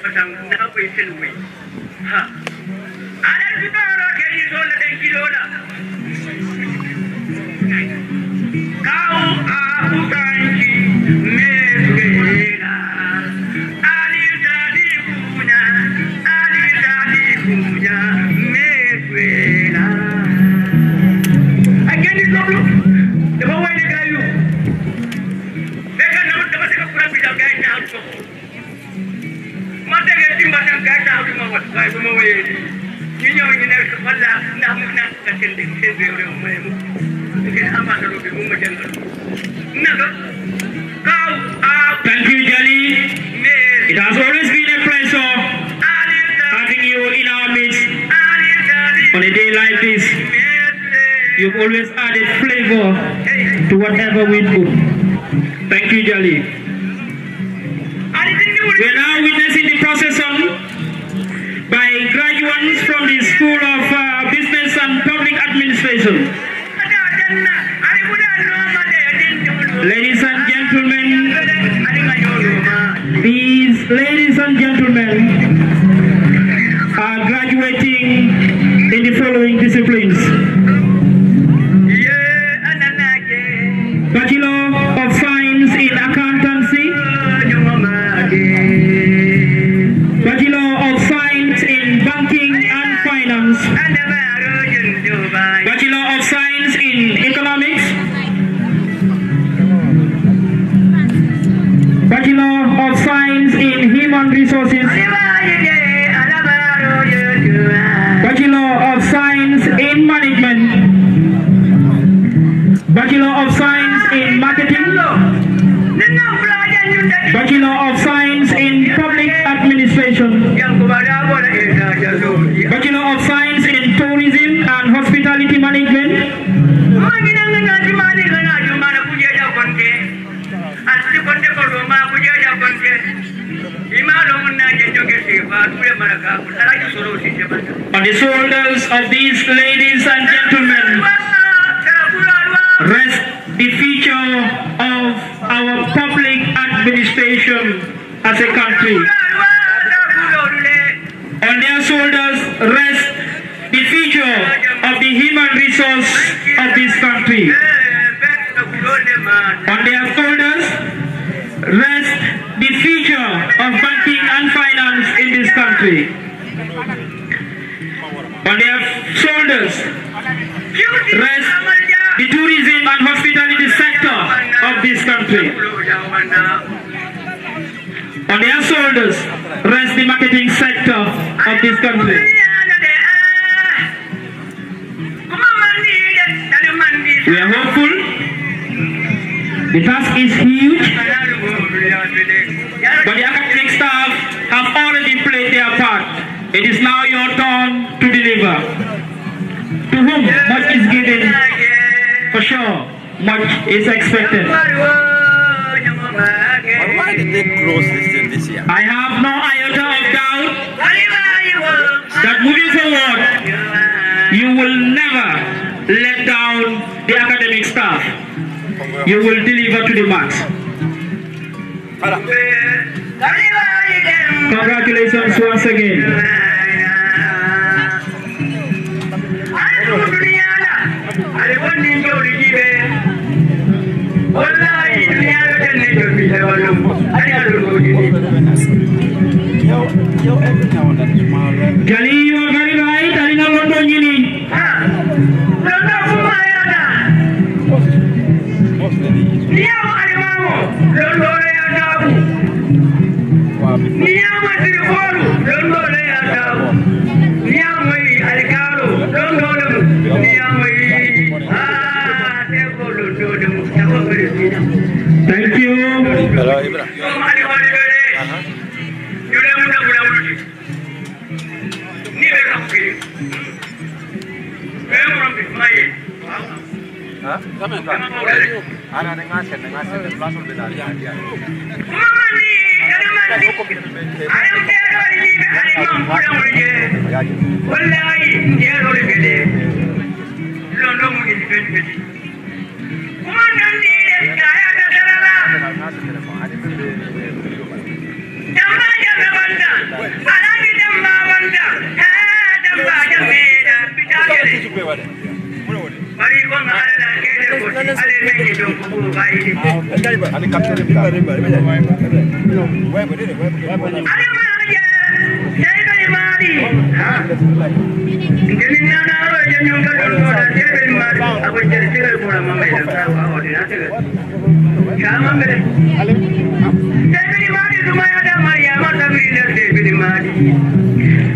pasang na ko isinwi. Ha. Ada juga orang kaya solat dan kilola. Kau aku kanji mesbela. Ali tadi punya mesbela. Agen di dulu. Depa way ne kayu. Deka nama dapat dekat kurang bisa gaya tahu tu. Mata gaya timba yang gaya tahu tu mawat. Gaya tu mawat ini. Ini yang ini sekolah nak kasih dia orang mahu. Thank you, Jali. It has always been a pleasure having you in our midst on a day like this. You've always added flavor to whatever we do. Thank you, Jali. We are now witnessing the procession by graduates from the School of Business and Public Administration. Ladies and gentlemen, these ladies and gentlemen are graduating in the following disciplines: Bachelor of Science in Accountancy, Bachelor of Science in Banking and Finance, Bachelor of Science in Economics, Bachelor of Science in Human Resources, Bachelor of Science in Management, Bachelor of Science in Marketing, Bachelor of Science in Public Administration, Bachelor of Science in Tourism and Hospitality Management, on the shoulders of these ladies and gentlemen rests the future of our public administration as a country. On their shoulders rests the future of the human resource of this country. On their shoulders rests the future of banking and finance in this country. On their shoulders rests the tourism and hospitality sector of this country. On their shoulders rests the marketing sector of this country. We are hopeful. The task is huge, but the academic staff have already played their part. It is now your turn to deliver. To whom much is given, for sure, much is expected. Why did they close this year? I have no iota of doubt that moving forward, you will never let down the academic staff. You will deliver to the max. Congratulations once again. Jali, you are very right. I know what you need. Thank you. Hello, Ibra.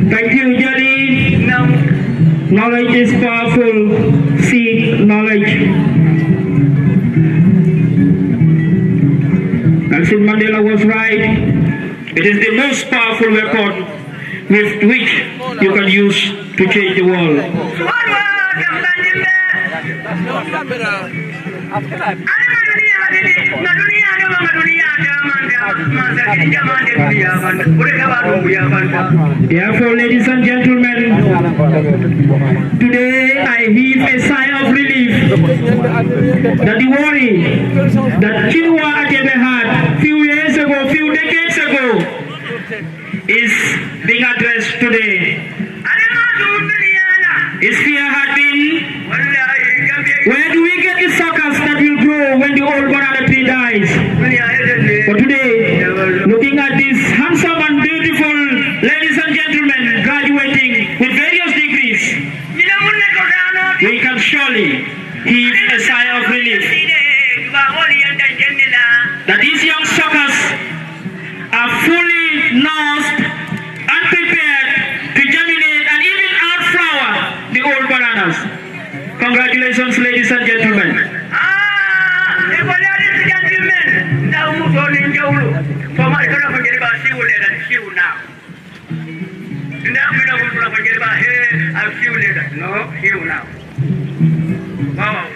Thank you, Jadi. Knowledge is powerful. Seek knowledge. Nelson Mandela was right. It is the most powerful weapon with which you can use to change the world. Therefore, ladies and gentlemen, today I heave a sigh of relief that the worry that Chinua Achebe had few years ago, few decades ago, is being addressed today. His fear had been, where do we get the suckers that will grow when the old banana tree dies? But today, looking at these handsome and beautiful ladies and gentlemen graduating with various degrees, we can surely heave a sigh of relief that these young suckers are fully nursed and prepared to germinate and even outflower the old bananas. Congratulations, ladies and gentlemen. No, here now. Wow.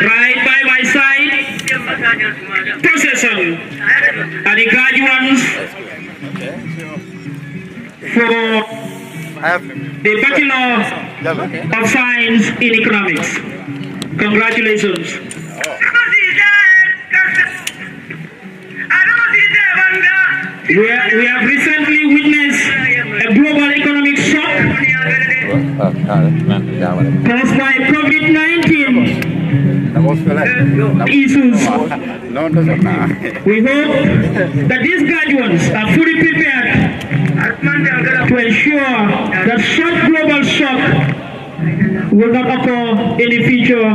Right by my side, Procession are the graduates for the Bachelor of Science in Economics. Congratulations. We have recently witnessed a global economic shock caused by COVID-19 issues. We hope that these graduates are fully prepared to ensure that such global shock will not occur in the future,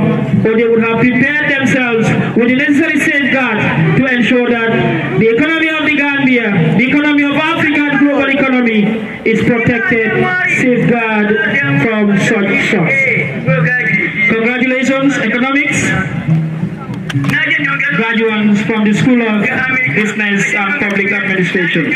or they would have prepared themselves with the necessary safeguards to ensure that the economy of the Gambia, the economy of Africa, and global economy is protected, safeguarded from such shocks. Congratulations, economics graduates from the School of Business and Public Administration.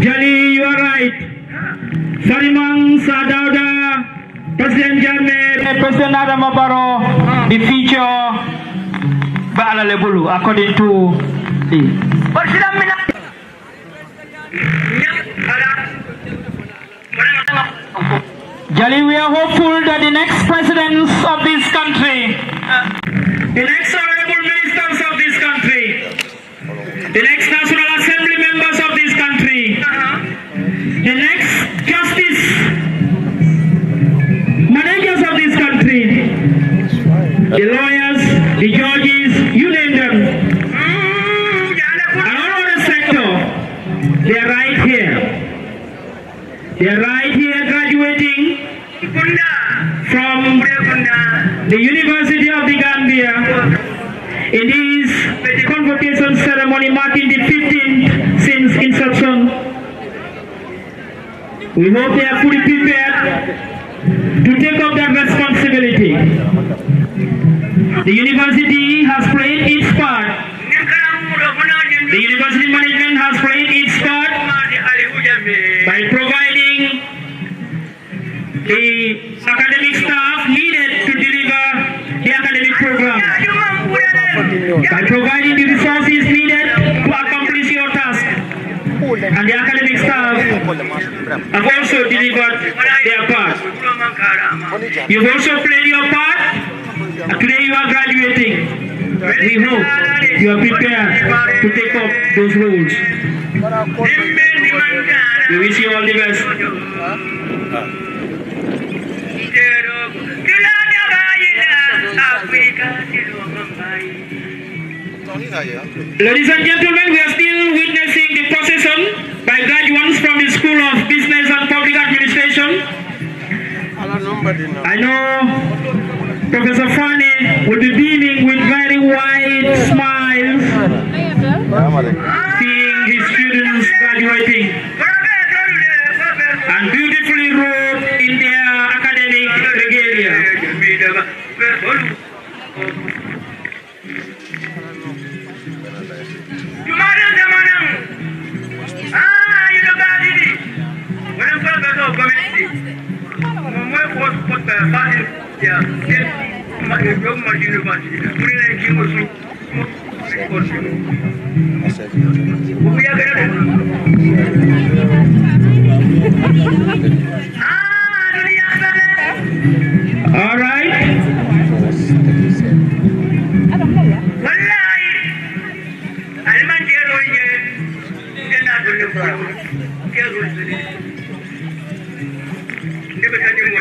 Jali, you are right. Sarimang Sadauda, President Jalme, President Adam Abaro, the future Ba'ala Lebulu, according to the. Jali, we are hopeful that the next presidents of this country, the next honorable ministers of this country, the next National Assembly members of this country, the next justice managers of this country, the lawyers, the judges, you name them, and all other sector, they are right here. They are right here graduating from the University of the Gambia in this convocation ceremony marking the 15th since inception. We hope they are fully prepared to take up that responsibility. The university has played its part. The university management has played its part by providing the academic staff needed to deliver the academic program, by providing the resources needed to accomplish your task. And the academic staff have also delivered their part. You've also played your part, and today you are graduating. We hope you are prepared to take up those roles. We wish you all the best. Ladies and gentlemen, we are still witnessing the procession by graduates from the School of Business and Public Administration. I know Professor Fani will be beaming with very wide smiles, seeing his students graduating and beautifully robed in their academic regalia. All right.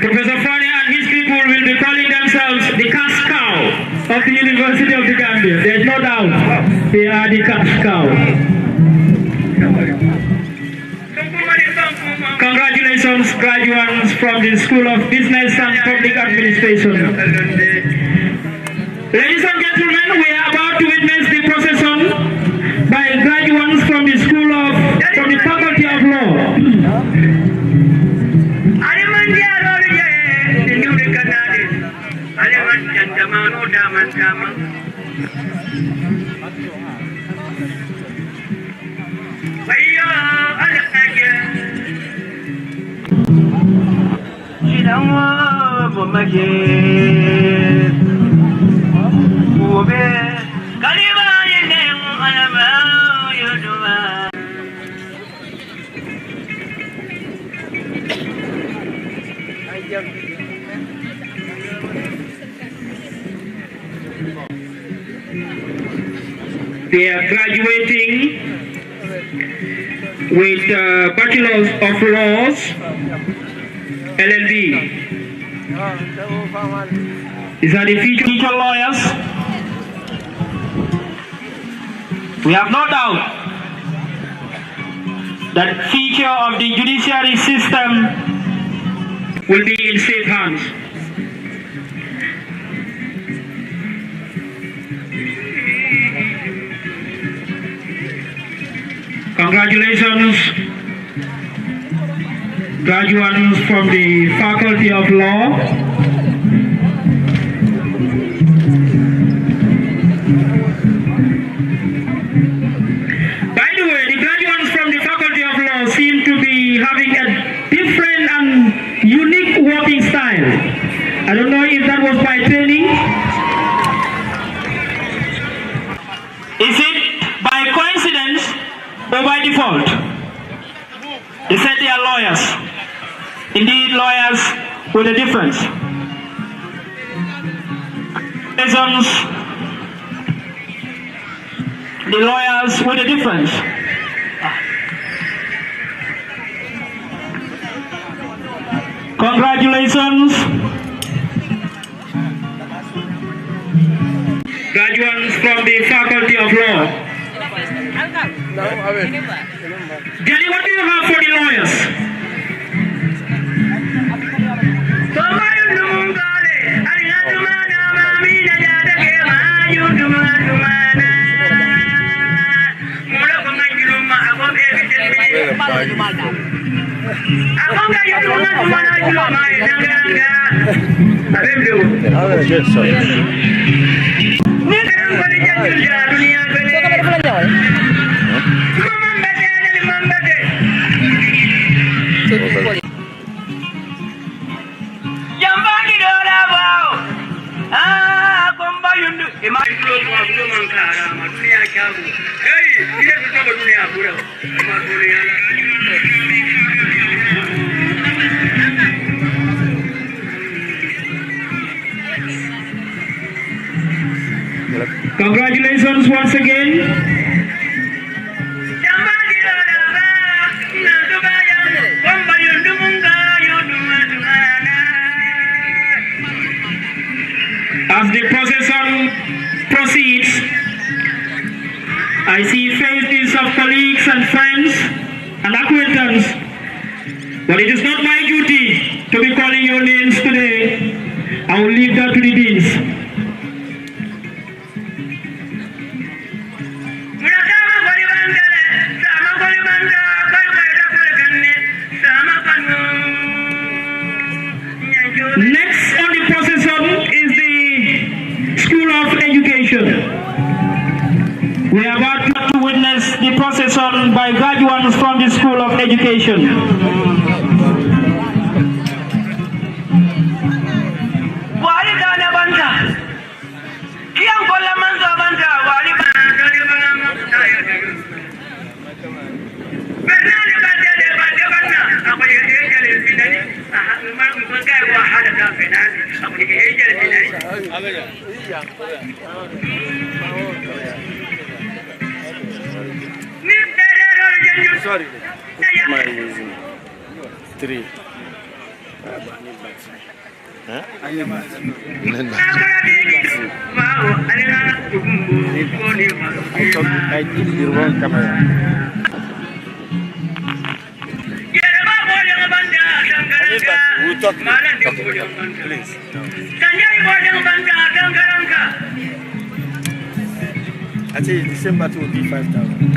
Professor Fani and his people will be calling themselves the cash cow of the University of the Gambia. There's no doubt they are the cash cow. Congratulations, graduates from the School of Business and Public Administration. Ladies and gentlemen, we are about to witness the procession by graduates from the Faculty of Law. They are graduating with Bachelors of Laws, LLB. These are the future lawyers. We have no doubt that the future of the judiciary system will be in safe hands. Congratulations, graduates from the Faculty of Law. By the way, the graduates from the Faculty of Law seem to be having a different and unique working style. I don't know if that was by training They said they are lawyers. Indeed, lawyers with a difference. The lawyers with a difference. Congratulations. Graduates from the Faculty of Law. Jenny, what do you have for the lawyers? Congratulations once again. As the procession proceeds, I see faces of colleagues and friends and acquaintances, but it is not my duty to be calling your names today. I will leave that to the deans. Next on the procession is the School of Education. We are about to witness the procession by graduates from the School of Education. Sorry, my using 3. Huh? I did the wrong camera. We talk, please. Actually, December 25,000.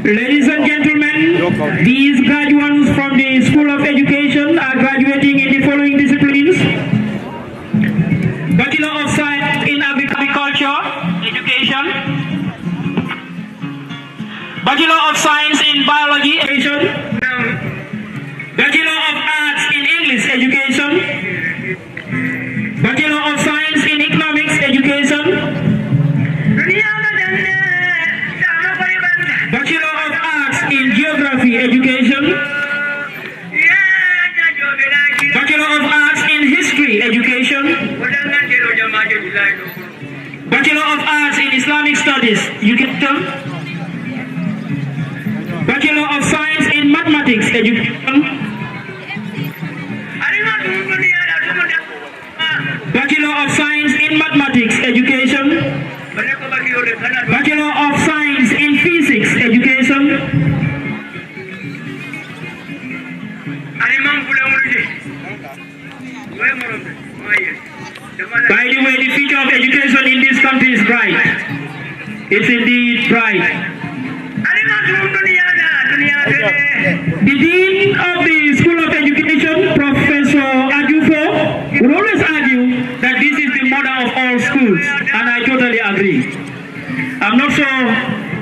Ladies and gentlemen, these graduates from the School of Education are graduating in the following disciplines: Bachelor of Science in Agriculture Education, Bachelor of Science in Biology Education, Bachelor of Arts in English Education, Bachelor of Science in Economics Education, Bachelor of Arts in Geography Education, Bachelor of Arts in History Education, Bachelor of Arts in Islamic Studies Education, Bachelor of Science in Mathematics Education, Bachelor of Science in Mathematics Education, Bachelor of Science in Physics Education. By the way, the future of education in this country is bright. It's indeed bright. The Dean of the School of Education, Professor Adjufo, would always argue that this is the mother of all schools, and I totally agree. I'm not sure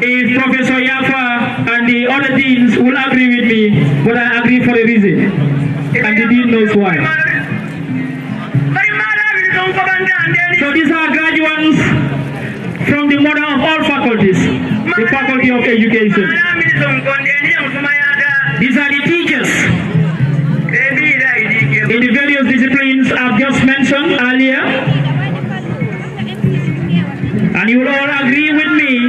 if Professor Yafa and the other deans will agree with me, but I agree for a reason, and the dean knows why. So these are graduates from the mother of all faculties, the Faculty of Education. These are the teachers in the various disciplines I've just mentioned earlier. And you will all agree with me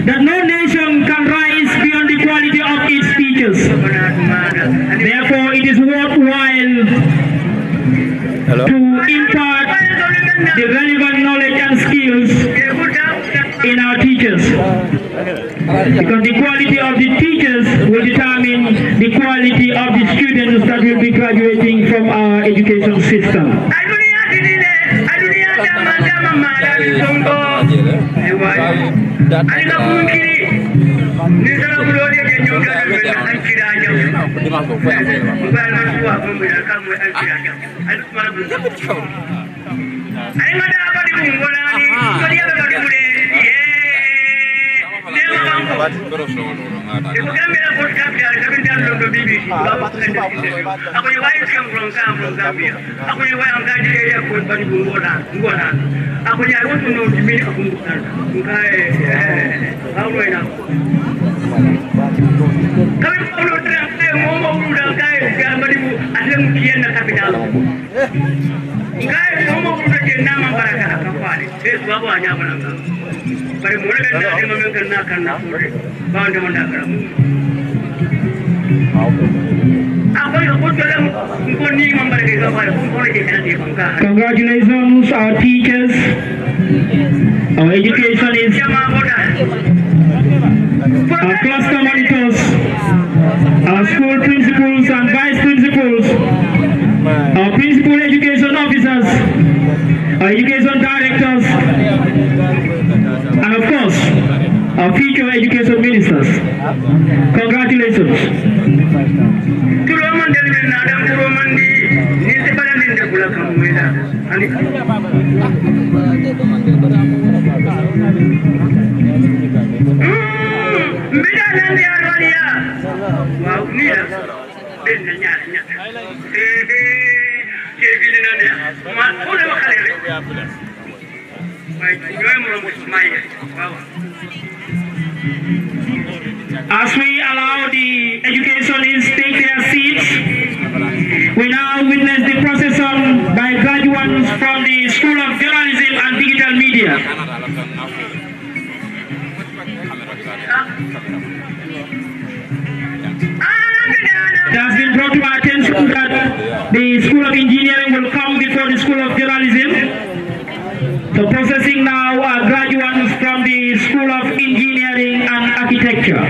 that no nation can rise beyond the quality of its teachers. Therefore, it is worthwhile to impart the relevant knowledge and skills in our teachers. Because the quality of the teachers will determine the quality of the students that will be graduating from our education system. Congratulations, our teachers, our educationists, our cluster monitors, our school principals and vice principals, our principal education officers, our education directors, and of course, our future education ministers. Congratulations. As we allow the educationists to take their seats, we now witness the procession by graduates from the School of Journalism and Digital Media. It has been brought to my attention that the School of Engineering will come before the School of Journalism. So processing now are graduates from the School of Engineering and Architecture.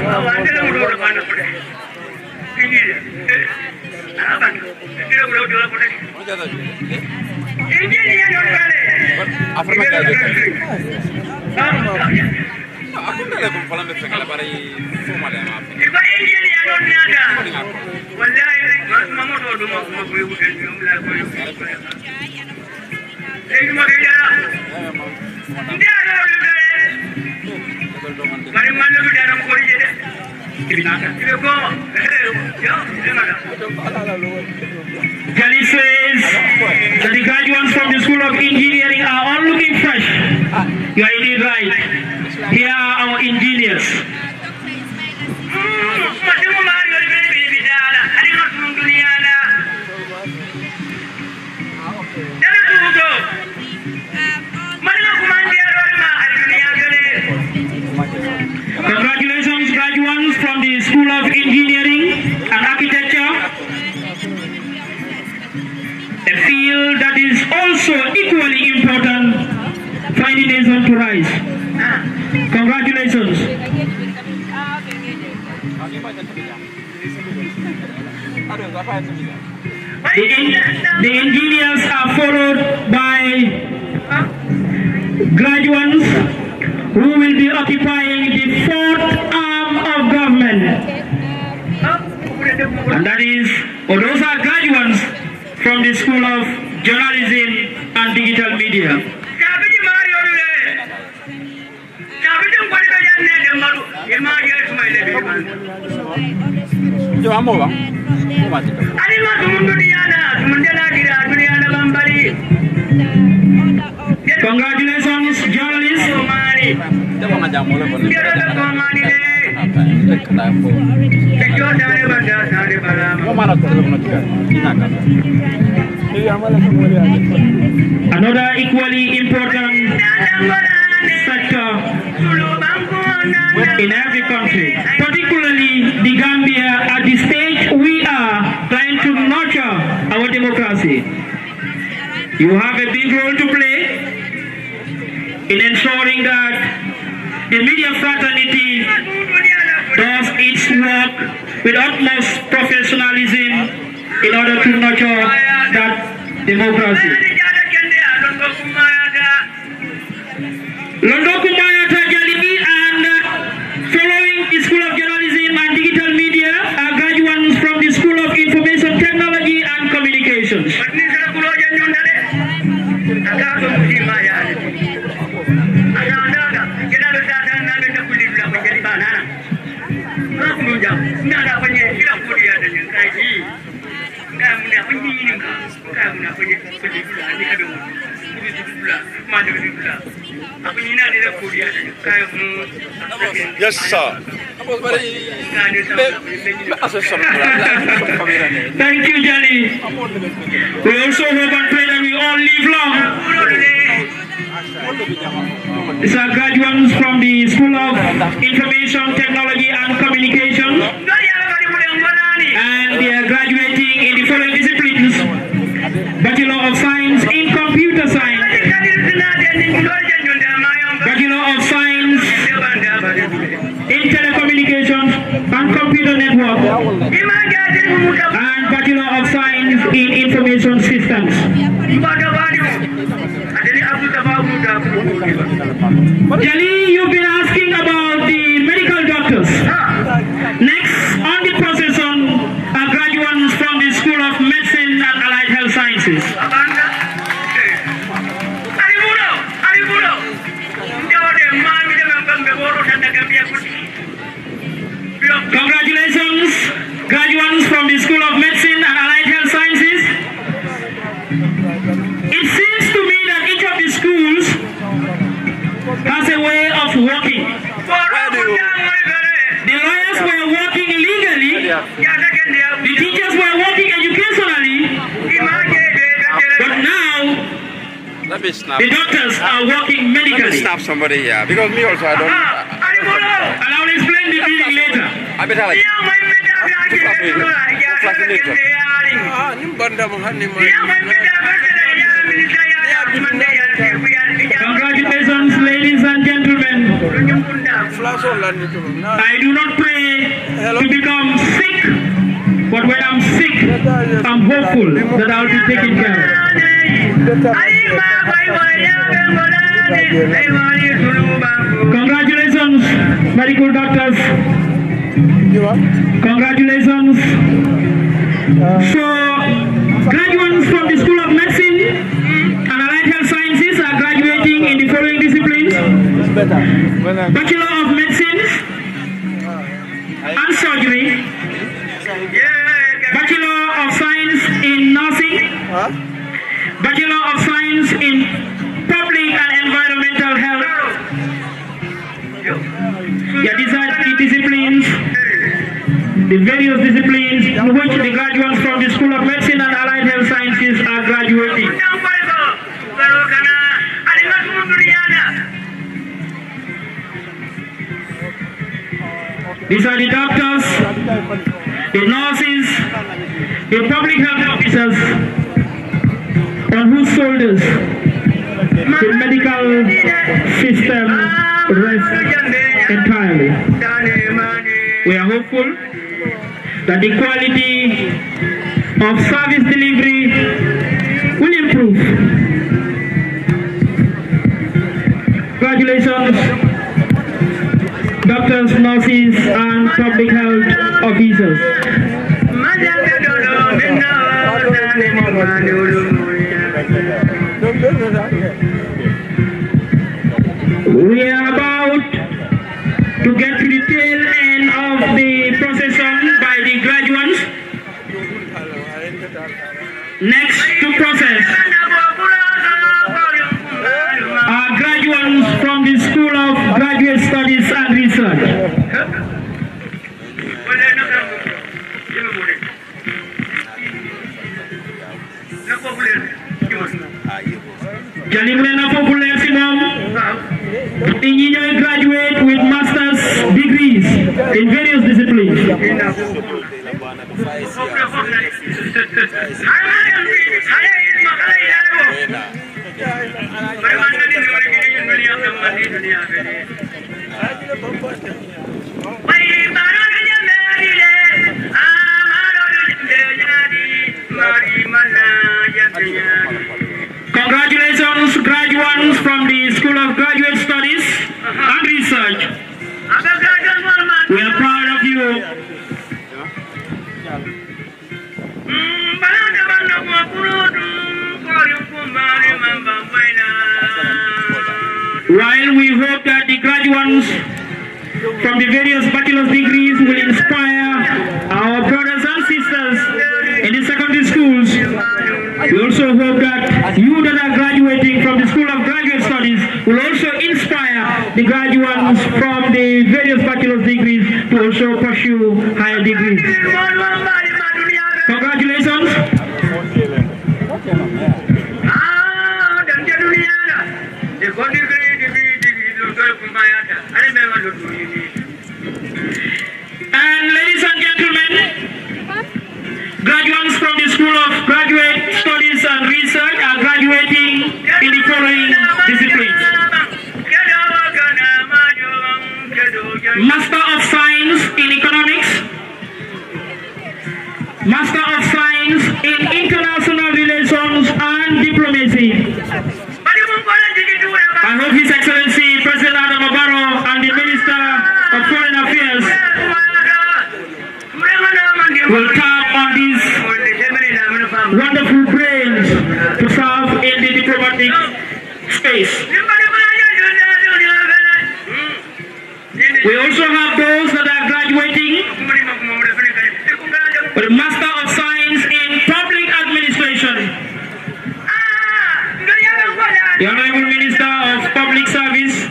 Jali says that the graduates from the School of Engineering are all looking fresh. You are indeed right. Here are our engineers. Congratulations, graduates from the School of Engineering and Architecture, a field that is also equally important for any nation to rise. Congratulations. The engineers are followed by graduates who will be occupying the fourth arm of government. And that is, or those are graduates from the School of Journalism and Digital Media. Congratulations, journalists. Another equally important sector in every country, particularly the Gambia, at the stage we are trying to nurture our democracy. You have a big role to play in ensuring that the media fraternity does its work with utmost professionalism in order to nurture that democracy. Londo Kumayata Jalimi, and following the School of Journalism and Digital Media are graduates from the School of Information Technology and Communications. Yes, sir. Thank you, Jenny. We also hope and pray that we all live long. These are graduates from the School of Information Technology and Communication, and they are graduating in the following disciplines: Bachelor of Science in Computer Science, Bachelor of Science in Telecommunications and Computer Network, and Bachelor of Science in Information Systems. Jali, you've been asking about the medical doctors. Next on the procession are graduates from the School of Medicine and Allied Health Sciences. Congratulations, graduates from the School of Medicine and Allied Health Sciences. It seems to me that each of the schools has a way of working. The lawyers were working legally, the teachers were working educationally, but now the doctors are working medically. Let me stop somebody here, because me also, I don't... And I'll explain the meaning later. I better like... Congratulations, ladies and gentlemen. I do not pray to become sick, but when I'm sick, I'm hopeful that I'll be taken care of. Congratulations, medical doctors. Congratulations. So, graduates from the School of Medicine and Allied Health Sciences are graduating in the following disciplines: Bachelor of Medicine and Surgery, Bachelor of Science in Nursing, Bachelor of Science in Public and Environmental Health. Yeah, these are the disciplines, the various disciplines in which the graduates from the School of Medicine and Allied Health Sciences are graduating. These are the doctors, the nurses, the public health officers, on whose shoulders the medical system rests entirely. We are hopeful that the quality of service delivery will improve. Congratulations, doctors, nurses, and public health officers. We are about to get to the tail end of the procession by the graduates. Next to process are graduates from the School of Graduate Congratulations, graduates from the School of Graduate Studies and Research. We are proud of you. While we hope that the graduates from the various bachelor's degrees will inspire our brothers and sisters in the secondary schools, we also hope that you that are graduating from the School of Graduate Studies will also inspire the graduates from the various bachelor's degrees to also pursue higher degrees. Congratulations. And ladies and gentlemen, graduates from the School of Graduate Studies and Research are graduating in the following disciplines: Master of Science in Economics, Master of Science in International Relations and Diplomacy. I hope His Excellency President Adam Barrow and the Minister of Foreign Affairs will tap on these wonderful brains to serve in the diplomatic space. We also have those that are graduating with a Master of Science in Public Administration. The Honorable Minister of Public Service.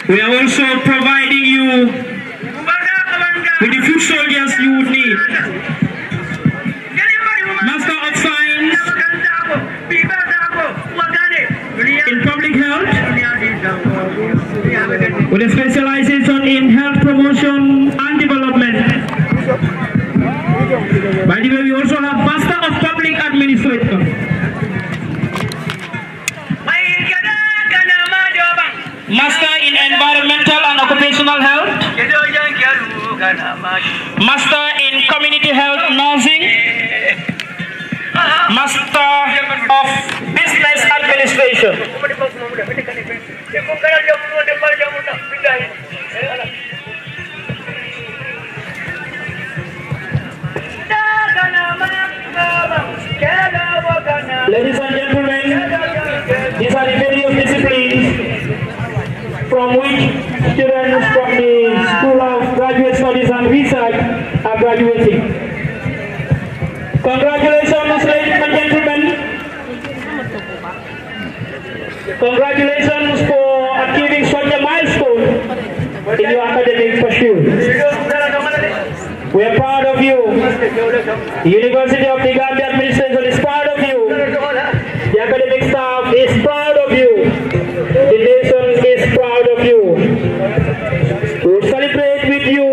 We are also providing you with the food soldiers you would need. Master of Science in Public Health with a specialization in health promotion and development. By the way, we also have Master of Public Administration. Master in Environmental and Occupational Health. Master in Community Health Nursing. Master of Business Administration. Ladies and gentlemen, these are the various disciplines from which students from the School of Graduate Studies and Research are graduating. Congratulations, ladies and gentlemen. Congratulations for achieving such a milestone in your academic pursuit. We are proud of you. The University of the Gambia Administration is proud of you. The academic staff is proud of you. The nation is proud of you. We will celebrate with you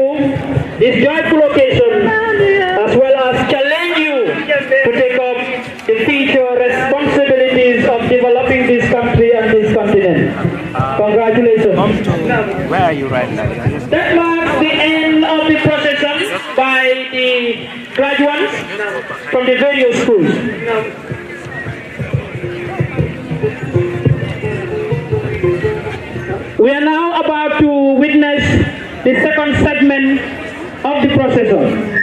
this joyful occasion, as well as challenge you to take up the future responsibilities of developing this country and this continent. Congratulations. Where are you right now? That marks the end of the procession by the graduates from the various schools. We are now about to witness the second segment of the procession.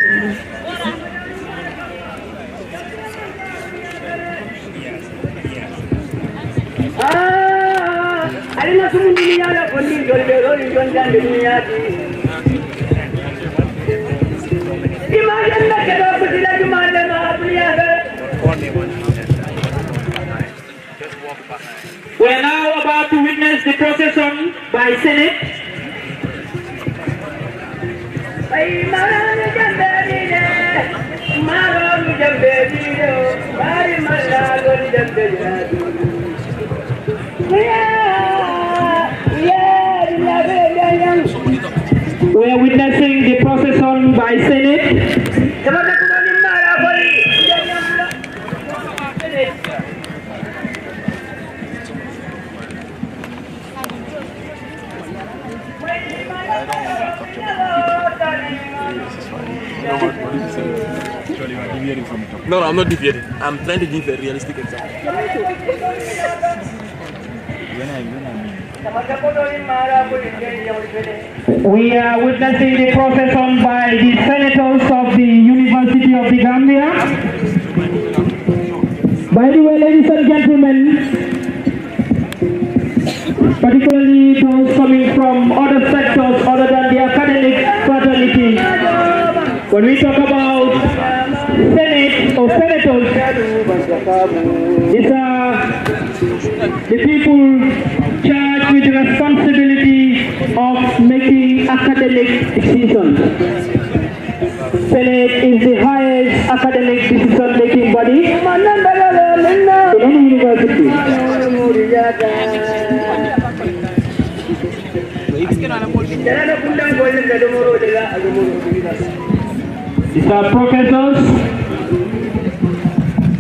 We are now about to witness the procession by Senate. We are witnessing by Senate. No, I'm not deviating. I'm trying to give a realistic example. We are witnessing the procession by the senators of the University of the Gambia. By the way, ladies and gentlemen, particularly those coming from other sectors other than the academic fraternity, when we talk about Senate or senators, these are the people charged with the responsibility of making academic decisions. Senate is the highest academic decision-making body in any university. These are professors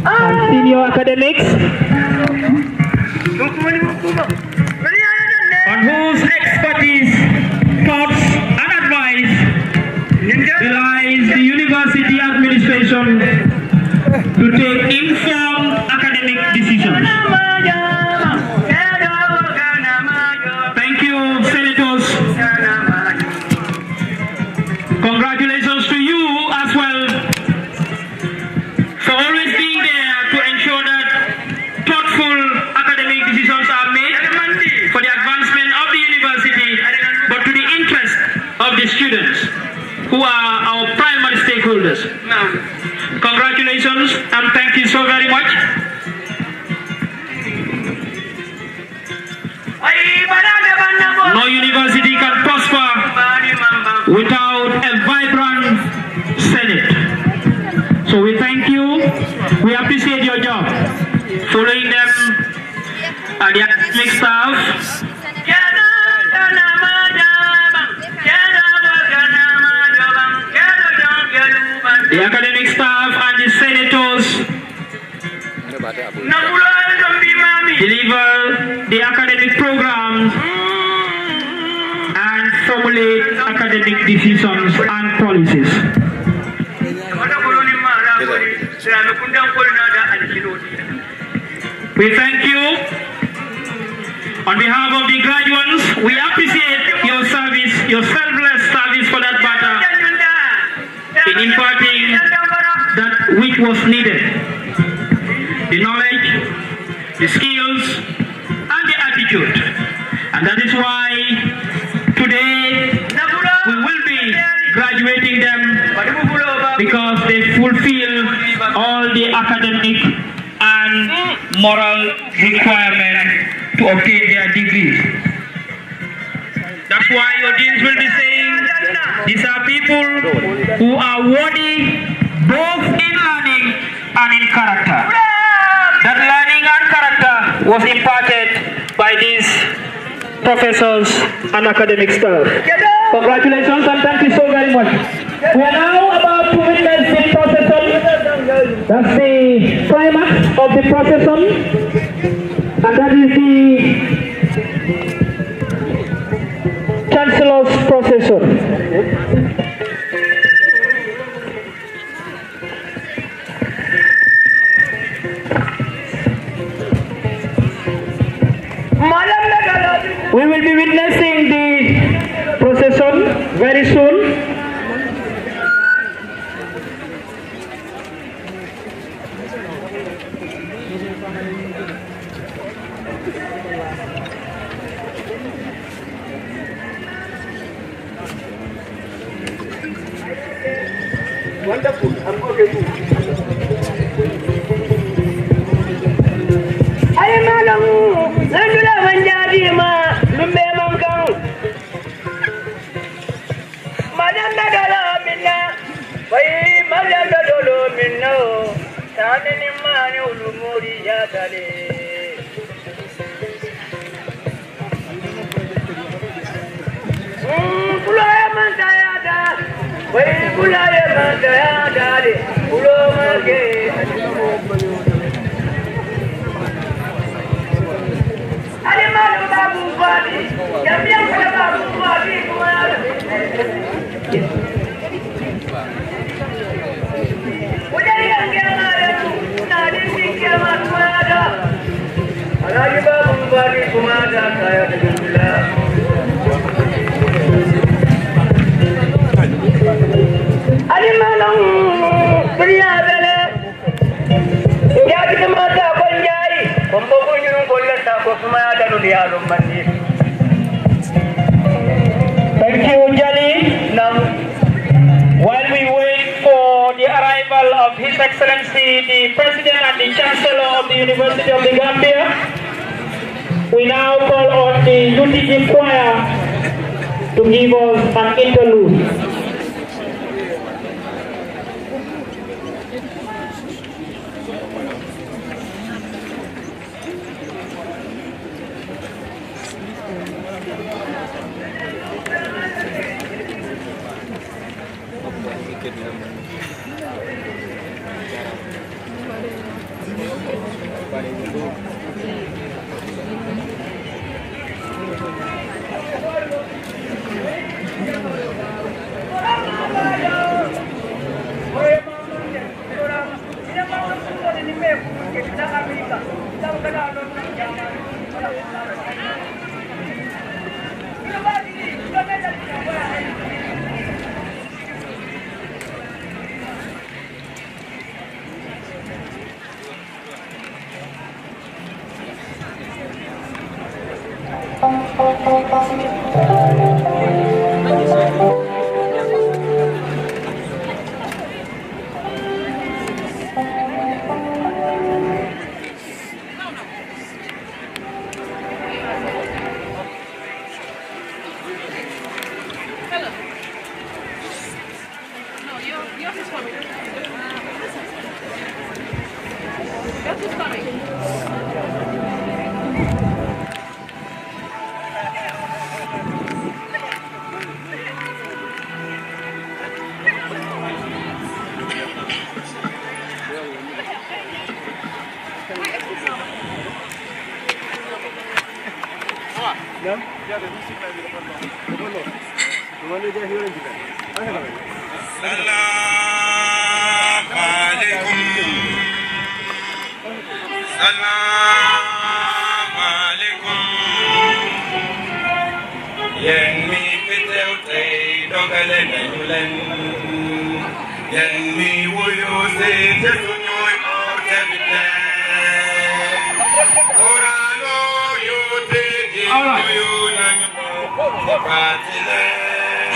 and senior academics on whose expertise, thoughts and advice relies the university administration to take informed academic decisions. Thank you, senators. Congratulations to you as well for always being there to ensure that thoughtful academic decisions are made for the advancement of the university, but to the interest of the students who are our primary stakeholders. Congratulations and thank you so very much. No university can prosper without a vibrant Senate. So we thank you. We appreciate your job. Following them are the academic staff. The academic staff and the senators deliver the academic programs and formulate academic decisions and policies. We thank you. On behalf of the graduates, we appreciate your service, your selfless service for that matter, in imparting that which was needed. The knowledge, the skills, and the attitude. And that is why today we will be graduating them because they fulfill all the academic and moral requirements to obtain their degrees. That's why your deans will be saying these are people who are worthy both in learning and in character. That learning and character was imparted by these professors and academic staff. Congratulations and thank you so very much. We are now about to witness the procession. That's the climax of the procession. And that is the Chancellor's procession. We will be witnessing the procession very soon. Wonderful. I'm okay too. I am along. Nandula Vanjadi ma lumbe mamkang. Madam Nadala minna. Wai Madam Dolo minno. Tani mani ulumuri yatale. Kulaya mantayada. Thank you, Jali. Now, while we wait for the arrival of His Excellency, the President and the Chancellor of the University of the Gambia, we now call on the UTG Choir to give us an interlude.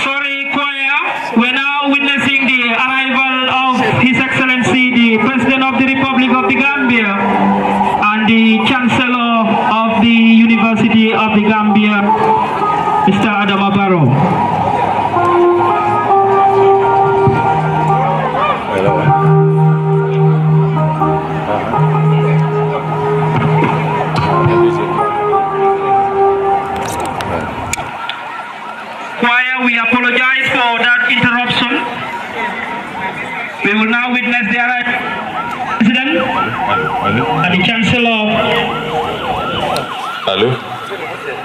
Sorry, choir. We're now witnessing the arrival of His Excellency, the President of the Republic of the Gambia, and the Chancellor of the University of the Gambia, Mr. Adama Barrow. We apologize for that interruption. We will now witness the President and the Chancellor. Hello.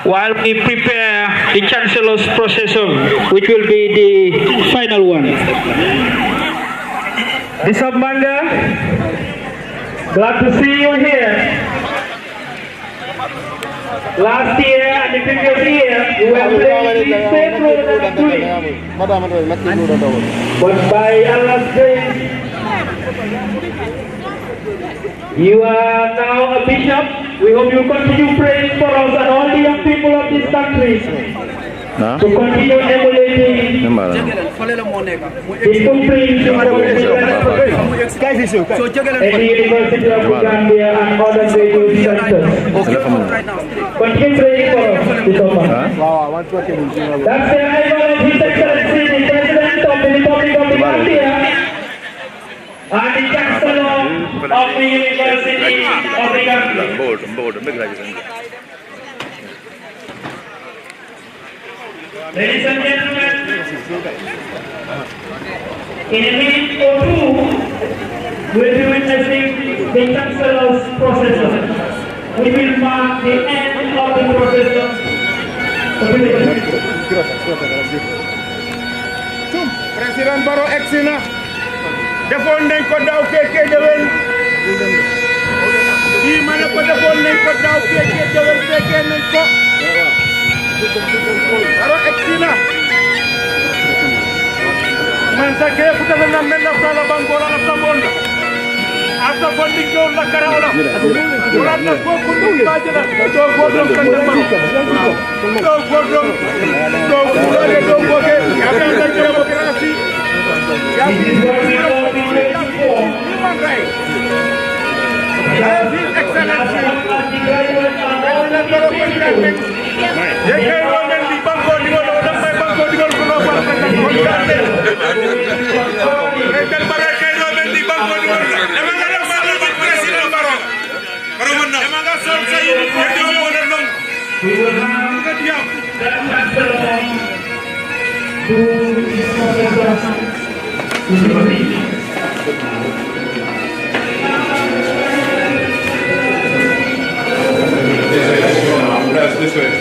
While we prepare the Chancellor's procession, which will be the final one. Bishop Manga, glad to see you here. Last year and the previous year, you were playing the same role as doing. But by Allah's grace, you are now a bishop. We hope you continue praying for us and all the young people of this country to continue emulating the footprints of the University of Gambia and other radio centers. Continue praying for us. That's the arrival of His Excellency, the President of the Republic of the Gambia and the Chancellor of the University of the Gambia. Ladies and gentlemen, In a minute or two, we'll be witnessing the Chancellor's procession. We will mark the end of the procession. President Barrow exina defoon nañ ko daaw fekkee déwén yi ma ne ko defoon nañ ko daaw fekkee déwén fekkee nañ ko Barrow exina man sa ke futala na mel na sala bangola na tambonda asa fondi ko la karaola wala na ko ko dum bajala do godom kan de man do godom do godom do goge ya ka da demokrasi ya human rights His Excellency President Barrow President ye kay lo mel ni banko di wala dam may banko di wala ko no war ka ko gande President Barrow kay lo mel ni banko di wala dama nga def ma la President Barrow Barrow man na dama nga sol sa yi di wala non We will have that Chancellor do his procession to the meeting. This way.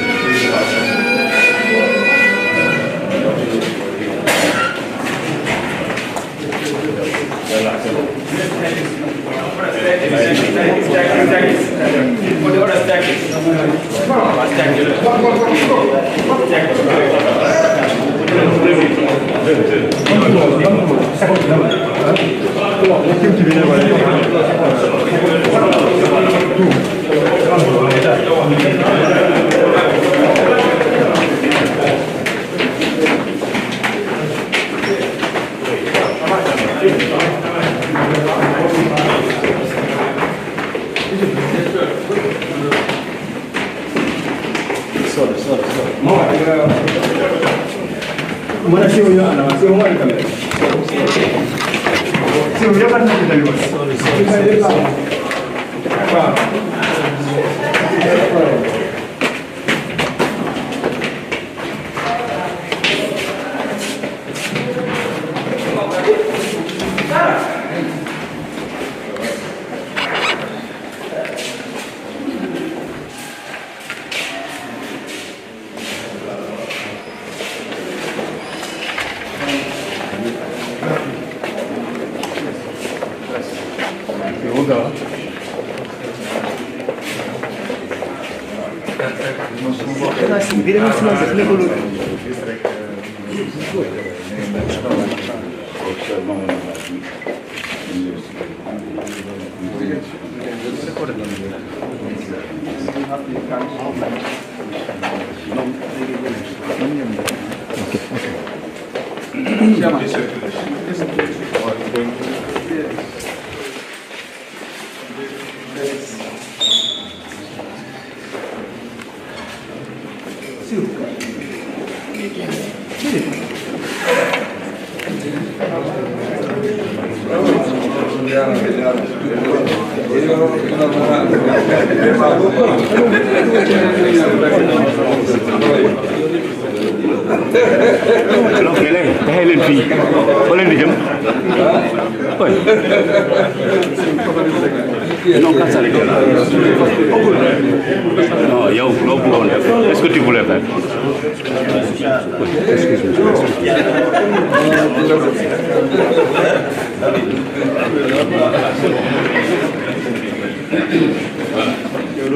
Non, yow loo bëggoon def est-ce que tu voulais faire?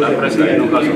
La presse a une occasion.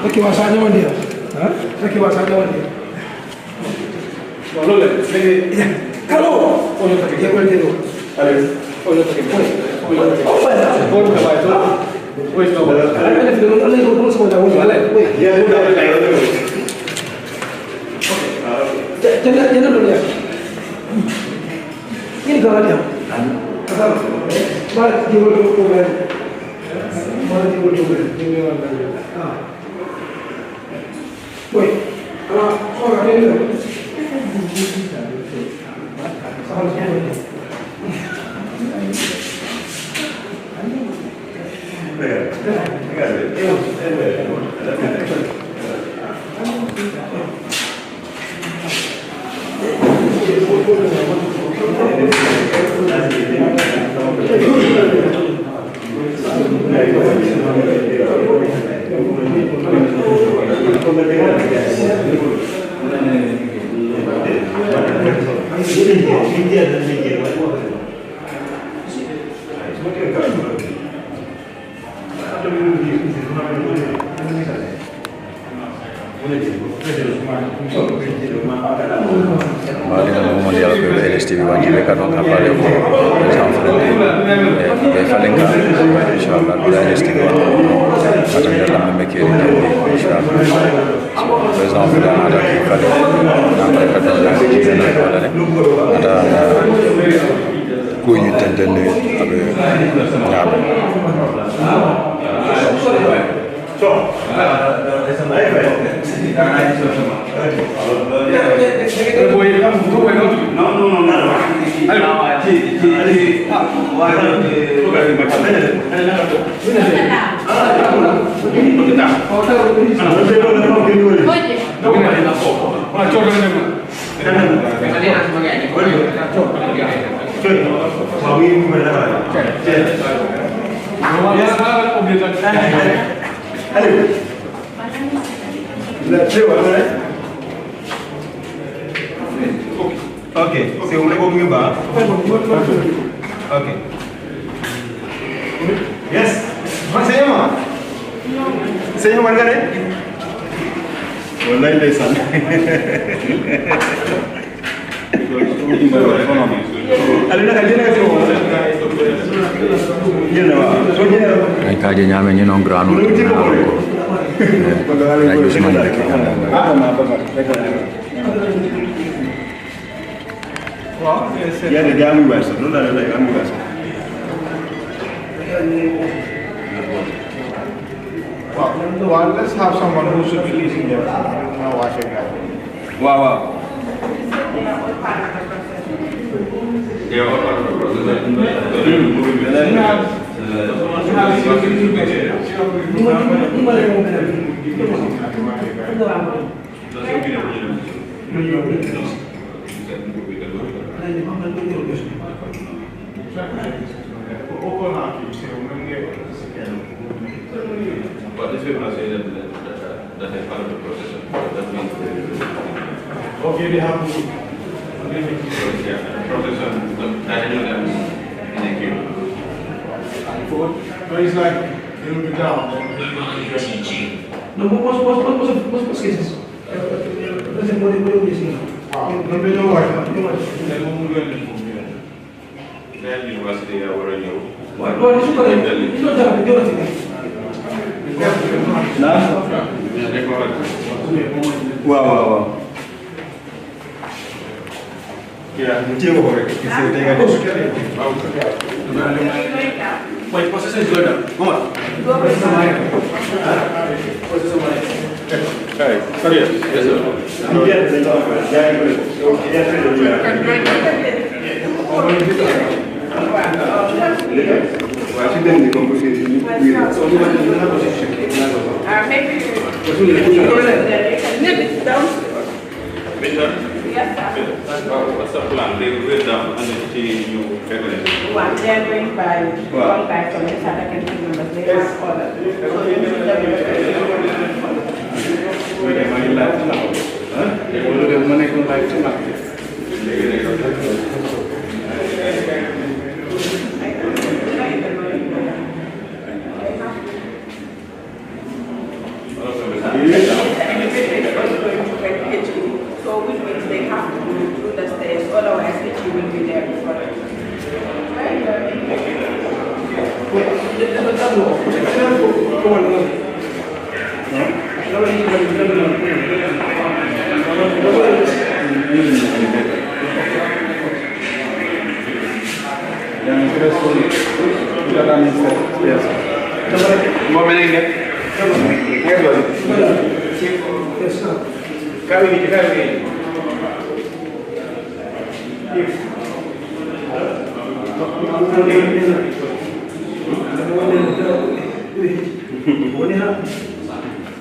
Ok, masanya mana dia? Let's have someone who should be leading them. Wow. But this people are saying that is part of the procession. That means Okay, they have to. procession, that is in a queue. So it's like it will be down. No, what's cases? Doesn't what you see. Wow. No, they don't worry. Then university are you. What is it? It's not that the other thing. Wow. Yeah, My procession is good. Come on. Sorry. Yes, sir. What's the plan? They will wait down and then see you recognize. They're going by one by from the South African team members. They have order.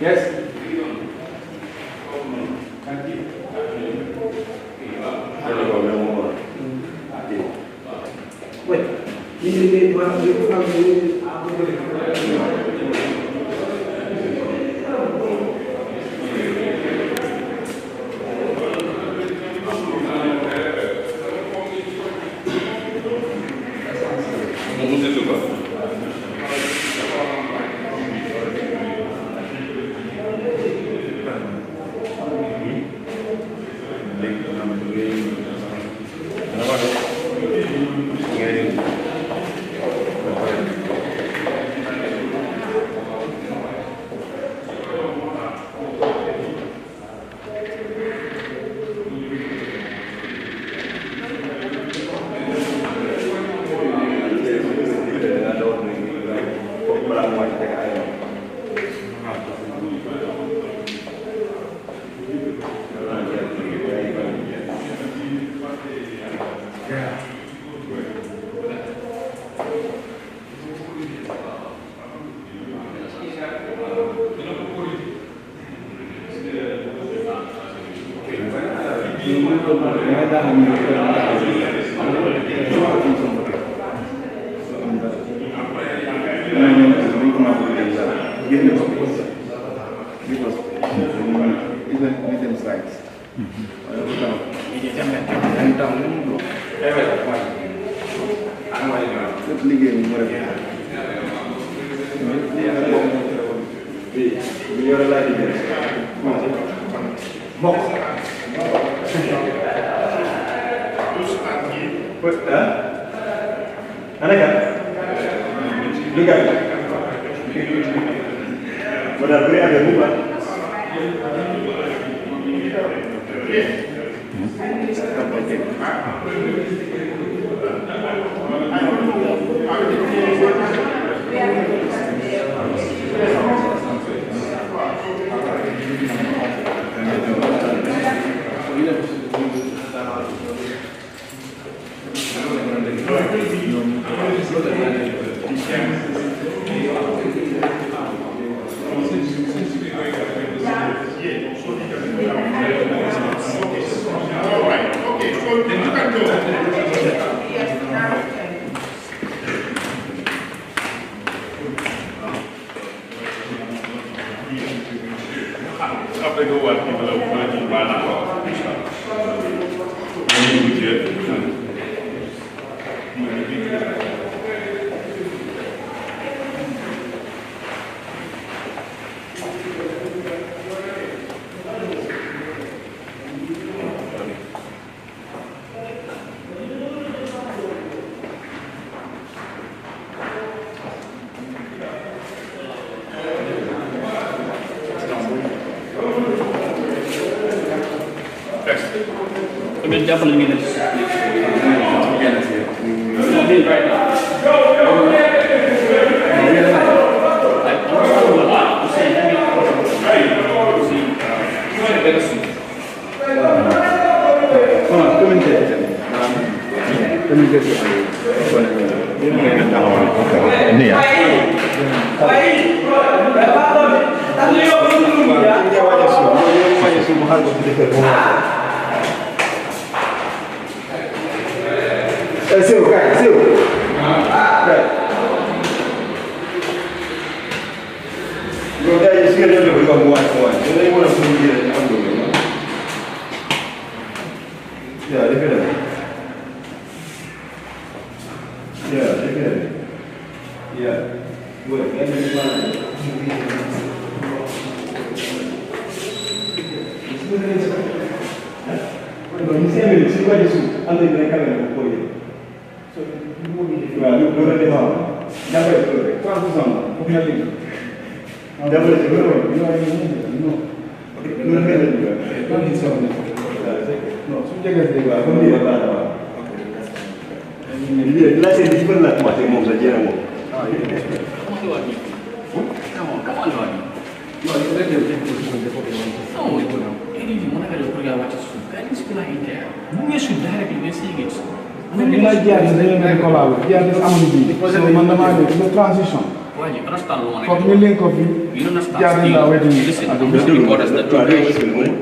Yes.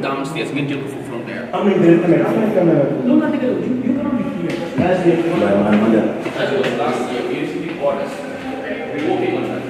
downstairs, get your food from there. As it was last year, we used to be orders. We're working on that.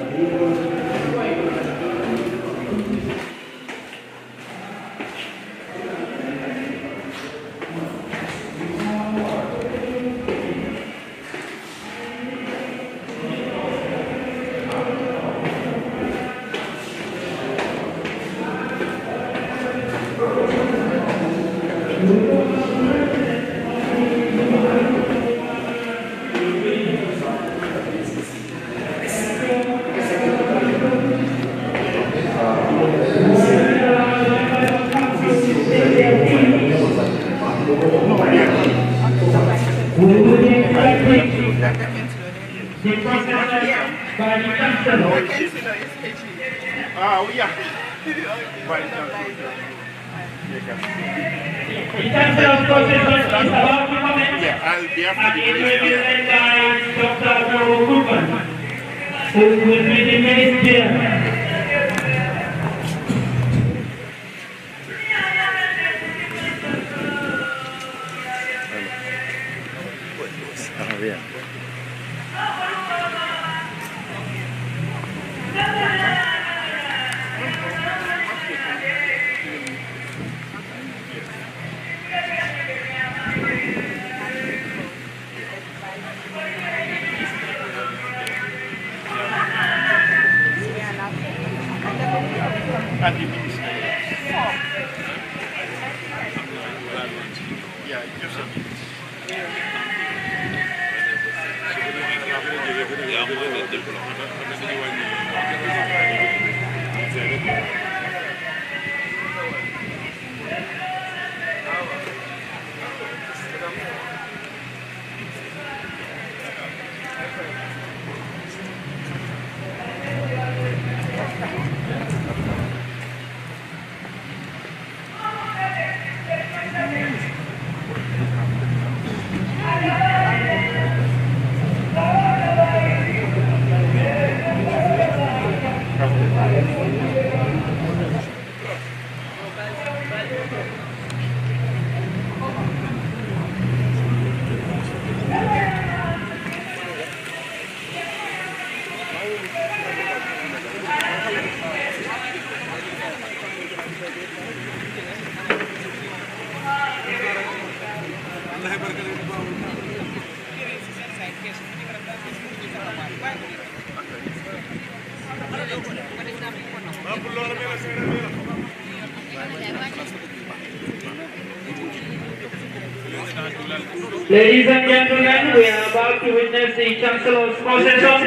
Ladies and gentlemen, we are about to witness the Chancellor's procession.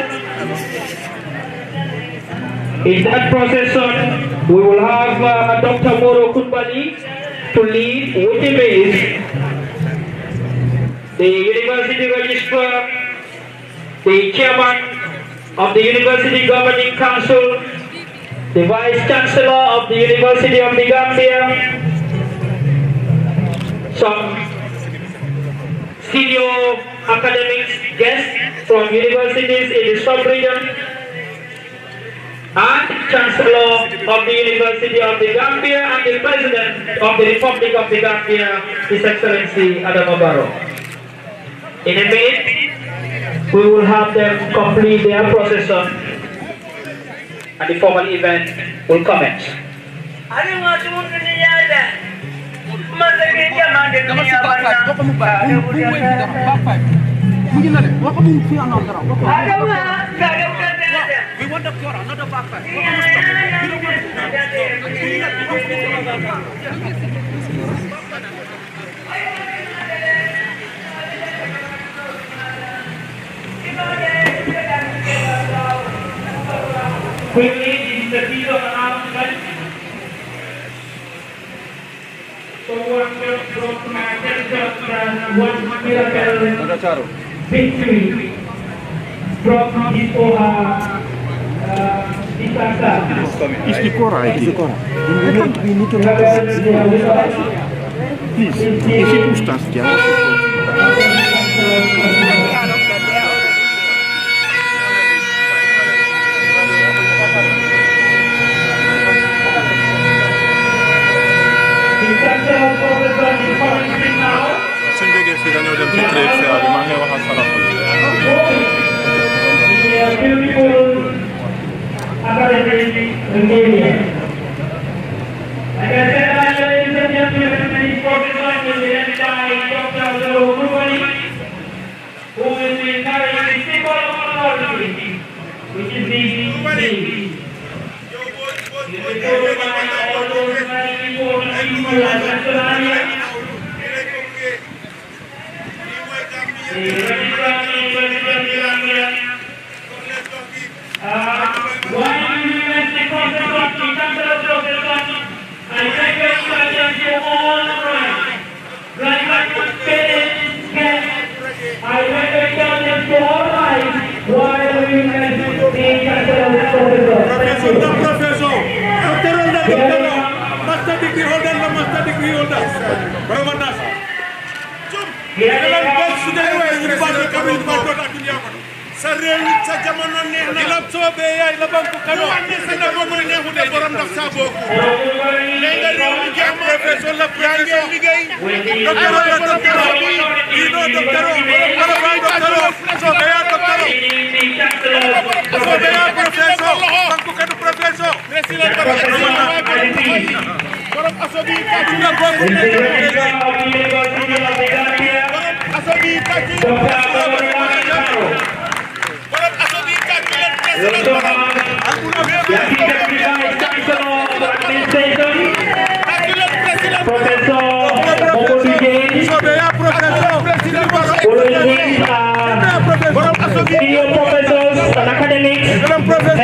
In that procession, we will have Dr. Moro Kunbali to lead with the base, the University Registrar, the Chairman of the University Governing Council, the Vice Chancellor of the University of the Gambia, some senior academics guests from universities in the sub-region, and Chancellor of the University of the Gambia and the President of the Republic of the Gambia, His Excellency Adama Barrow. In a minute, we will have them complete their procession and the formal event will commence. We want the Quran, not the backpack. Quickly, this is the piece of one miracle victory from his It's the Quran. It's the Quran. We need to please, if you push us,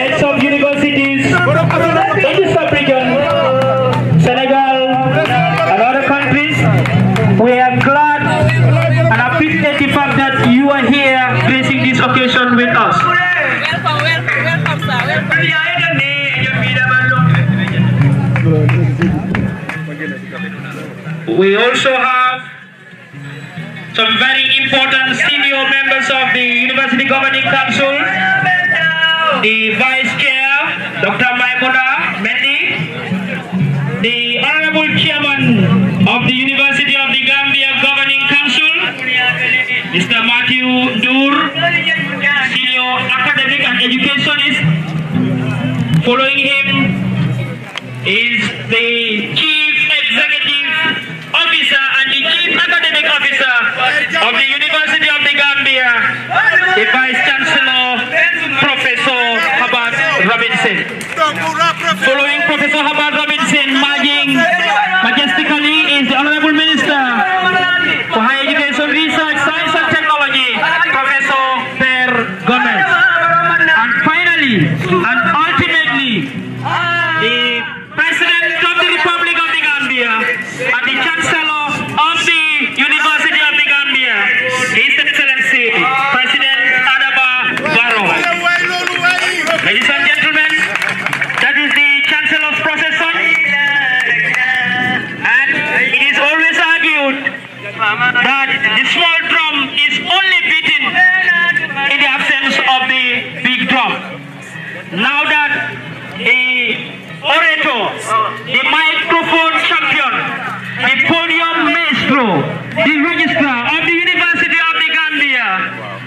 heads of universities in the sub-region, Senegal and other countries. We are glad and appreciate the fact that you are here gracing this occasion with us. Welcome, sir. We also have some very important senior members of the University Governing Council, the Vice Chair, Dr. Maimuna Mendy, the Honorable Chairman of the University of the Gambia Governing Council, Mr. Matthew Dur, Senior Academic and Educationist. Following him is the Chief Executive Officer and the Chief Academic Officer of the University of the Gambia, the Vice Chancellor, Professor Habad Robinson. Following Professor Habad Robinson, marching majestically is the Honorable Minister for Higher Education, Research, Science and Technology, Professor Per Gomez. And finally, and ultimately, the President of the Republic of the Gambia and the Chancellor of the University of the Gambia, His Excellency President Adama Barrow. Ladies and gentlemen, that is the Chancellor's procession, and it is always argued that the small drum is only beaten in the absence of the big drum. Now that the orator, the microphone champion, the podium maestro, the registrar of the University of the Gambia,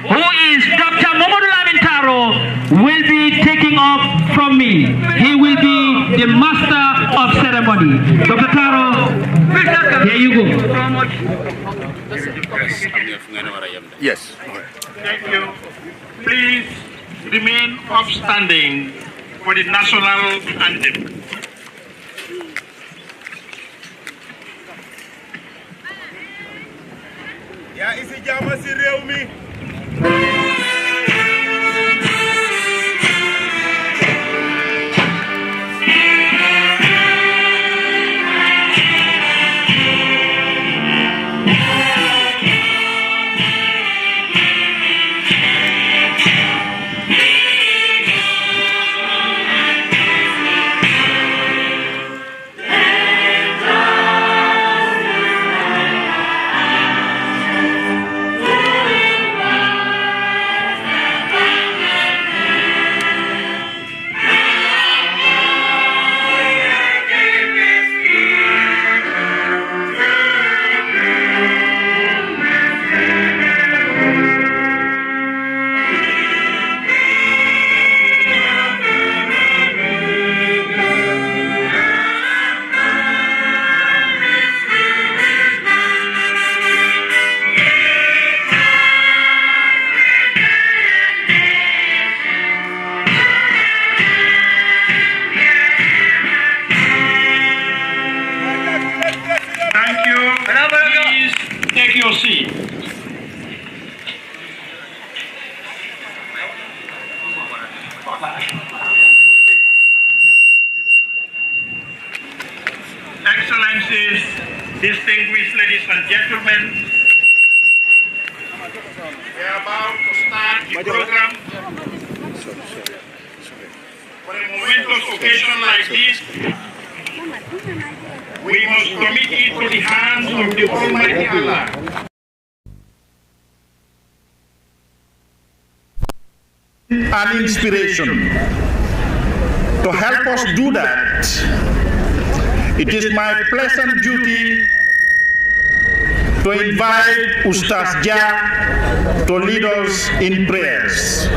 who is Dr. Mamadou Lamintaro, will be taking off from me. He will be the master of ceremony. Dr. Taro, here you go. Yes. Thank you. Please remain upstanding for the national anthem. Ya isi jama si réew mi. Distinguished ladies and gentlemen, we are about to start the program. For a momentous occasion like this, we must commit it to the hands of the Almighty Allah. An inspiration. To help us do that, it is my pleasant duty to invite Ustaz Jah to lead us in prayers.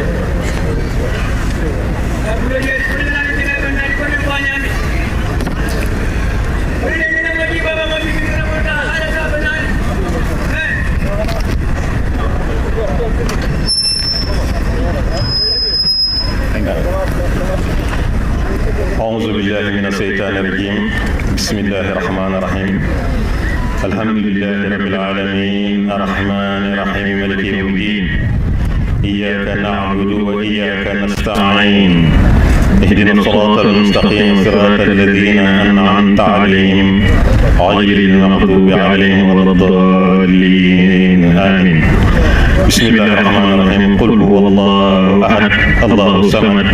أعوذ بالله من الشيطان الرجيم بسم الله الرحمن الرحيم الحمد لله رب العالمين الرحمن الرحيم مالك يوم الدين إياك نعبد وإياك نستعين اهدنا الصراط المستقيم صراط الذين أنعمت عليهم غير المغضوب عليهم ولا الضالين آمين بسم الله الرحمن الرحيم قل هو الله أحد الله الصمد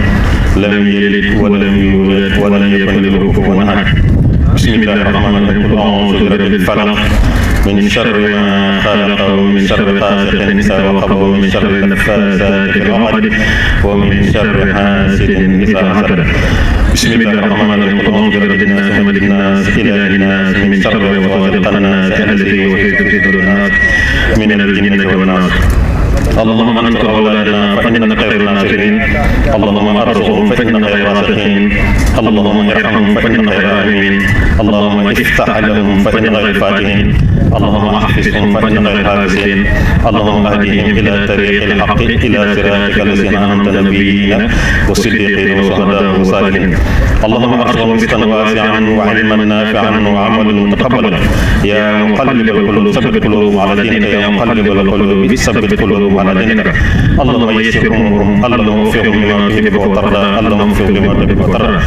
لم يلد ولم يولد ولم يكن له كفوا أحد بسم الله الرحمن الرحيم قل أعوذ برب الفلق من شر ما خلق ومن شر غاسق إذا وقب ومن شر النفاثات في العقد ومن شر حاسد إذا حسد بسم الله الرحمن الرحيم قل أعوذ برب الناس ملك الناس إله الناس من شر وسوسة الناس الذي يوسوس في صدور الناس من الجنة والناس اللهم انصر اولادنا فاننا خير الناصرين اللهم ارزقهم فاننا خير الرازقين اللهم ارحمهم فاننا خير الراحمين اللهم افتح لهم فاننا خير الفاتحين اللهم احفظهم فاننا خير الحافظين اللهم اهدهم الى طريق الحق الى صراطك الذين انعمت نبينا والصديقين والشهداء والصالحين اللهم ارزقهم رزقا واسعا وعلما نافعا وعملا متقبلا يا مقلب القلوب ثبت قلوبهم على دينك يا مقلب القلوب ثبت قلوبهم على دينك اللهم يسر امورهم اللهم وفقهم لما تحب وترضى اللهم وفقهم لما تحب وترضى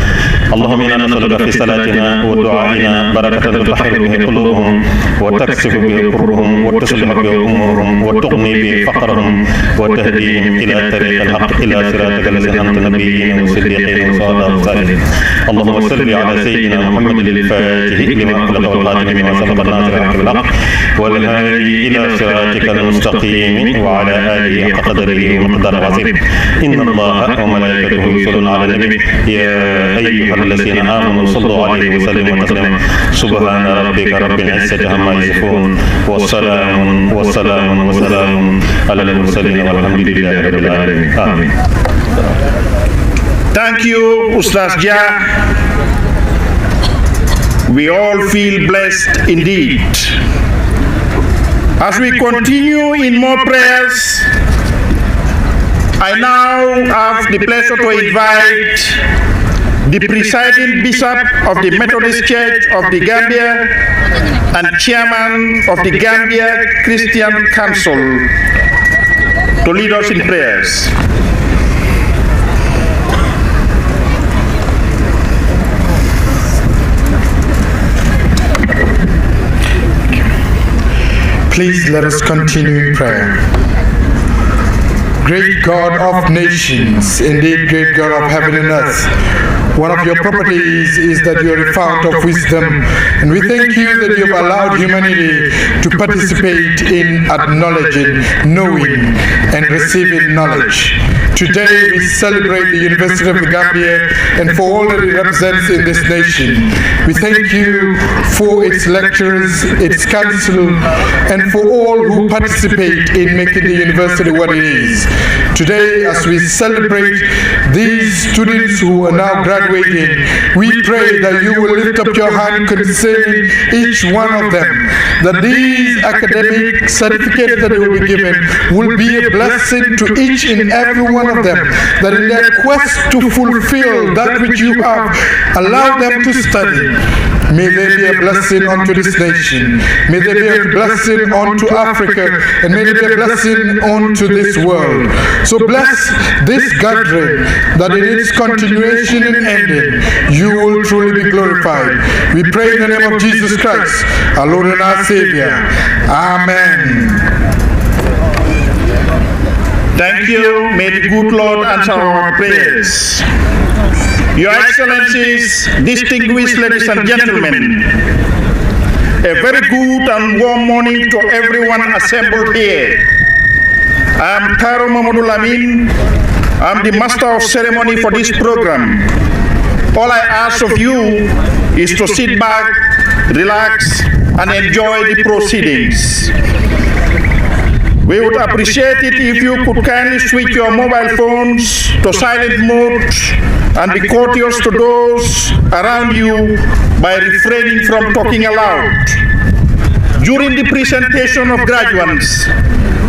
اللهم انا نسالك في صلاتنا ودعائنا بركه تطهر به قلوبهم وتكشف به كربهم وتصلح به امورهم وتغني به فقرهم وتهديهم الى طريق الحق الى صراطك الذين انعمت نبيين والصديقين والشهداء والصالحين اللهم صل على سيدنا محمد الفاتح لما أغلق والخاتم لما سبق الناصر الحق بالحق والهادي الى صراطك المستقيم وعلى آله حق قدره ومقداره العظيم إن الله وملائكته يصلون على النبي يا أيها الذين آمنوا صلوا عليه وسلموا تسليما سبحان ربك رب العزة عما يصفون والسلام على المرسلين والحمد لله رب العالمين آمين. Thank you, Ustaz Jah. We all feel blessed indeed. As we continue in more prayers, I now have the pleasure to invite the presiding bishop of the Methodist Church of the Gambia and chairman of the Gambia Christian Council to lead us in prayers. Please let us continue in prayer. Great God of nations, indeed great God of heaven and earth, one of your properties is that you are a fount of wisdom, and we thank you that you have allowed humanity to participate in acknowledging, knowing, and receiving knowledge. Today we celebrate the University of the Gambia and for all that it represents in this nation. We thank you for its lecturers, its council, and for all who participate in making the university what it is. Today, as we celebrate these students who are now graduating, we pray that you will lift up your hand concerning each one of them, that these academic certificates that they will be given will be a blessing to each and every one one of them, that in their quest to fulfill that which you have allowed them to study, may they be a blessing unto this nation. May they be a blessing unto Africa, and may they be a blessing unto this world. So bless this gathering, that in its continuation and ending, you will truly be glorified. We pray in the name of Jesus Christ, our Lord and our Savior. Amen. Thank you. May the good Lord answer our prayers. Your Excellencies, distinguished ladies and gentlemen, a very good and warm morning to everyone assembled here. I am Taro Mamadou Lamin. I am the master of ceremony for this program. All I ask of you is to sit back, relax, and enjoy the proceedings. We would appreciate it if you could kindly switch your mobile phones to silent mode and be courteous to those around you by refraining from talking aloud. During the presentation of graduates,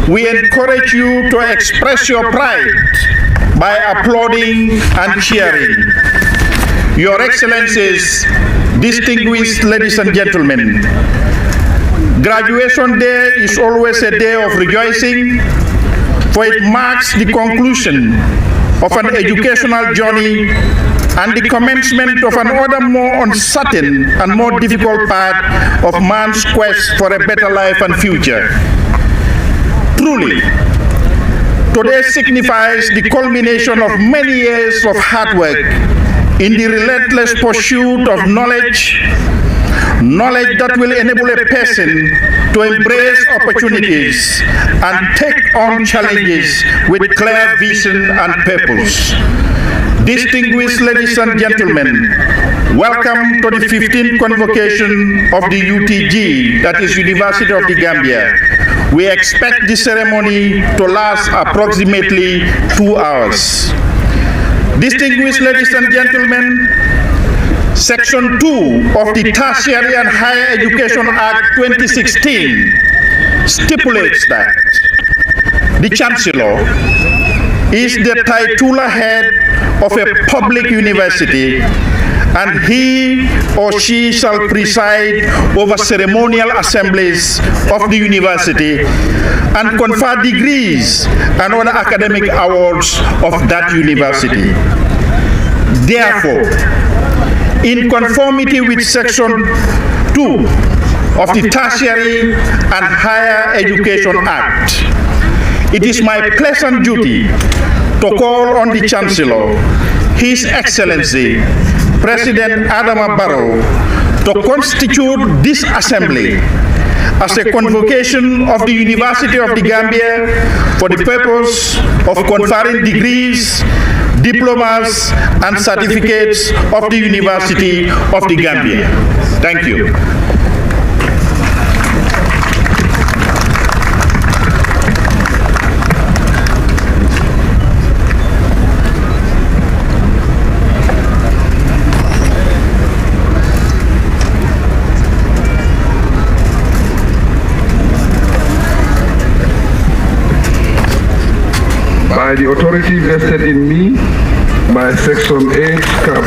we encourage you to express your pride by applauding and cheering. Your Excellencies, distinguished ladies and gentlemen, Graduation Day is always a day of rejoicing, for it marks the conclusion of an educational journey and the commencement of another more uncertain and more difficult part of man's quest for a better life and future. Truly, today signifies the culmination of many years of hard work in the relentless pursuit of knowledge that will enable a person to embrace opportunities and take on challenges with clear vision and purpose. Distinguished ladies and gentlemen, welcome to the 15th convocation of the UTG, that is University of the Gambia. We expect the ceremony to last approximately 2 hours. Distinguished ladies and gentlemen, Section 2 of the Tertiary and Higher Education Act 2016 stipulates that the Chancellor is the titular head of a public university, and he or she shall preside over ceremonial assemblies of the university and confer degrees and other academic awards of that university. Therefore, in conformity with Section 2 of the Tertiary and Higher Education Act, it is my pleasant duty to call on the Chancellor, His Excellency, President Adama Barrow, to constitute this assembly as a convocation of the University of the Gambia for the purpose of conferring degrees, diplomas, and certificates of the University of the Gambia. Thank you. By the authority vested in me by Section 8, Cap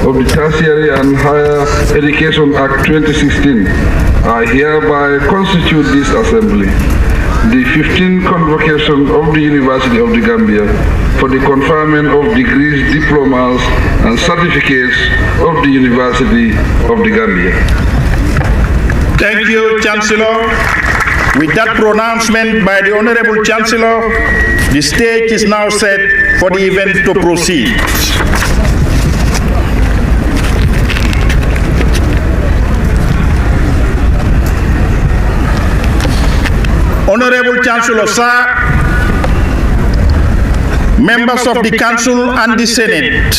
2 of the Tertiary and Higher Education Act 2016, I hereby constitute this assembly, the 15th convocation of the University of the Gambia for the conferment of degrees, diplomas, and certificates of the University of the Gambia. Thank you, Chancellor. With that pronouncement by the Honorable Chancellor, the stage is now set for the event to proceed. Honorable Chancellor, sir, members of the Council and the Senate,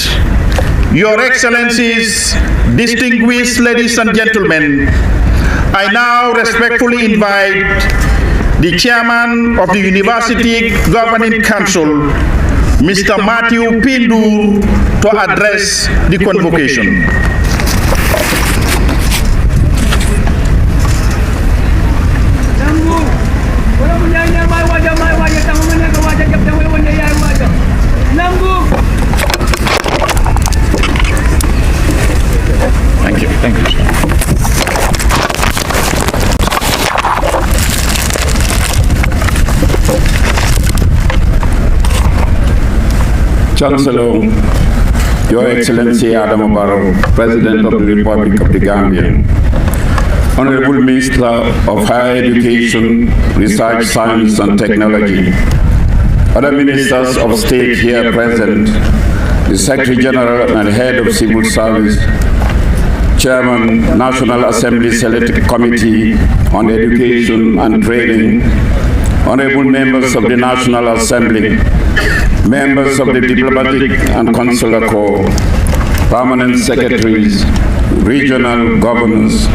Your Excellencies, distinguished ladies and gentlemen, I now respectfully invite the Chairman of the University Governing Council, Mr. Matthew Pindu, to address the convocation. Chancellor, Your Excellency Adam Barrow, President of the Republic of the Gambia, Honorable Minister of Higher Education, Research, Science and Technology, other ministers of state here present, the Secretary General and Head of Civil Service, Chairman, National Assembly Select Committee on Education and Training, honorable members of the National Assembly, members of the Diplomatic and Consular Corps, permanent secretaries, regional governors,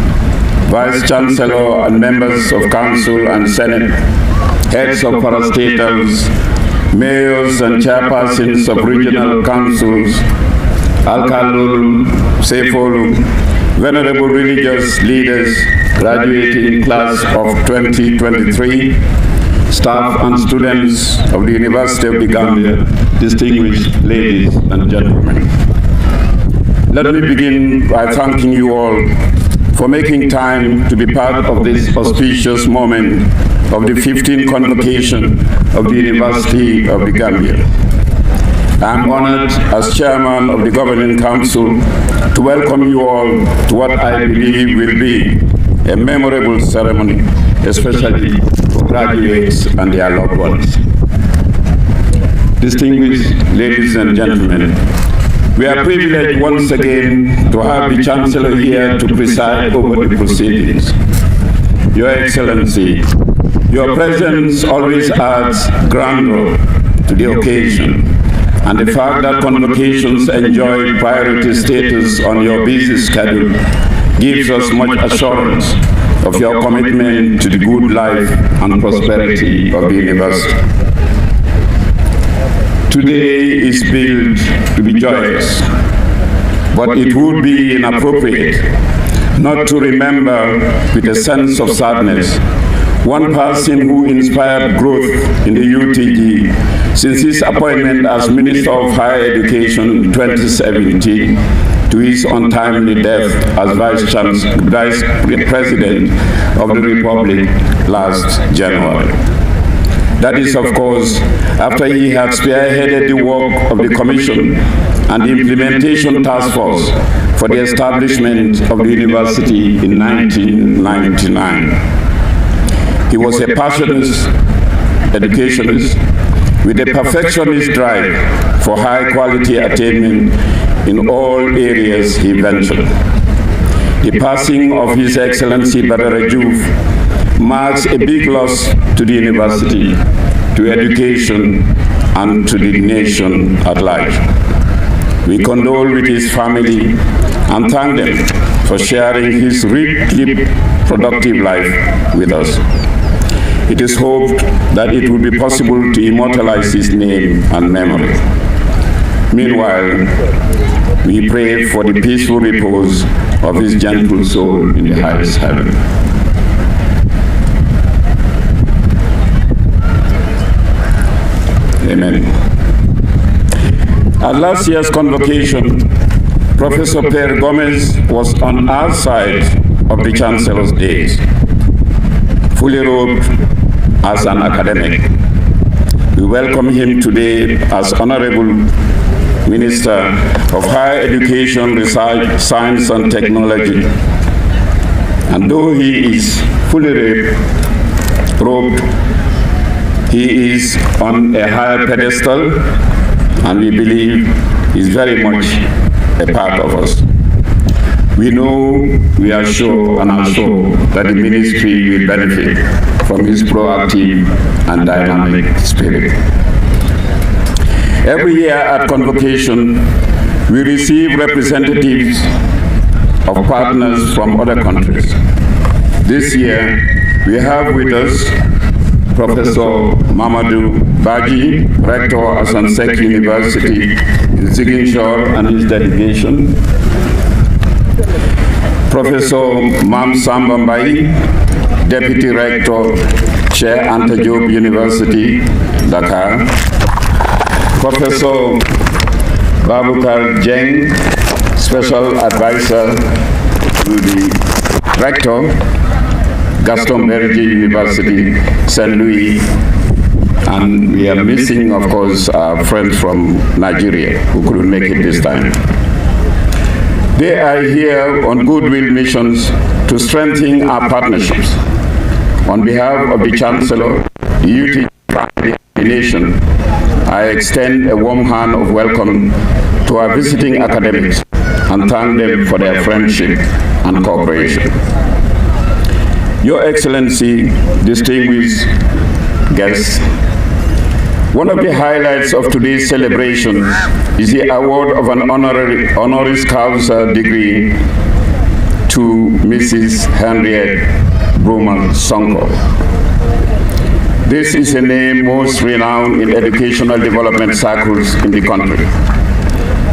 Vice Chancellor and members of Council and Senate, heads of parastatals, mayors and chairpersons of regional councils, Alkalul, Sefolu, venerable religious leaders graduating class of 2023, staff and students of the University of the Gambia, distinguished ladies and gentlemen. Let me begin by thanking you all for making time to be part of this auspicious moment of the 15th convocation of the University of the Gambia. I am honored as Chairman of the Governing Council to welcome you all to what I believe will be a memorable ceremony, especially for graduates and their loved ones. Distinguished ladies and gentlemen, we are privileged once again to have the Chancellor here to preside over the proceedings. Your Excellency, your presence always adds grandeur to the occasion, and the fact that convocations enjoy priority status on your busy schedule gives us much assurance of your commitment to the good life and prosperity of the University. Today is billed to be joyous, but it would be inappropriate not to remember with a sense of sadness one person who inspired growth in the UTG since his appointment as Minister of Higher Education in 2017 to his untimely death as Vice President of the Republic last January. That is, of course, after he had spearheaded the work of the Commission and the Implementation Task Force for the establishment of the university in 1999. He was a passionate educationist with a perfectionist drive for high-quality attainment in all areas he ventured. The passing of His Excellency Badara Diouf marks a big loss to the university, to education, and to the nation at large. We condole with his family and thank them for sharing his richly productive life with us. It is hoped that it will be possible to immortalize his name and memory. Meanwhile, we pray for the peaceful repose of his gentle soul in the highest heaven. Amen. At last year's convocation, Professor Per Gomez was on our side of the Chancellor's days, fully robed as an academic. We welcome him today as Honorable Minister of Higher Education, Research, Science and Technology. And though he is fully robed, he is on a higher pedestal, and we believe is very much a part of us. We know, we are sure, and are sure that the ministry will benefit from his proactive and dynamic spirit. Every year at convocation, we receive representatives of partners from other countries. This year, we have with us Professor Mamadou Badji, Rector of Asansek University in Ziguinchor and his delegation. Professor Mam Samba Mbaye, Deputy Rector, Chair Anta Diop University, Dakar. Professor Babukar Jeng, Special Advisor to the Rector, Gaston Berger University, St. Louis. And we are missing, of course, our friends from Nigeria who couldn't make it this time. They are here on goodwill missions to strengthen our partnerships. On behalf of the Chancellor, the UTG nation, I extend a warm hand of welcome to our visiting academics and thank them for their friendship and cooperation. Your Excellency, distinguished guests, one of the highlights of today's celebration is the award of an honoris causa degree to Mrs. Henriette Bruma Sonko. This is a name most renowned in educational development circles in the country.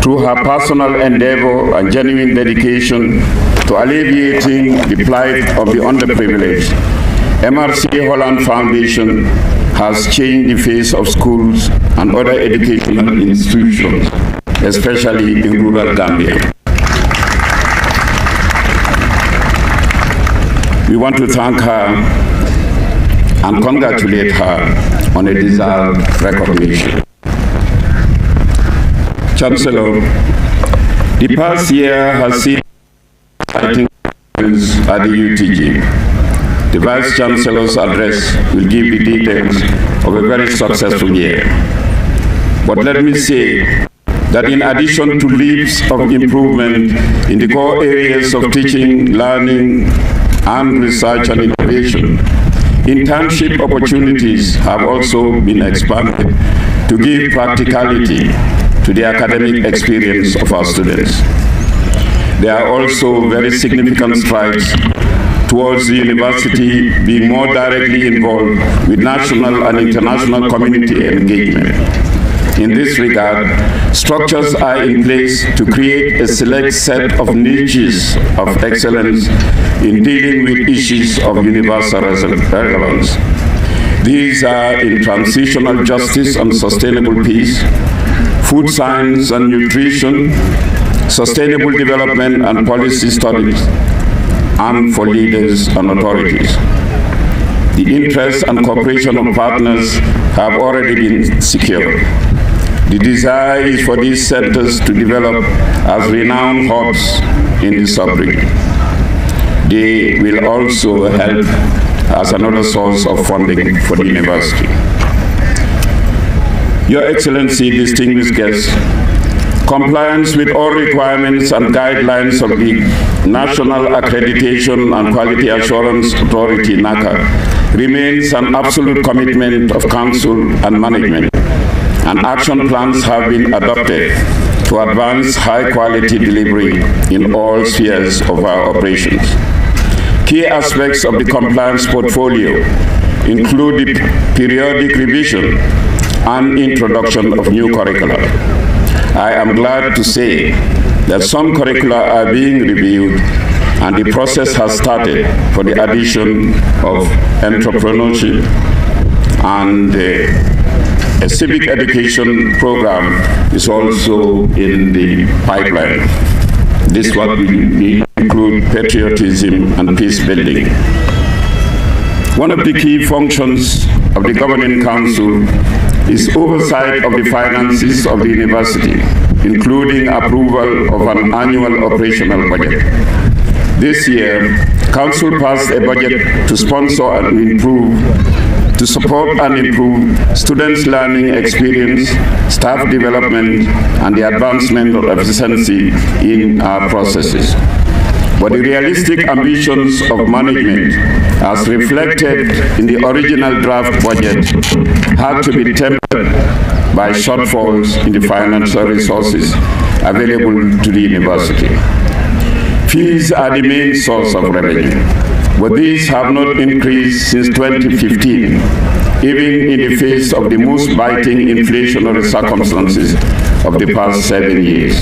Through her personal endeavor and genuine dedication to alleviating the plight of the underprivileged, MRC Holland Foundation has changed the face of schools and other educational institutions, especially in rural Gambia. We want to thank her and congratulate her on a deserved recognition. Chancellor, the past year has seen exciting events at the UTG. The Vice Chancellor's address will give the details of a very successful year. But let me say that in addition to leaps of improvement in the core areas of teaching, learning, and research and innovation, internship opportunities have also been expanded to give practicality to the academic experience of our students. There are also very significant strides towards the university being more directly involved with national and international community engagement. In this regard, structures are in place to create a select set of niches of excellence in dealing with issues of universal relevance. These are in transitional justice and sustainable peace, food science and nutrition, sustainable development and policy studies, and for leaders and authorities. The interest and cooperation of partners have already been secured. The desire is for these centers to develop as renowned hubs in the sub-region. They will also help as another source of funding for the university. Your Excellency, distinguished guests, compliance with all requirements and guidelines of the National Accreditation and Quality Assurance Authority, NACA, remains an absolute commitment of Council and management, and action plans have been adopted to advance high-quality delivery in all spheres of our operations. Key aspects of the compliance portfolio include the periodic revision and introduction of new curricula. I am glad to say that some curricula are being reviewed and the process has started for the addition of entrepreneurship, and a civic education program is also in the pipeline. This work will include patriotism and peace building. One of the key functions of the Governing Council is oversight of the finances of the university, including approval of an annual operational budget. This year, Council passed a budget to sponsor and to support and improve students' learning experience, staff development, and the advancement of efficiency in our processes. But the realistic ambitions of management, as reflected in the original draft budget, had to be tempered by shortfalls in the financial resources available to the university. Fees are the main source of revenue, but these have not increased since 2015, even in the face of the most biting inflationary circumstances of the past 7 years.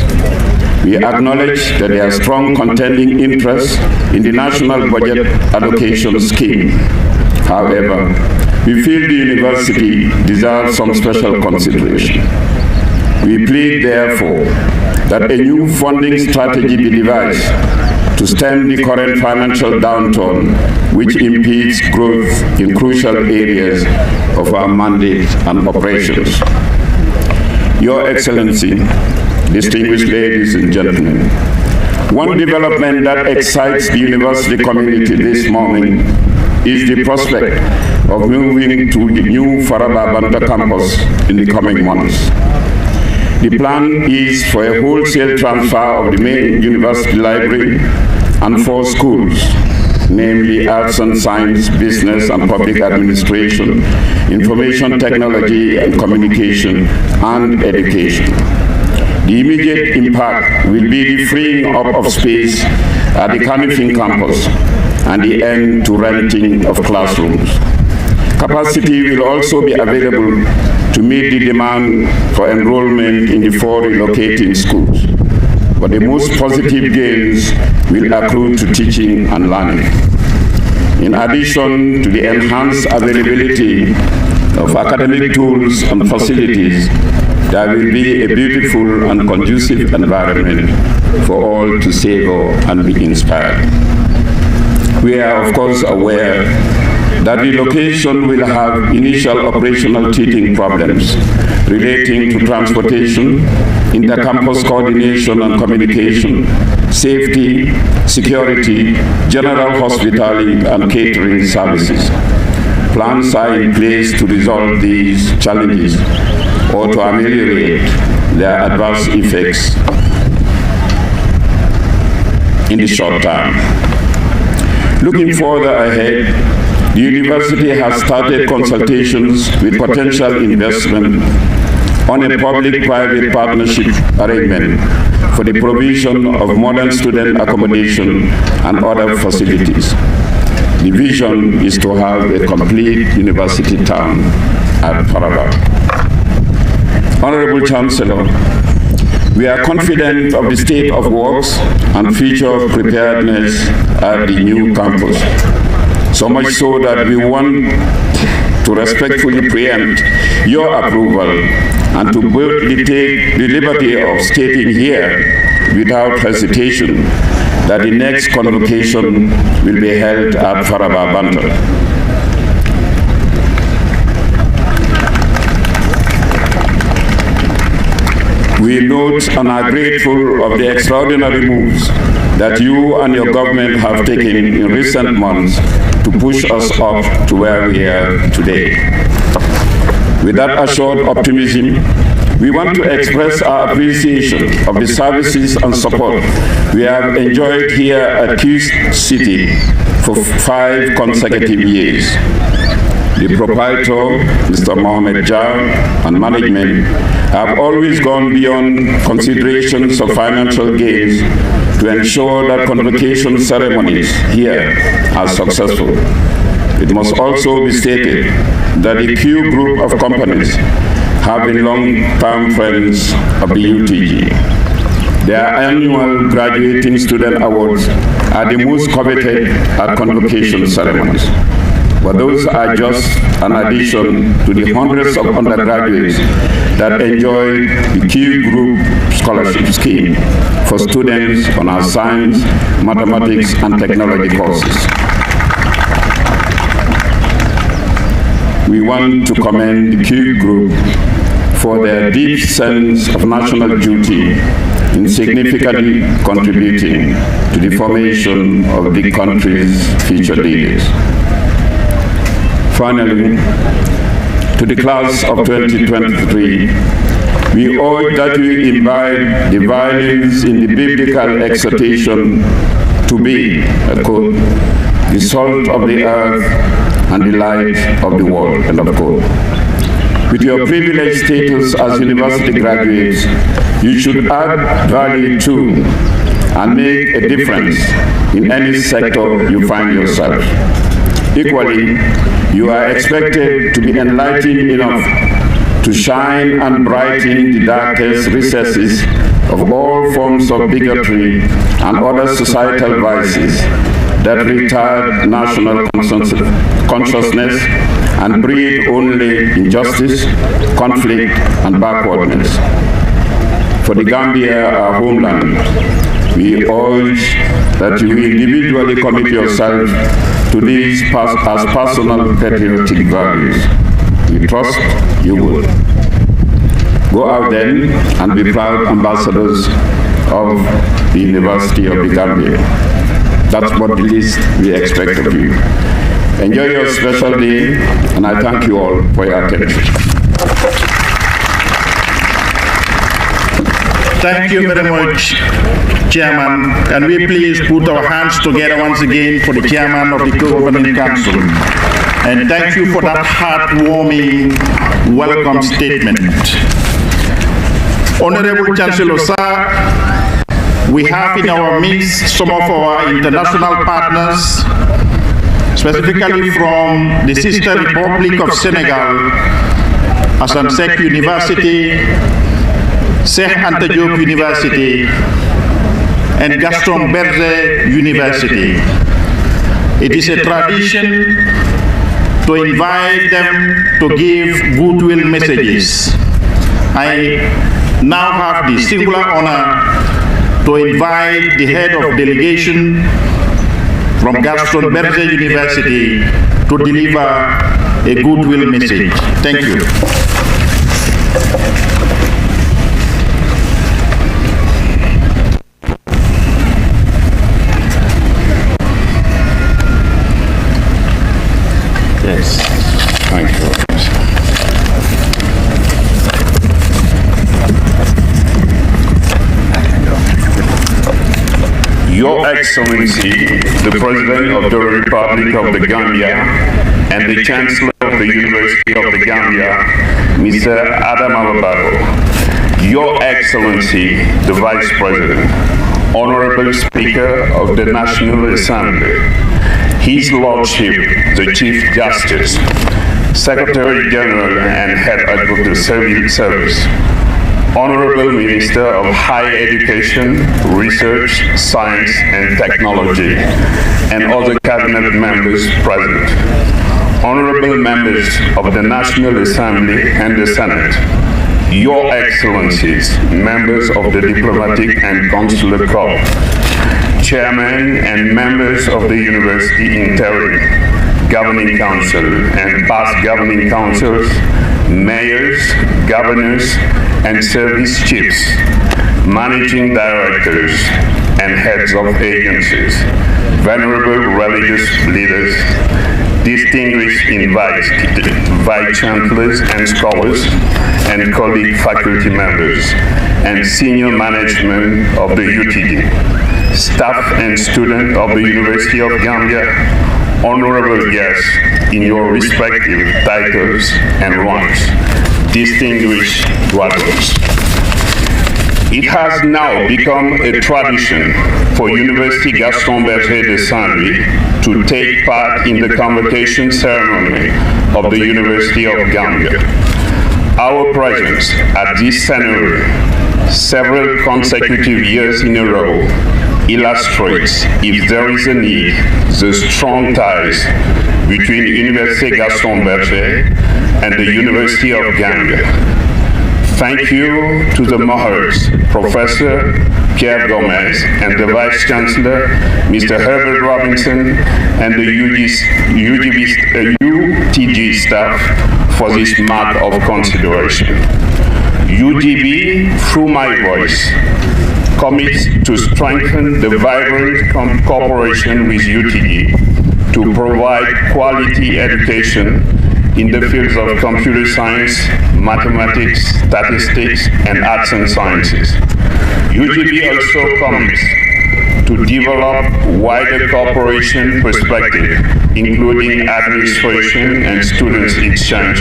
We acknowledge that there are strong contending interests in the national budget allocation scheme. However, we feel the university deserves some special consideration. We plead, therefore, that a new funding strategy be devised to stem the current financial downturn, which impedes growth in crucial areas of our mandate and operations. Your Excellency, distinguished ladies and gentlemen, one development that excites the university community this morning is the prospect of moving to the new Faraba Banta campus in the coming months. The plan is for a wholesale transfer of the main university library and 4 schools, namely Arts and Science, Business and Public Administration, Information Technology and Communication, and Education. The immediate impact will be the freeing up of space at the Kanifing campus and the end to renting of classrooms. Capacity will also be available to meet the demand for enrollment in the 4 relocating schools, but the most positive gains will accrue to teaching and learning. In addition to the enhanced availability of academic tools and facilities, there will be a beautiful and conducive environment for all to savor and be inspired. We are, of course, aware that relocation will have initial operational teething problems relating to transportation, inter-campus coordination and communication, safety, security, general hospitality, and catering services. Plans are in place to resolve these challenges or to ameliorate their adverse effects in the short term. Looking further ahead, the university has started consultations with potential investment on a public-private partnership arrangement for the provision of modern student accommodation and other facilities. The vision is to have a complete university town at Faraba. Honorable Chancellor, we are confident of the state of works and future preparedness at the new campus. So much so that we want to respectfully preempt your approval and to boldly take the liberty of stating here without hesitation that the next convocation will be held at Faraba Banta. We note and are grateful of the extraordinary moves that you and your government have taken in recent months to push us up to where we are today. With that assured optimism, we want to express our appreciation of the services and support we have enjoyed here at Kew City for 5 consecutive years. The proprietor, Mr. Mohamed Jar, and management have always gone beyond considerations of financial gains to ensure that convocation ceremonies here are successful. It must also be stated that the Kew group of companies have been long-term friends of the UTG. Their annual graduating student awards are the most coveted at convocation ceremonies. But those are just an addition to the hundreds of undergraduates that enjoy the Kew Group Scholarship Scheme for students on our science, mathematics, and technology courses. We want to commend the Kew Group for their deep sense of national duty in significantly contributing to the formation of the country's future leaders. Finally, to the class of 2023, we urge that you imbibe the values in the biblical exhortation to be, I quote, the salt of the earth and the light of the world, end of quote. With your privileged status as university graduates, you should add value to and make a difference in any sector you find yourself. Equally, you are expected to be enlightened enough to shine and brighten the darkest recesses of all forms of bigotry and other societal vices that retard national consciousness and breed only injustice, conflict, and backwardness. For the Gambia, our homeland, we urge that you individually commit yourself to these as personal patriotic values. We trust you will. Go out then and be proud ambassadors of the University of the Gambia. That's what the least we expect of you. Enjoy your special day, and I thank you all for your attention. Thank you very much, Chairman. And we please put our hands together once again for the Chairman of the Governing Council. And thank you for that heartwarming welcome statement. Honorable Chancellor Sir, we have in our midst some of our international partners, specifically from the sister Republic of Senegal, Assansek University, Cheikh Anta Diop University, and Gaston Berger University. It is a tradition to invite them to give goodwill messages. I now have the singular honor to invite the head of delegation from Gaston Berger University to deliver a goodwill message. Thank you. Yes, thank you. Your Excellency, the President of the Republic of the Gambia and the Chancellor of the University of the Gambia, Mr. Adam Barrow, Your Excellency, the Vice President, Honorable Speaker of the National Assembly, His Lordship, the Chief Justice, Secretary General and Head Advocate Civil Service, Honorable Minister of Higher Education, Research, Science and Technology, and other cabinet members present, Honorable members of the National Assembly and the Senate, Your Excellencies, members of the Diplomatic and Consular Corps, Chairman and members of the University Interim, Governing Council and past Governing Councils, mayors, governors, and service chiefs, managing directors, and heads of agencies, venerable religious leaders, distinguished invites, vice-chancellors and scholars, and colleague faculty members, and senior management of the UTG, staff and students of the University of Gambia, honorable guests in your respective titles and ranks, distinguished graduates. It has now become a tradition for University Gaston Berger de Saint-Louis to take part in the convocation ceremony of the University of Gambia. Our presence at this ceremony, several consecutive years in a row, illustrates, if there is a need, the strong ties between Université Gaston Berger and the University of Gambia. Thank you to the Mahars, Professor Pierre Gomez, and the Vice Chancellor, Mr. Herbert Robinson, and the UTG staff for this mark of consideration. UGB, through my voice, commits to strengthen the vibrant cooperation with UTG to provide quality education in the fields of computer science, mathematics, statistics, and arts and sciences. UGB also commits to develop wider cooperation perspective, including administration and students exchange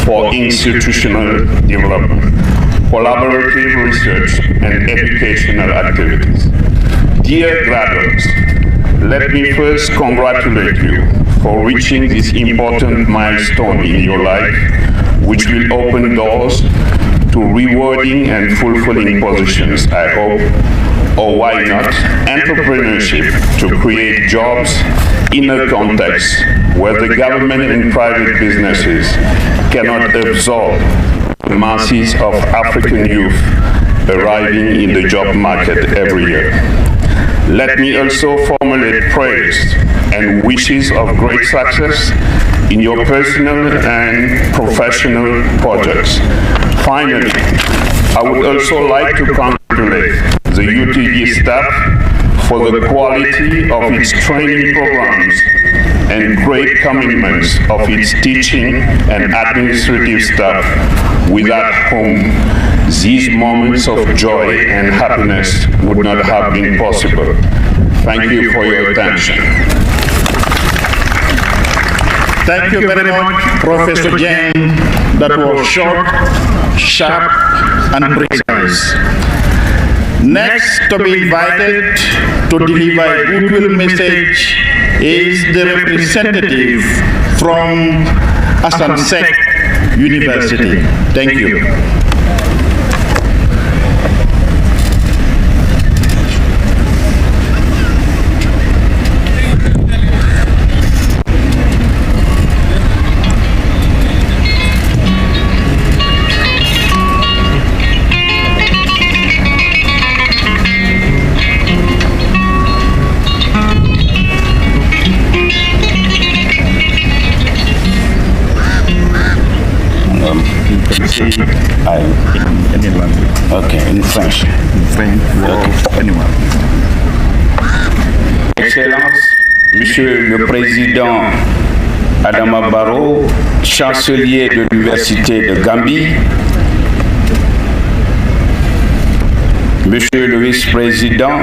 for institutional development, collaborative research, and educational activities. Dear graduates, let me first congratulate you for reaching this important milestone in your life, which will open doors to rewarding and fulfilling positions, I hope, or why not, entrepreneurship to create jobs in a context where the government and private businesses cannot absorb the masses of African youth arriving in the job market every year. let me also formulate praise and wishes of great success in your personal and professional projects. Finally, I would also like to congratulate the UTG staff for the quality of its training programs and great commitments of its teaching and administrative staff, without whom these moments of joy and happiness would not have been possible. Thank you for your attention. Thank you very much, Professor Jane. That was short, sharp, and precise. Next to be invited to deliver a goodwill message is the representative from Asansek University. Thank you. In any language. Okay, in French. In French, or anyone. Excellence, Monsieur le Président Adama Barrow, chancelier de l'Université de Gambie, Monsieur le vice-président,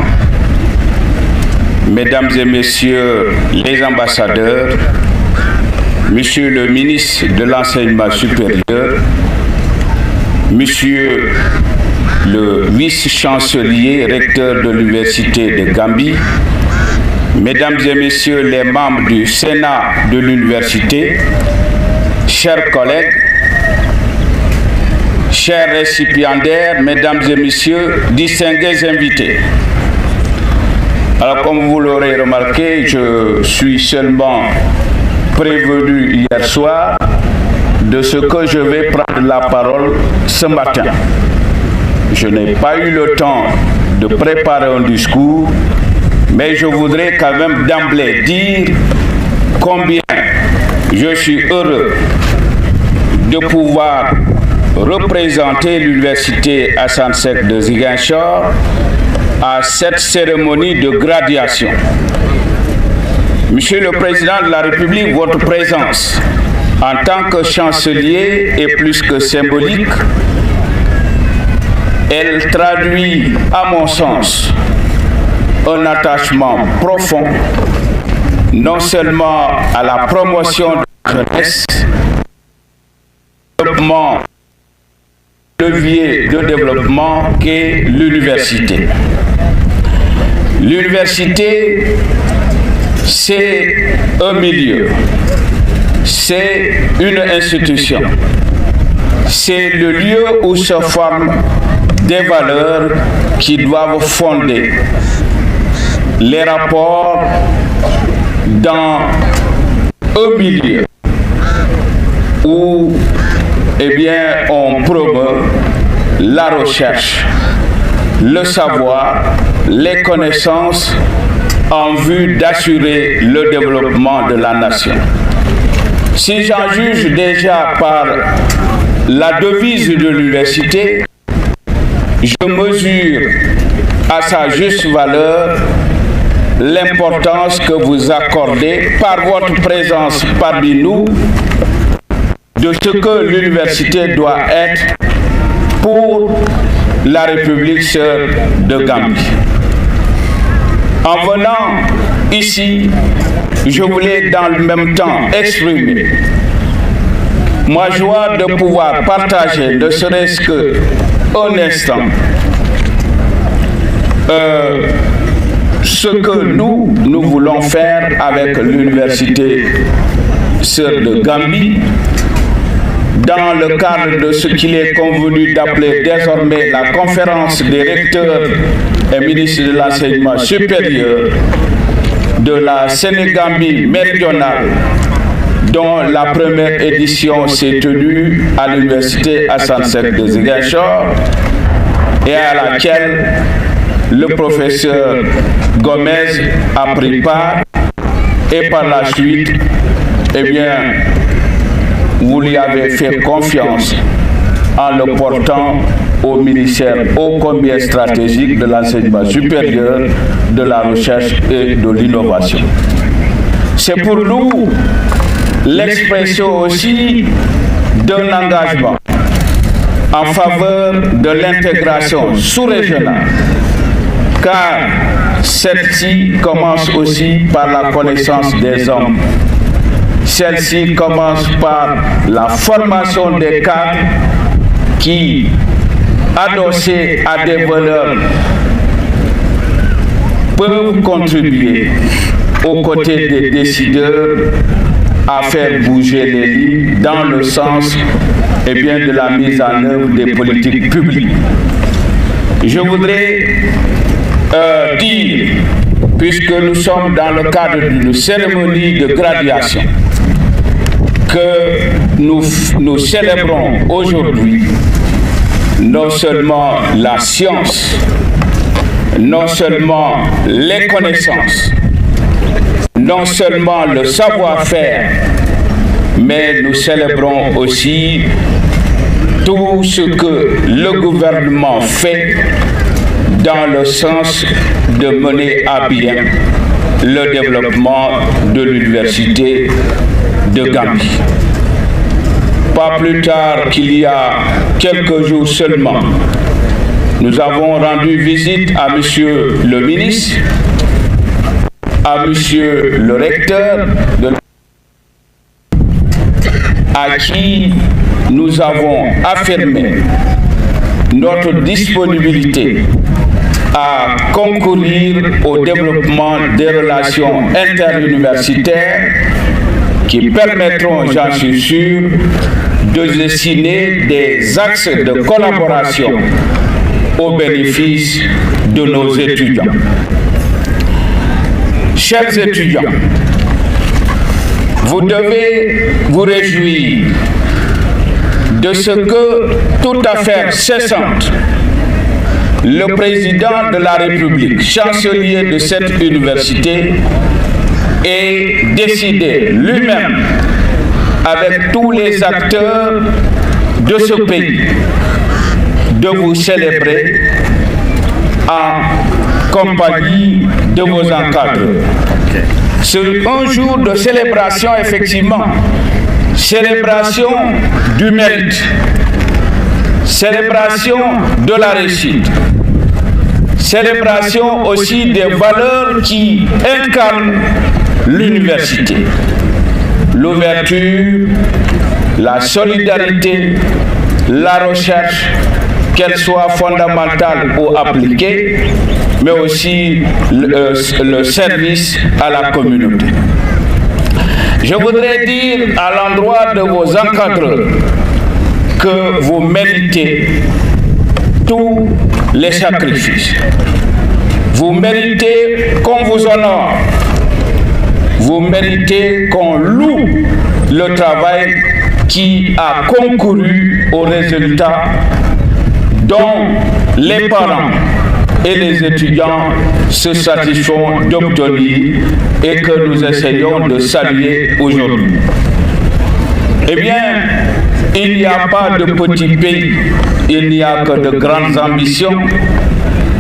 Mesdames et Messieurs les ambassadeurs, Monsieur le ministre de l'Enseignement supérieur, Monsieur le vice-chancelier recteur de l'Université de Gambie, Mesdames et Messieurs les membres du Sénat de l'Université, chers collègues, chers récipiendaires, Mesdames et Messieurs, distingués invités. Alors, comme vous l'aurez remarqué, je suis seulement prévenu hier soir de ce que je vais prendre la parole ce matin. Je n'ai pas eu le temps de préparer un discours, mais je voudrais quand même d'emblée dire combien je suis heureux de pouvoir représenter l'Université Asansek de Ziguinchor à cette cérémonie de graduation. Monsieur le Président de la République, votre présence en tant que chancelier est plus que symbolique. Elle traduit, à mon sens, un attachement profond, non seulement à la promotion de la jeunesse, levier de développement qu'est l'université. L'université, c'est un milieu, c'est une institution, c'est le lieu où se forment des valeurs qui doivent fonder les rapports dans un milieu où on promeut la recherche, le savoir, les connaissances en vue d'assurer le développement de la nation. Si j'en juge déjà par la devise de l'université, je mesure à sa juste valeur l'importance que vous accordez par votre présence parmi nous de ce que l'université doit être pour la République sœur de Gambie. En venant ici, je voulais dans le même temps exprimer ma joie de pouvoir partager, ne serait-ce qu'un instant, ce que nous voulons faire avec l'Université sœur de Gambie, dans le cadre de ce qu'il est convenu d'appeler désormais la conférence des recteurs et ministres de l'enseignement supérieur de la Sénégambie méridionale, dont la première édition s'est tenue à l'université Asansek de Ziguinchor et à laquelle le professeur Gomez a pris part et par la suite, eh bien, vous lui avez fait confiance en le portant au ministère ô combien stratégique de l'enseignement supérieur, de la recherche et de l'innovation. C'est pour nous l'expression aussi d'un engagement en faveur de l'intégration sous-régionale, car celle-ci commence aussi par la connaissance des hommes. Celle-ci commence par la formation des cadres qui, adossés à des valeurs, peuvent contribuer aux côtés des décideurs à faire bouger les lignes dans le sens de la mise en œuvre des politiques publiques. Je voudrais dire, puisque nous sommes dans le cadre d'une cérémonie de graduation, que nous célébrons aujourd'hui non seulement la science, non seulement les connaissances, non seulement le savoir-faire, mais nous célébrons aussi tout ce que le gouvernement fait dans le sens de mener à bien le développement de l'université de Gambie. Pas plus tard qu'il y a quelques jours seulement, nous avons rendu visite à monsieur le ministre, à monsieur le recteur, à qui nous avons affirmé notre disponibilité à concourir au développement des relations interuniversitaires qui permettront, j'en suis sûr, de dessiner des axes de collaboration au bénéfice de nos étudiants. Chers étudiants, vous devez vous réjouir de ce que, toute affaire cessante, le président de la République, chancelier de cette université, ait décidé lui-même, avec tous les acteurs de ce pays, de vous célébrer en compagnie de vos encadreurs. C'est un jour de célébration, effectivement, célébration du mérite, célébration de la réussite, célébration aussi des valeurs qui incarnent l'université. L'ouverture, la solidarité, la recherche, qu'elle soit fondamentale ou appliquée, mais aussi le service à la communauté. Je voudrais dire à l'endroit de vos encadreurs que vous méritez tous les sacrifices. Vous méritez qu'on vous honore. Vous méritez qu'on loue le travail qui a concouru aux résultats dont les parents et les étudiants se satisfont d'obtenir et que nous essayons de saluer aujourd'hui. Eh bien, il n'y a pas de petit pays, il n'y a que de grandes ambitions,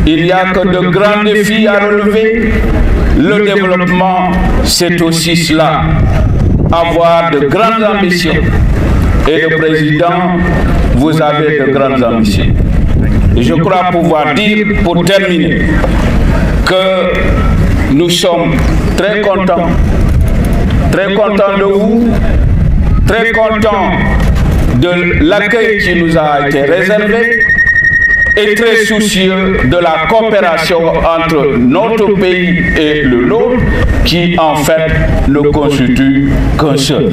il n'y a que de grands défis à relever. Le développement, c'est aussi cela, avoir de grandes ambitions. Et le président, vous avez de grandes ambitions. Et je crois pouvoir dire, pour terminer, que nous sommes très contents de vous, très contents de l'accueil qui nous a été réservé et très soucieux de la coopération entre notre pays et le nôtre qui en fait ne constitue qu'un seul.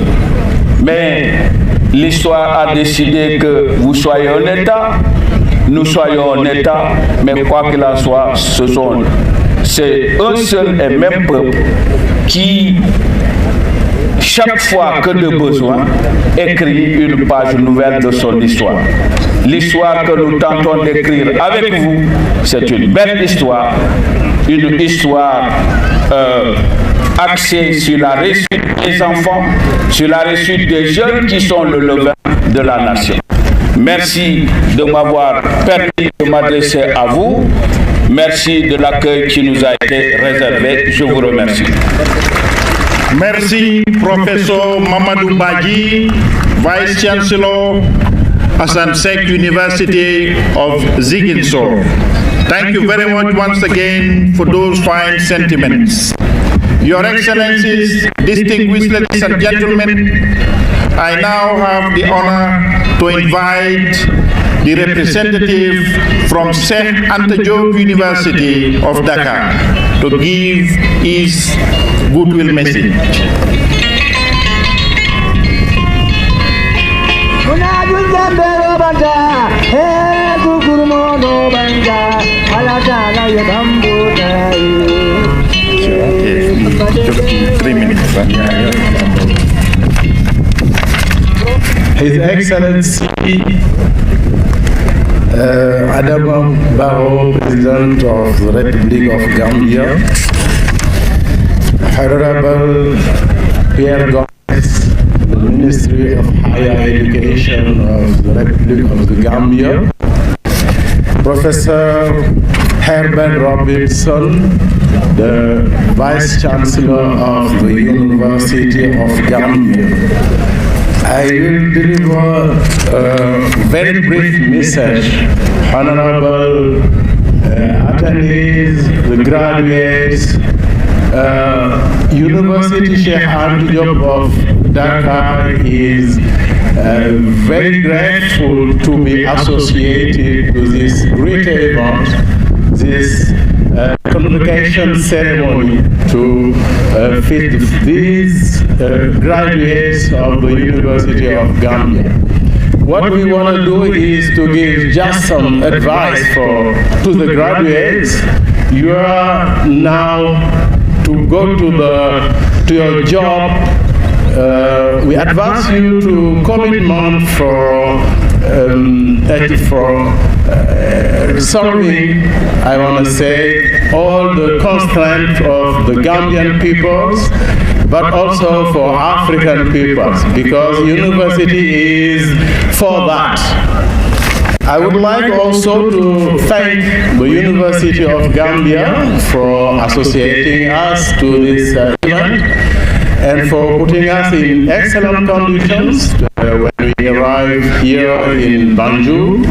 Mais l'histoire a décidé que vous soyez un État, nous soyons un État, mais quoi qu'il en soit, c'est un seul et même peuple qui chaque fois que de besoin, écrit une page nouvelle de son histoire. L'histoire que nous tentons d'écrire avec vous, c'est une belle histoire, une histoire axée sur la réussite des enfants, sur la réussite des jeunes qui sont le levain de la nation. Merci de m'avoir permis de m'adresser à vous. Merci de l'accueil qui nous a été réservé. Je vous remercie. Merci, Professor Mamadou Badji, Vice Chancellor, Hassan Sheikh University of Ziguinchor. Thank you very much once again for those fine sentiments. Your Excellencies, distinguished ladies and gentlemen, I now have the honor to invite the representative from Sheikh Anta Diop University of Dakar to give his goodwill message. Just 3 minutes. His Excellency Adama Barrow, President of the Republic of Gambia, Honorable Pierre Gomez, the Ministry of Higher Education of the Republic of the Gambia, Professor Herbert Robinson, the Vice Chancellor of the University of Gambia. I will deliver a very brief message. Honorable attendees, the graduates, University Sheikh Anta Diop of Dakar is very grateful to be associated with this great event, this convocation ceremony to feed these graduates of the University of Gambia. What we want to do is to give just some advice to the graduates. You are now to go to your job. We advise you to commitment for solving, I want to say, all the constraints of the Gambian peoples, but also for African peoples, because university is for that. I would like also to thank the University of Gambia for associating us to this event and for putting us in excellent conditions when we arrived here in Banjul.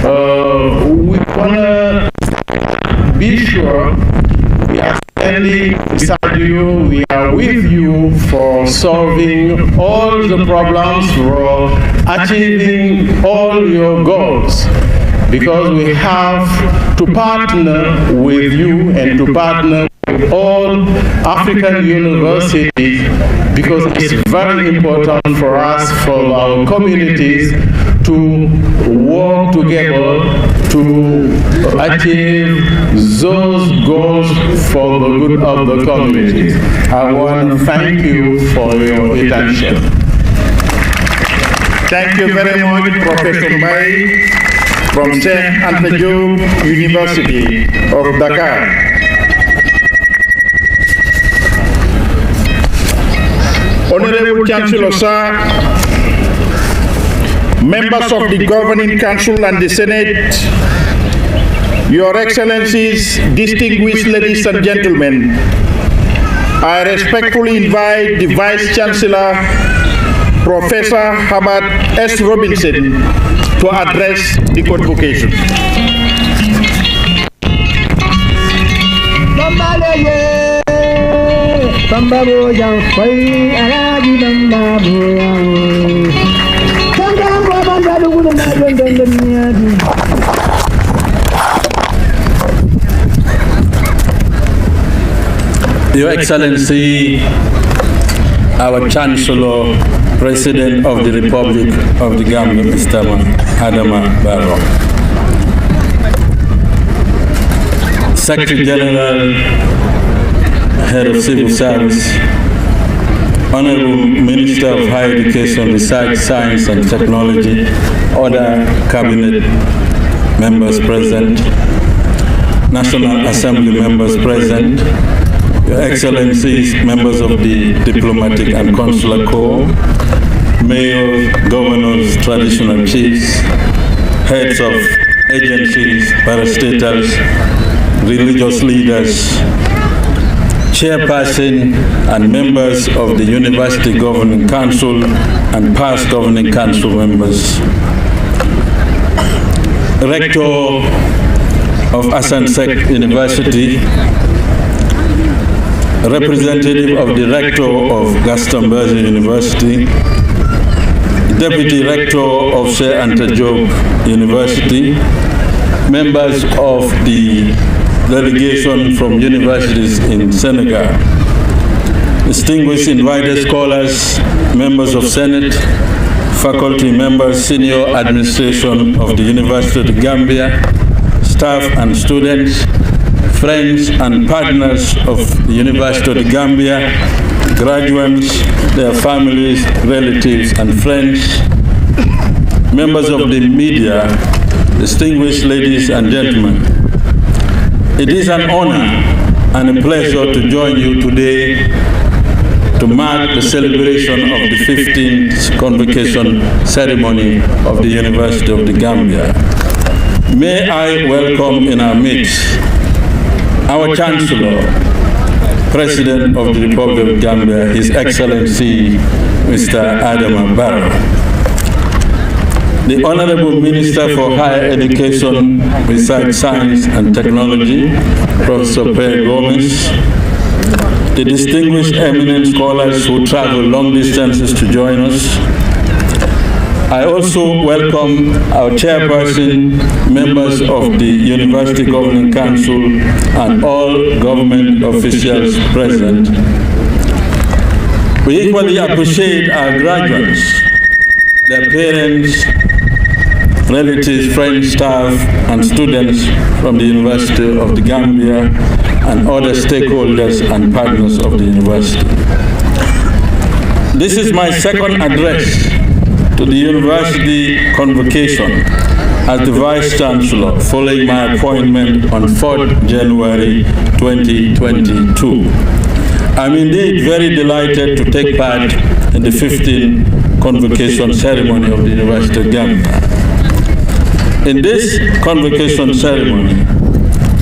We want to be sure we are standing beside you, we are with you for solving all the problems, for achieving all your goals, because we have to partner with you and to partner with all African universities, because it's very important for us, for our communities, to work together to achieve those goals for the good of the community. I want to thank you for your attention. Thank you very much, Professor Mai from Sheikh Anta Diop University of Dakar. Honorable Chancellor Sir, members of the Governing Council and the Senate, Your Excellencies, distinguished ladies and gentlemen, I respectfully invite the Vice Chancellor, Professor Herbert S. Robinson, to address the convocation. Your Excellency, our Chancellor, President of the Republic of the Gambia, Mr. Adama Barrow, Secretary General, Head of Civil Service, Honorable Minister of Higher Education, Research, Science and Technology, other cabinet members present, National Assembly members present, Your Excellencies, members of the Diplomatic and Consular Corps, mayors, governors, traditional chiefs, heads of agencies, parastatals, religious leaders, chairperson and members of the University Governing Council and past Governing Council members, Rector of Asansek University, representative of the Rector of Gaston Berger University, Deputy Rector of Sheikh Anta Diop University, members of the delegation from universities in Senegal, distinguished invited scholars, members of Senate, faculty members, senior administration of the University of the Gambia, staff and students, friends and partners of the University of the Gambia, graduates, their families, relatives and friends, members of the media, distinguished ladies and gentlemen. It is an honor and a pleasure to join you today to mark the celebration of the 15th convocation ceremony of the University of the Gambia. May I welcome in our midst our Chancellor, President of the Republic of Gambia, His Excellency Mr. Adama Barrow, the Honorable Minister for Higher Education, Research, Science and Technology, Professor Per Gomez, the distinguished eminent scholars who travel long distances to join us. I also welcome our chairperson, members of the University Governing Council, and all government officials present. We equally appreciate our graduates, their parents, relatives, friends, staff, and students from the University of the Gambia and other stakeholders and partners of the university. This is my second address to the university convocation as the Vice Chancellor following my appointment on 4th January 2022. I'm indeed very delighted to take part in the 15th convocation ceremony of the University of Gambia. In this convocation ceremony,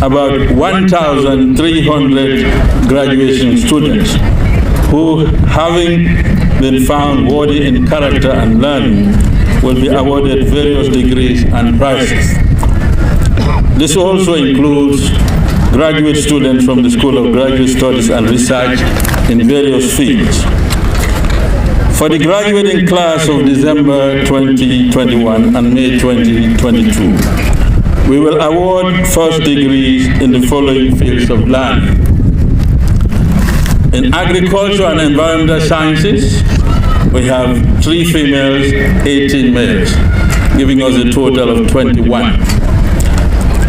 about 1,300 graduation students who, having been found worthy in character and learning, will be awarded various degrees and prizes. This also includes graduate students from the School of Graduate Studies and Research in various fields. For the graduating class of December 2021 and May 2022, we will award first degrees in the following fields of learning. In agriculture and environmental sciences, we have 3 females, 18 males, giving us a total of 21.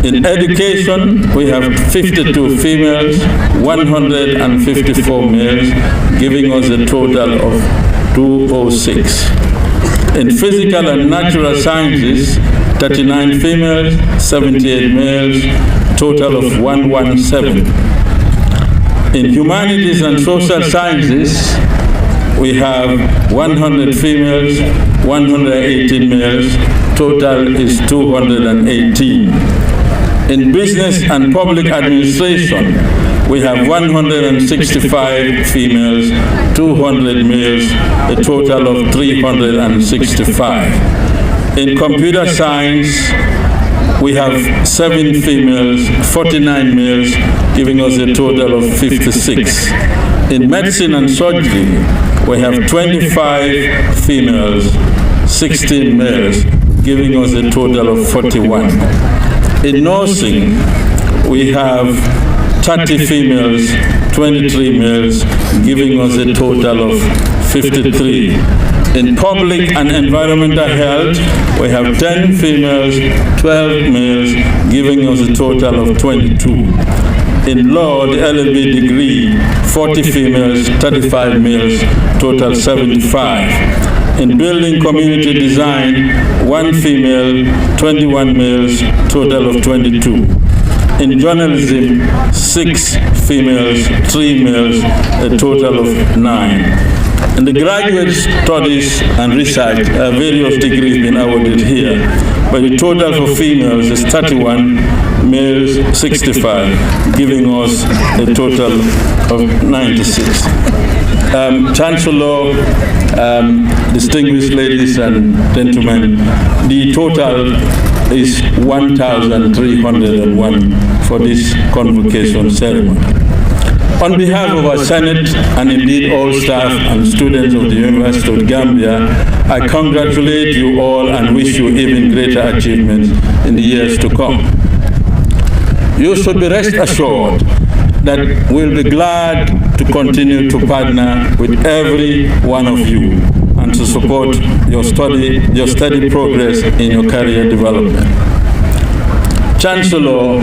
In education, we have 52 females, 154 males, giving us a total of 206. In physical and natural sciences, 39 females, 78 males, total of 117. In humanities and social sciences, we have 100 females, 118 males, total is 218. In business and public administration, we have 165 females, 200 males, a total of 365. In computer science, we have 7 females, 49 males, giving us a total of 56. In medicine and surgery, we have 25 females, 16 males, giving us a total of 41. In nursing, we have 30 females, 23 males, giving us a total of 53. In public and environmental health, we have 10 females, 12 males, giving us a total of 22. In law, the LLB degree, 40 females, 35 males, total 75. In building community design, 1 female, 21 males, total of 22. In journalism, 6 females, 3 males, a total of 9. In the graduate studies and research, various degrees been awarded here, but the total for females is 31, males 65, giving us a total of 96. Chancellor, distinguished ladies and gentlemen, the total is 1,301 for this convocation ceremony. On behalf of our Senate and indeed all staff and students of the University of Gambia, I congratulate you all and wish you even greater achievements in the years to come. You should be rest assured that we'll be glad to continue to partner with every one of you and to support your steady progress in your career development. Chancellor,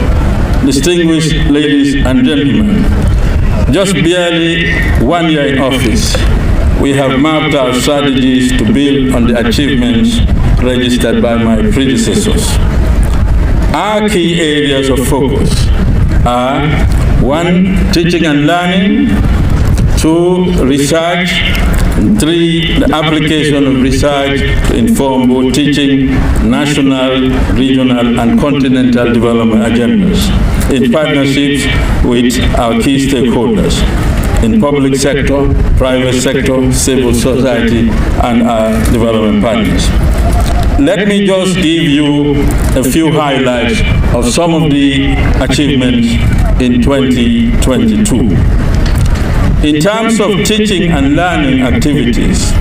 distinguished ladies and gentlemen, just barely 1 year in office, we have mapped our strategies to build on the achievements registered by my predecessors. Our key areas of focus are 1, teaching and learning, 2, research, 3, the application of research to inform both teaching, national, regional, and continental development agendas in partnerships with our key stakeholders in public sector, private sector, civil society, and our development partners. Let me just give you a few highlights of some of the achievements in 2022. In terms of teaching and learning activities,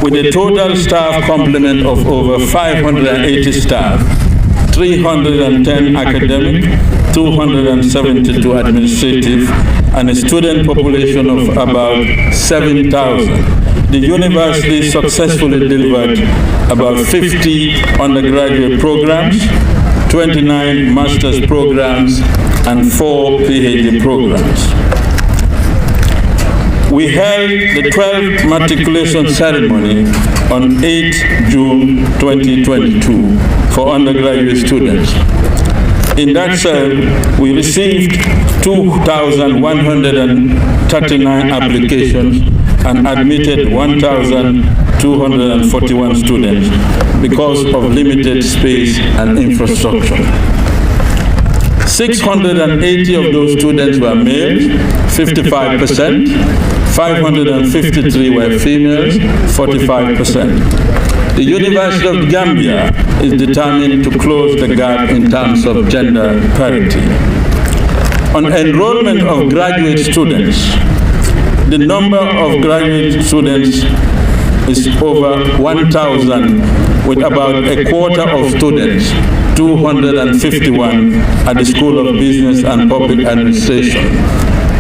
with a total staff complement of over 580 staff, 310 academic, 272 administrative, and a student population of about 7,000. The university successfully delivered about 50 undergraduate programs, 29 master's programs, and 4 PhD programs. We held the 12th matriculation ceremony on 8 June 2022 for undergraduate students. In that ceremony, we received 2,139 applications and admitted 1,241 students because of limited space and infrastructure. 680 of those students were males, 55%, 553 were females, 45%. The University of Gambia is determined to close the gap in terms of gender parity. On enrollment of graduate students, the number of graduate students is over 1,000, with about a quarter of students, 251 at the School of Business and Public Administration,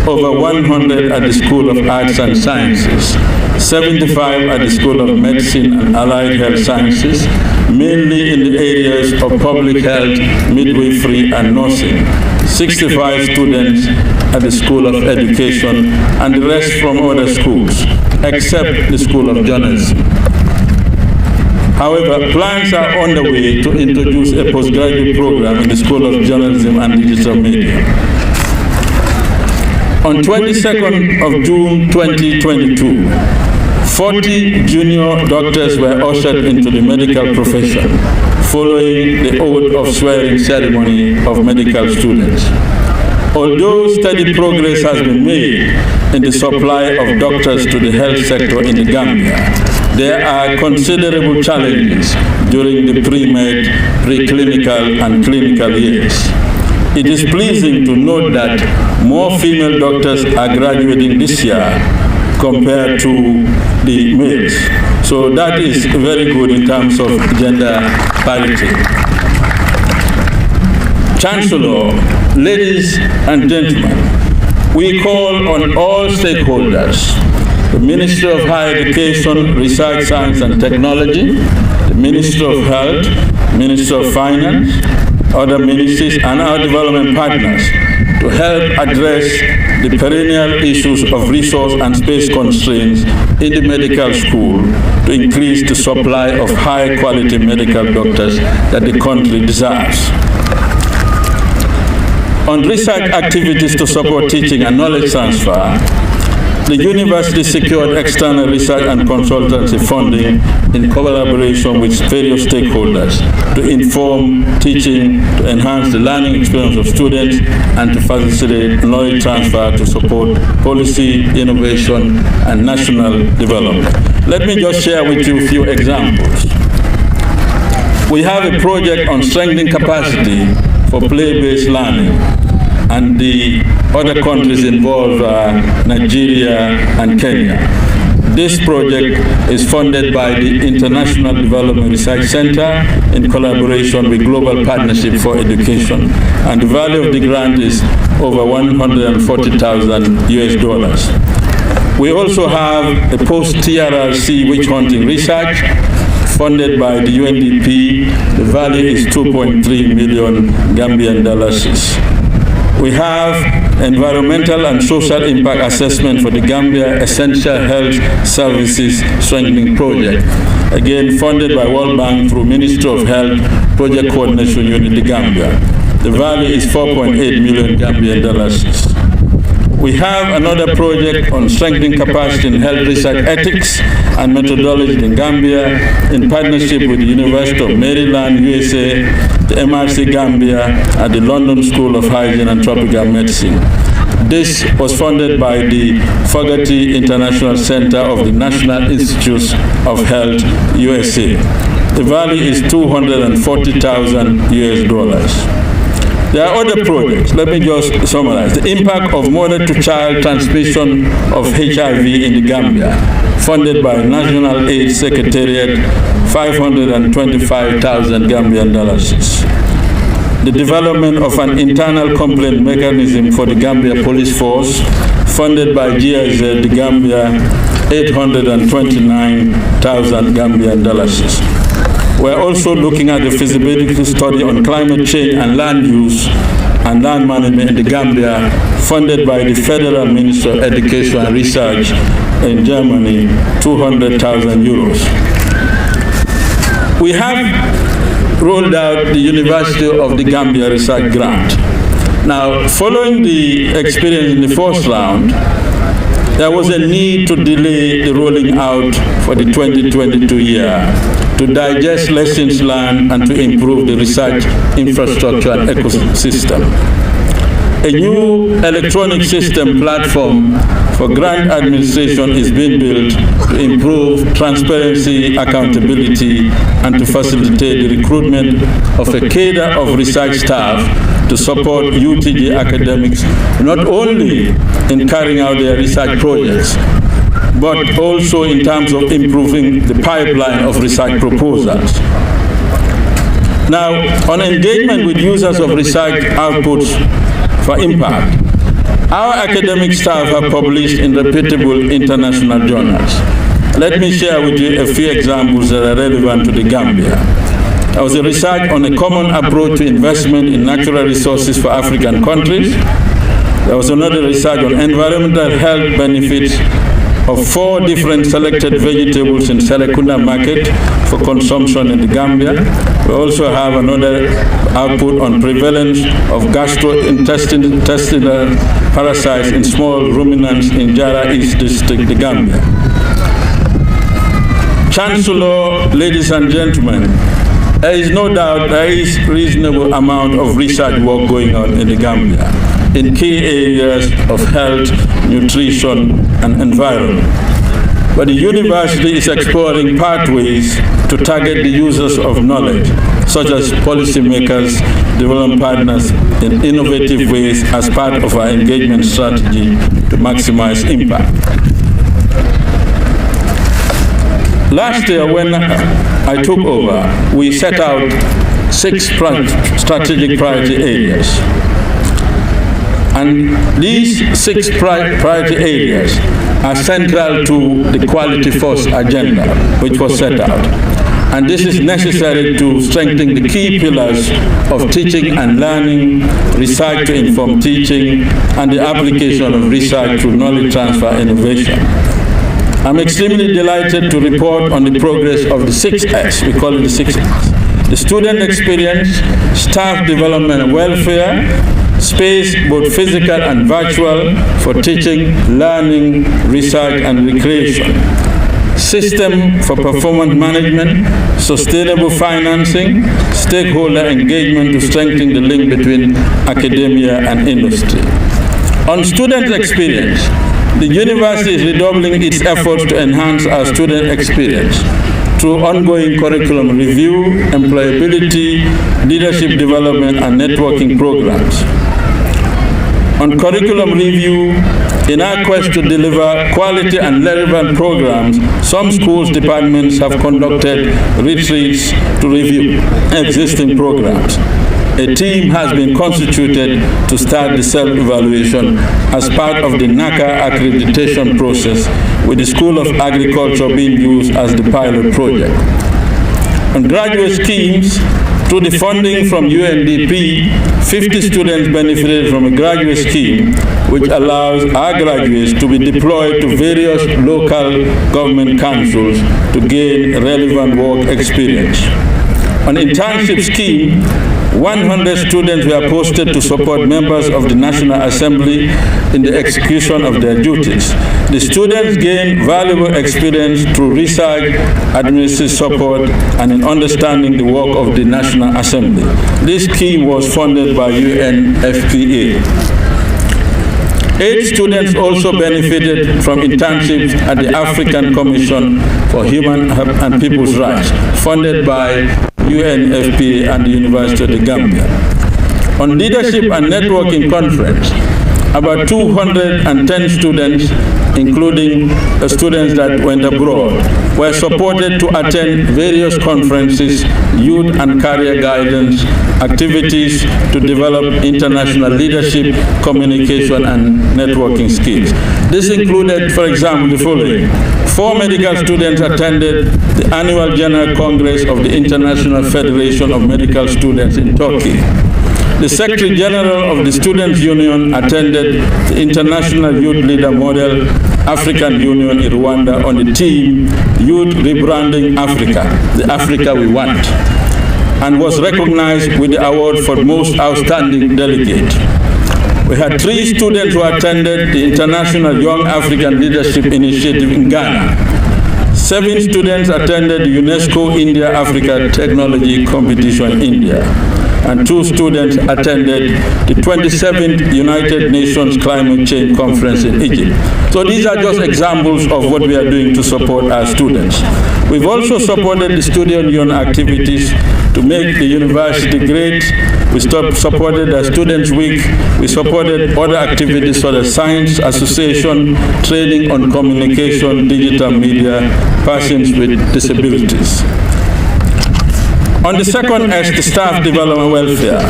over 100 at the School of Arts and Sciences, 75 at the School of Medicine and Allied Health Sciences, mainly in the areas of public health, midwifery, and nursing, 65 students at the School of Education, and the rest from other schools, except the School of Journalism. However, plans are underway to introduce a postgraduate program in the School of Journalism and Digital Media. On 22nd of June 2022, 40 junior doctors were ushered into the medical profession following the oath of swearing ceremony of medical students. Although steady progress has been made in the supply of doctors to the health sector in the Gambia, there are considerable challenges during the pre-med, preclinical, and clinical years. It is pleasing to note that more female doctors are graduating this year compared to the males. So that is very good in terms of gender parity. Chancellor, ladies and gentlemen, we call on all stakeholders, the Ministry of Higher Education, Research, Science and Technology, the Ministry of Health, Ministry of Finance, other ministries, and our development partners to to help address the perennial issues of resource and space constraints in the medical school to increase the supply of high-quality medical doctors that the country deserves. On research activities to support teaching and knowledge transfer, the university secured external research and consultancy funding in collaboration with various stakeholders to inform teaching, to enhance the learning experience of students, and to facilitate knowledge transfer to support policy, innovation, and national development. Let me just share with you a few examples. We have a project on strengthening capacity for play-based learning, and the other countries involved are Nigeria and Kenya. This project is funded by the International Development Research Center in collaboration with Global Partnership for Education, and the value of the grant is over $140,000 US. We also have a post-TRRC witch hunting research funded by the UNDP. The value is 2.3 million Gambian dollars. We have environmental and social impact assessment for the Gambia Essential Health Services Strengthening Project, again funded by World Bank through Ministry of Health Project Coordination Unit, the Gambia. The value is 4.8 million Gambian dollars. We have another project on strengthening capacity in health research ethics and methodology in Gambia in partnership with the University of Maryland, USA, the MRC Gambia, and the London School of Hygiene and Tropical Medicine. This was funded by the Fogarty International Center of the National Institutes of Health, USA. The value is $240,000 US. There are other projects. Let me just summarize. The impact of mother-to-child transmission of HIV in the Gambia, funded by National AIDS Secretariat, 525,000 Gambian dollars. The development of an internal complaint mechanism for the Gambia Police Force, funded by GIZ, the Gambia, 829,000 Gambian dollars. We're also looking at the feasibility study on climate change and land use and land management in the Gambia, funded by the Federal Ministry of Education and Research in Germany, 200,000 euros. We have rolled out the University of the Gambia Research Grant. Now, following the experience in the first round, there was a need to delay the rolling out for the 2022 year to digest lessons learned and to improve the research infrastructure and ecosystem. A new electronic system platform for grant administration is being built to improve transparency, accountability, and to facilitate the recruitment of a cadre of research staff to support UTG academics, not only in carrying out their research projects, but also in terms of improving the pipeline of research proposals. Now, on engagement with users of research outputs for impact, our academic staff have published in reputable international journals. Let me share with you a few examples that are relevant to the Gambia. There was a research on a common approach to investment in natural resources for African countries. There was another research on environmental health benefits of 4 different selected vegetables in Serekunda market for consumption in the Gambia. We also have another output on prevalence of gastrointestinal parasites in small ruminants in Jara East District, the Gambia. Chancellor, ladies and gentlemen, there is no doubt there is reasonable amount of research work going on in the Gambia in key areas of health, nutrition, and environment. But the university is exploring pathways to target the users of knowledge, such as policymakers, development partners, in innovative ways as part of our engagement strategy to maximize impact. Last year, when I took over, we set out 6 strategic priority areas. And these 6 priority areas are central to the Quality First agenda, which was set out. and this is necessary to strengthen the key pillars of teaching and learning, research to inform teaching, and the application of research through knowledge transfer innovation. I'm extremely delighted to report on the progress of the 6S, we call it the 6S. The student experience, staff development and welfare, space both physical and virtual for teaching, learning, research and recreation. System for performance management, sustainable financing, stakeholder engagement to strengthen the link between academia and industry. On student experience, the university is redoubling its efforts to enhance our student experience through ongoing curriculum review, employability, leadership development, and networking programs. On curriculum review, in our quest to deliver quality and relevant programs, some schools departments have conducted retreats to review existing programs. A team has been constituted to start the self-evaluation as part of the NACA accreditation process, with the School of Agriculture being used as the pilot project. On graduate schemes, through the funding from UNDP, 50 students benefited from a graduate scheme which allows our graduates to be deployed to various local government councils to gain relevant work experience. On internship scheme, 100 students were posted to support members of the National Assembly in the execution of their duties. The students gained valuable experience through research, administrative support, and in understanding the work of the National Assembly. This scheme was funded by UNFPA. 8 students also benefited from internships at the African Commission for Human and People's Rights, funded by UNFPA and the University of the Gambia. On leadership and networking conference, about 210 students, including students that went abroad, were supported to attend various conferences, youth and career guidance, activities to develop international leadership, communication, and networking skills. This included, for example, the following. 4 medical students attended the annual General Congress of the International Federation of Medical Students in Turkey. The Secretary General of the Students' Union attended the International Youth Leader Model African Union in Rwanda on the theme Youth Rebranding Africa, the Africa we want, and was recognized with the award for Most Outstanding Delegate. We had 3 students who attended the International Young African Leadership Initiative in Ghana. 7 students attended the UNESCO India-Africa Technology Competition in India. And 2 students attended the 27th United Nations Climate Change Conference in Egypt. So these are just examples of what we are doing to support our students. We've also supported the student union activities to make the university great. We supported the Students' Week. We supported other activities such as Science Association, training on communication, digital media, persons with disabilities. On the second S, the staff development welfare.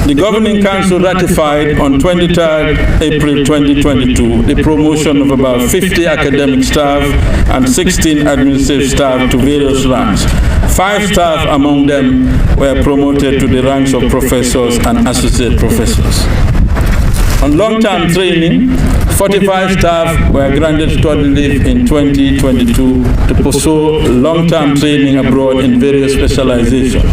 The Governing Council ratified on 23rd April 2022 the promotion of about 50 academic staff and 16 administrative staff to various ranks. 5 staff among them were promoted to the ranks of professors and associate professors. On long-term training, 45 staff were granted study leave in 2022 to pursue long-term training abroad in various specializations.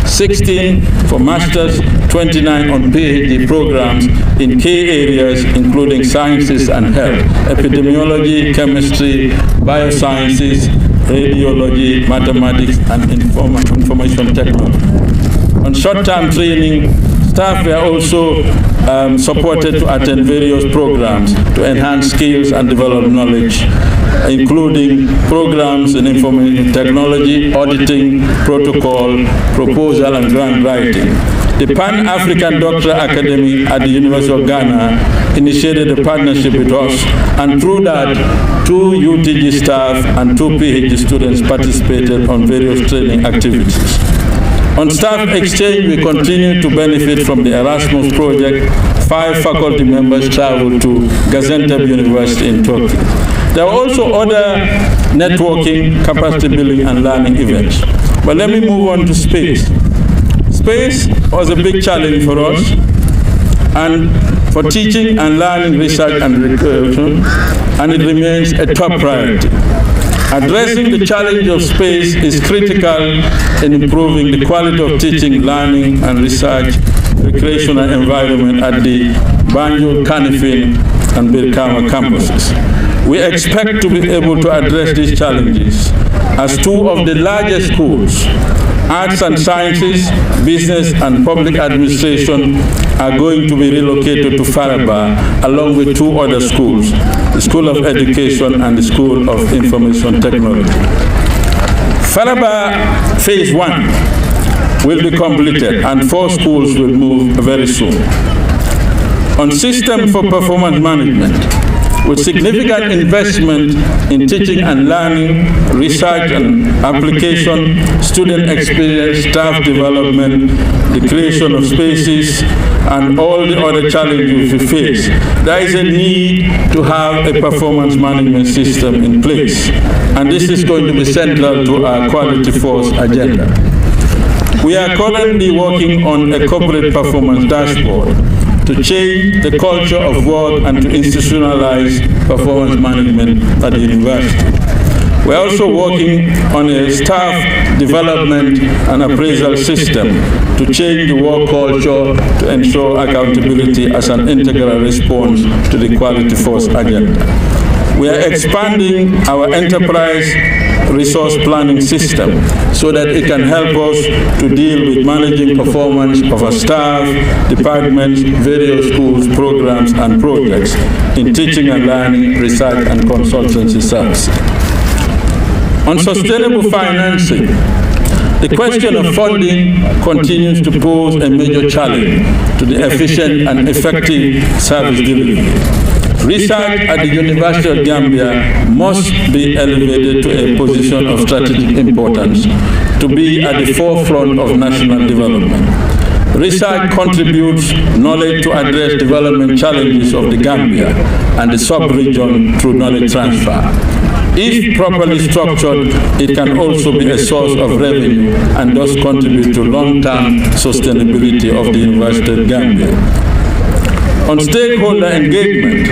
16 for masters, 29 on PhD programs in key areas including sciences and health, epidemiology, chemistry, biosciences, radiology, mathematics, and information technology. On short-term training, staff were also supported to attend various programs to enhance skills and develop knowledge, including programs in information technology, auditing, protocol, proposal, and grant writing. The Pan-African Doctoral Academy at the University of Ghana initiated a partnership with us, and through that, 2 UTG staff and 2 PhD students participated on various training activities. On staff exchange, we continue to benefit from the Erasmus project. 5 faculty members traveled to Gaziantep University in Turkey. There are also other networking, capacity building, and learning events. But let me move on to space. Space was a big challenge for us, and for teaching and learning, research and recreation, and it remains a top priority. Addressing the challenge of space is critical in improving the quality of teaching, learning, and research, recreational environment at the Banjul, Kanifing, and Birkama campuses. We expect to be able to address these challenges as two of the largest schools, Arts and Sciences, Business and Public Administration, are going to be relocated to Faraba, along with two other schools, the School of Education and the School of Information Technology. Faraba Phase 1 will be completed, and 4 schools will move very soon. On System for Performance Management, with significant investment in teaching and learning, research and application, student experience, staff development, the creation of spaces, and all the other challenges we face, there is a need to have a performance management system in place. And this is going to be central to our Quality Force agenda. We are currently working on a corporate performance dashboard to change the culture of work and to institutionalize performance management at the university. We're also working on a staff development and appraisal system to change the work culture to ensure accountability as an integral response to the Quality Force agenda. We are expanding our enterprise resource planning system so that it can help us to deal with managing performance of our staff, departments, various schools, programs, and projects in teaching and learning, research, and consultancy services. On sustainable financing, the question of funding continues to pose a major challenge to the efficient and effective service delivery. Research at the University of Gambia must be elevated to a position of strategic importance to be at the forefront of national development. Research contributes knowledge to address development challenges of the Gambia and the sub-region through knowledge transfer. If properly structured, it can also be a source of revenue and thus contribute to long-term sustainability of the University of Gambia. On stakeholder engagement,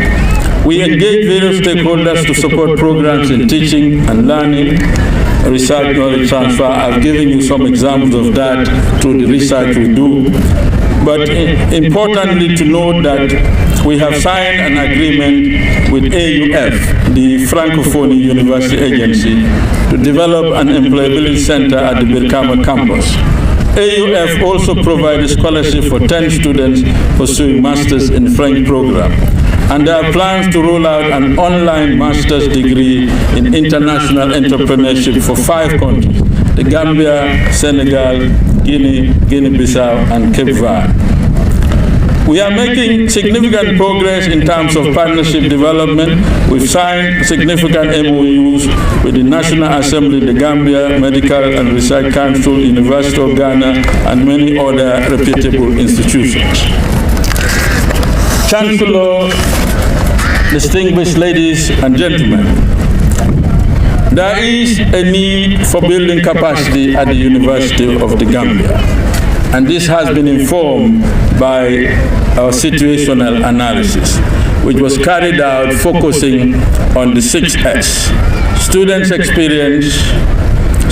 we engage various stakeholders to support programs in teaching and learning, research, knowledge transfer. I've given you some examples of that through the research we do. But importantly to note that we have signed an agreement with AUF, the Francophone University Agency, to develop an employability center at the Birkama campus. AUF also provides scholarship for 10 students pursuing masters in French program. And there are plans to roll out an online master's degree in international entrepreneurship for 5 countries: the Gambia, Senegal, Guinea, Guinea-Bissau, and Cape Verde. We are making significant progress in terms of partnership development. We've signed significant MOUs with the National Assembly, the Gambia Medical and Research Council, University of Ghana, and many other reputable institutions. Chancellor, distinguished ladies and gentlemen, there is a need for building capacity at the University of the Gambia. And this has been informed by our situational analysis, which was carried out focusing on the 6S: students' experience,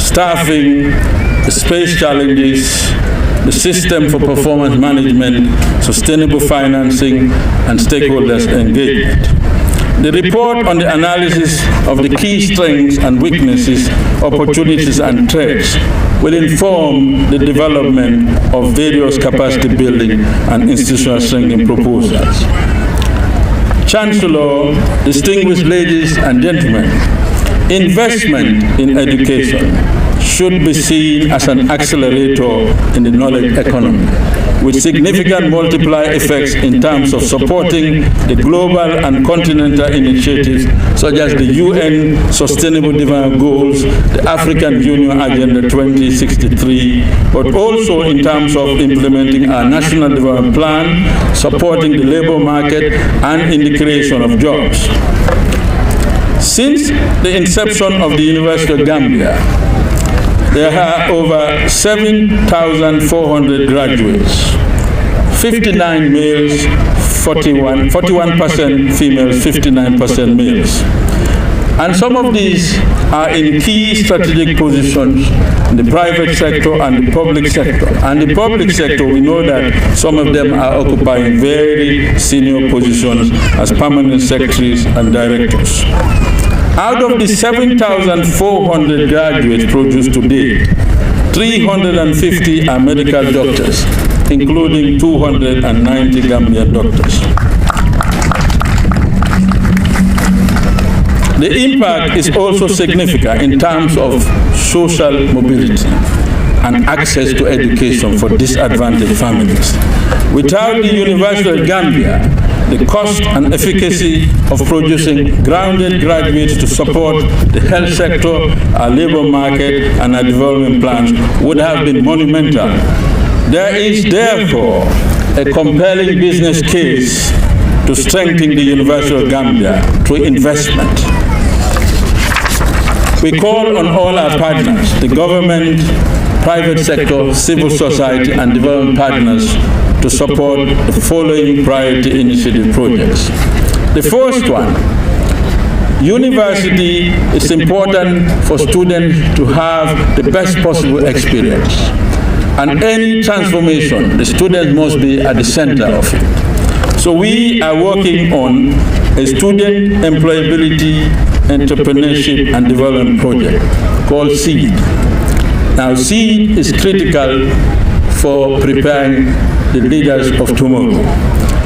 staffing, the space challenges, the system for performance management, sustainable financing, and stakeholders engagement. The report on the analysis of the key strengths and weaknesses, opportunities and threats will inform the development of various capacity building and institutional strengthening proposals. Chancellor, distinguished ladies and gentlemen, investment in education should be seen as an accelerator in the knowledge economy, with significant multiplier effects in terms of supporting the global and continental initiatives such as the UN Sustainable Development Goals, the African Union Agenda 2063, but also in terms of implementing our National Development Plan, supporting the labor market, and in the creation of jobs. Since the inception of the University of Gambia, there are over 7,400 graduates, 59 males, 41% females, 59% males. And some of these are in key strategic positions in the private sector and the public sector. And the public sector, we know that some of them are occupying very senior positions as permanent secretaries and directors. Out of the 7,400 graduates produced today, 350 are medical doctors, including 290 Gambian doctors. The impact is also significant in terms of social mobility and access to education for disadvantaged families. Without the University of Gambia, the cost and efficacy of producing grounded graduates to support the health sector, our labor market, and our development plans would have been monumental. There is therefore a compelling business case to strengthen the University of Gambia through investment. We call on all our partners, the government, private sector, civil society, and development partners to support the following priority initiative projects. The first one, university is important for students to have the best possible experience. And any transformation, the student must be at the center of it. So we are working on a student employability, entrepreneurship, and development project called SEED. Now, SEED is critical for preparing the leaders of tomorrow.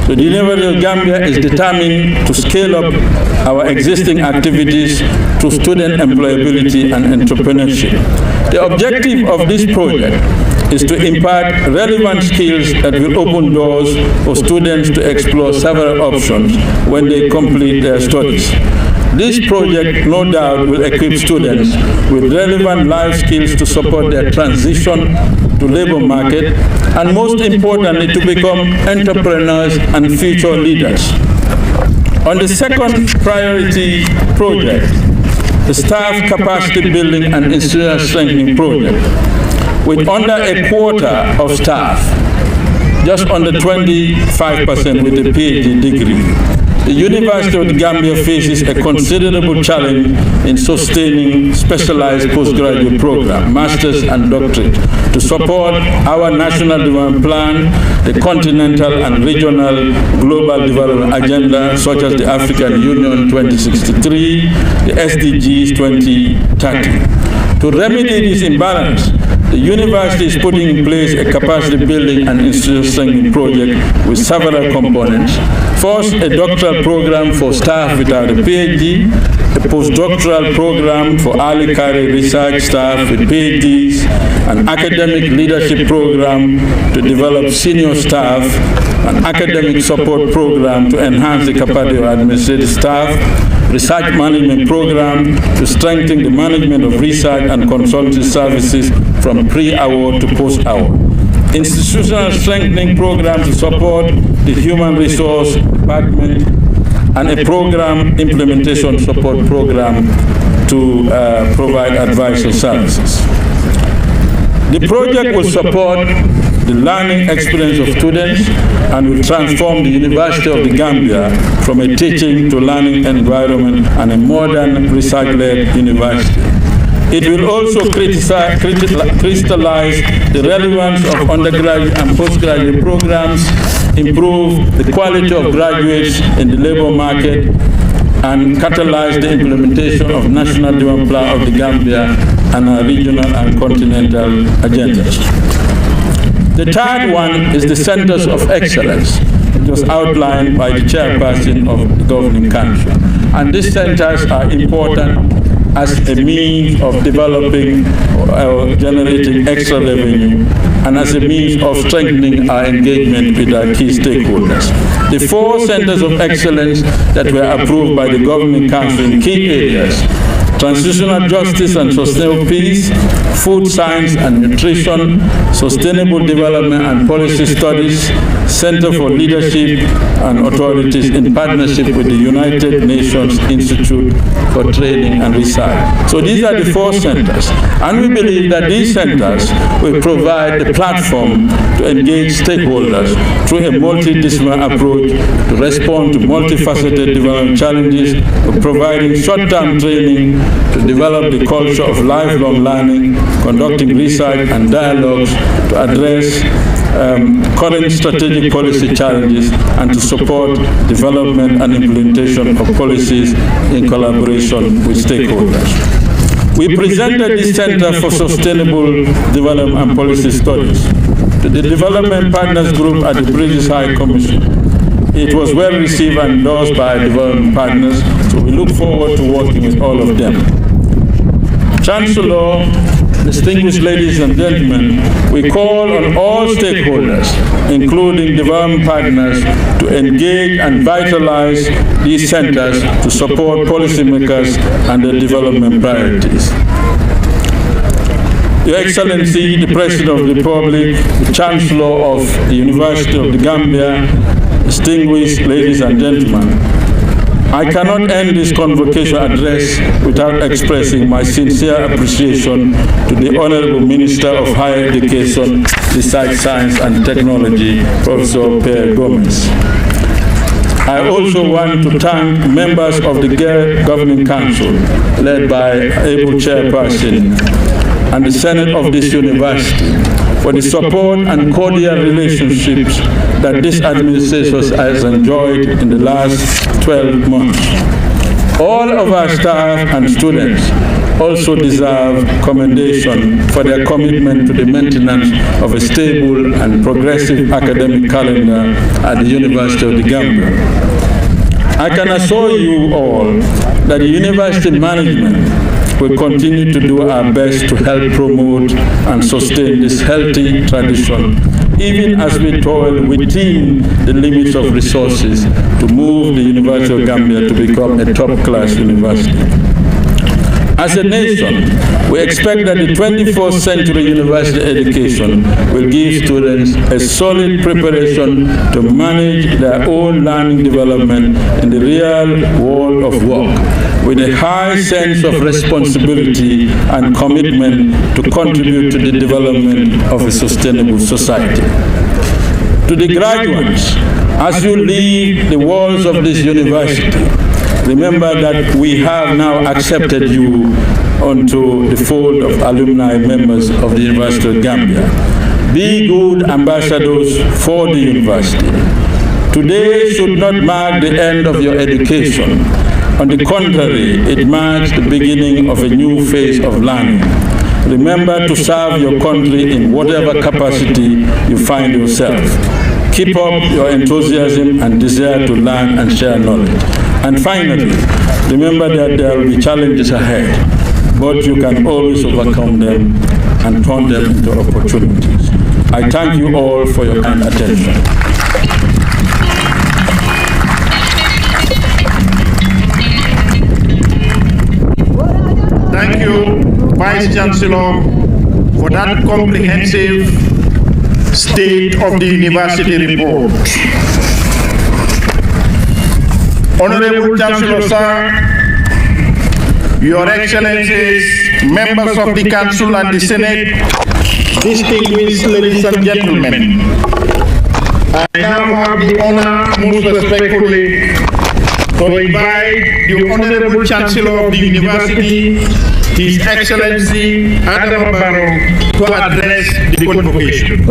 So the University of Gambia is determined to scale up our existing activities to student employability and entrepreneurship. The objective of this project is to impart relevant skills that will open doors for students to explore several options when they complete their studies. This project, no doubt, will equip students with relevant life skills to support their transition to labor market, and most importantly, to become entrepreneurs and future leaders. On the second priority project, the staff capacity building and institutional strengthening project, with under a quarter of staff, just under 25% with a PhD degree. The University of the Gambia faces a considerable challenge in sustaining specialized postgraduate program, masters and doctorate, to support our national development plan, the continental and regional global development agenda, such as the African Union 2063, the SDGs 2030. To remedy this imbalance, the university is putting in place a capacity building and institutional strengthening project with several components. First, a doctoral program for staff without a PhD, a postdoctoral program for early career research staff with PhDs, an academic leadership program to develop senior staff, an academic support program to enhance the capacity of administrative staff, research management program to strengthen the management of research and consulting services from pre-award to post-award. Institutional strengthening program to support the human resource department, and a program implementation support program to provide advisory services. The project will support the learning experience of students and will transform the University of the Gambia from a teaching to learning environment and a modern research-led university. It will also crystallize the relevance of undergraduate and postgraduate programs, improve the quality of graduates in the labor market, and catalyze the implementation of National Development Plan of the Gambia and our regional and continental agendas. The third one is the Centers of Excellence. It was outlined by the chairperson of the Governing Council. And these centers are important as a means of developing or generating extra revenue and as a means of strengthening our engagement with our key stakeholders. The 4 centers of excellence that were approved by the Governing Council in key areas, transitional justice and sustainable peace, food science and nutrition, sustainable development and policy studies, Center for Leadership and Authorities in partnership with the United Nations Institute for Training and Research. So these are the 4 centers. And we believe that these centers will provide the platform to engage stakeholders through a multidisciplinary approach to respond to multifaceted development challenges, providing short-term training to develop the culture of lifelong learning, conducting research and dialogues to address current strategic policy challenges, and to support development and implementation of policies in collaboration with stakeholders. We presented the Center for Sustainable Development and Policy Studies to the Development Partners Group at the British High Commission. It was well received and endorsed by development partners, so we look forward to working with all of them. Chancellor, distinguished ladies and gentlemen, we call on all stakeholders, including development partners, to engage and vitalize these centers to support policymakers and their development priorities. Your Excellency, the President of the Republic, the Chancellor of the University of the Gambia, distinguished ladies and gentlemen, I cannot end this convocation address without expressing my sincere appreciation to the Honorable Minister of Higher Education, Research, Science and Technology, Professor Pierre Gomez. I also want to thank members of the Governing Council, led by able chairperson, and the Senate of this university, for the support and cordial relationships that this administration has enjoyed in the last 12 months. All of our staff and students also deserve commendation for their commitment to the maintenance of a stable and progressive academic calendar at the University of the Gambia. I can assure you all that the university management will continue to do our best to help promote and sustain this healthy tradition, even as we toil within the limits of resources to move the University of Gambia to become a top-class university. As a nation, we expect that the 21st century university education will give students a solid preparation to manage their own learning development in the real world of work, with a high sense of responsibility and commitment to contribute to the development of a sustainable society. To the graduates, as you leave the walls of this university, remember that we have now accepted you onto the fold of alumni members of the University of Gambia. Be good ambassadors for the university. Today should not mark the end of your education. On the contrary, it marks the beginning of a new phase of learning. Remember to serve your country in whatever capacity you find yourself. Keep up your enthusiasm and desire to learn and share knowledge. And finally, remember that there will be challenges ahead, but you can always overcome them and turn them into opportunities. I thank you all for your kind attention. Thank you, Vice Chancellor, for that comprehensive State of the University report. Honorable Chancellor, sir, Your Excellencies, members of the Council and the Senate, distinguished ladies and gentlemen, I now have the honor, most respectfully, to invite the Honorable Chancellor of the University, His Excellency Adam Barrow, to address the convocation.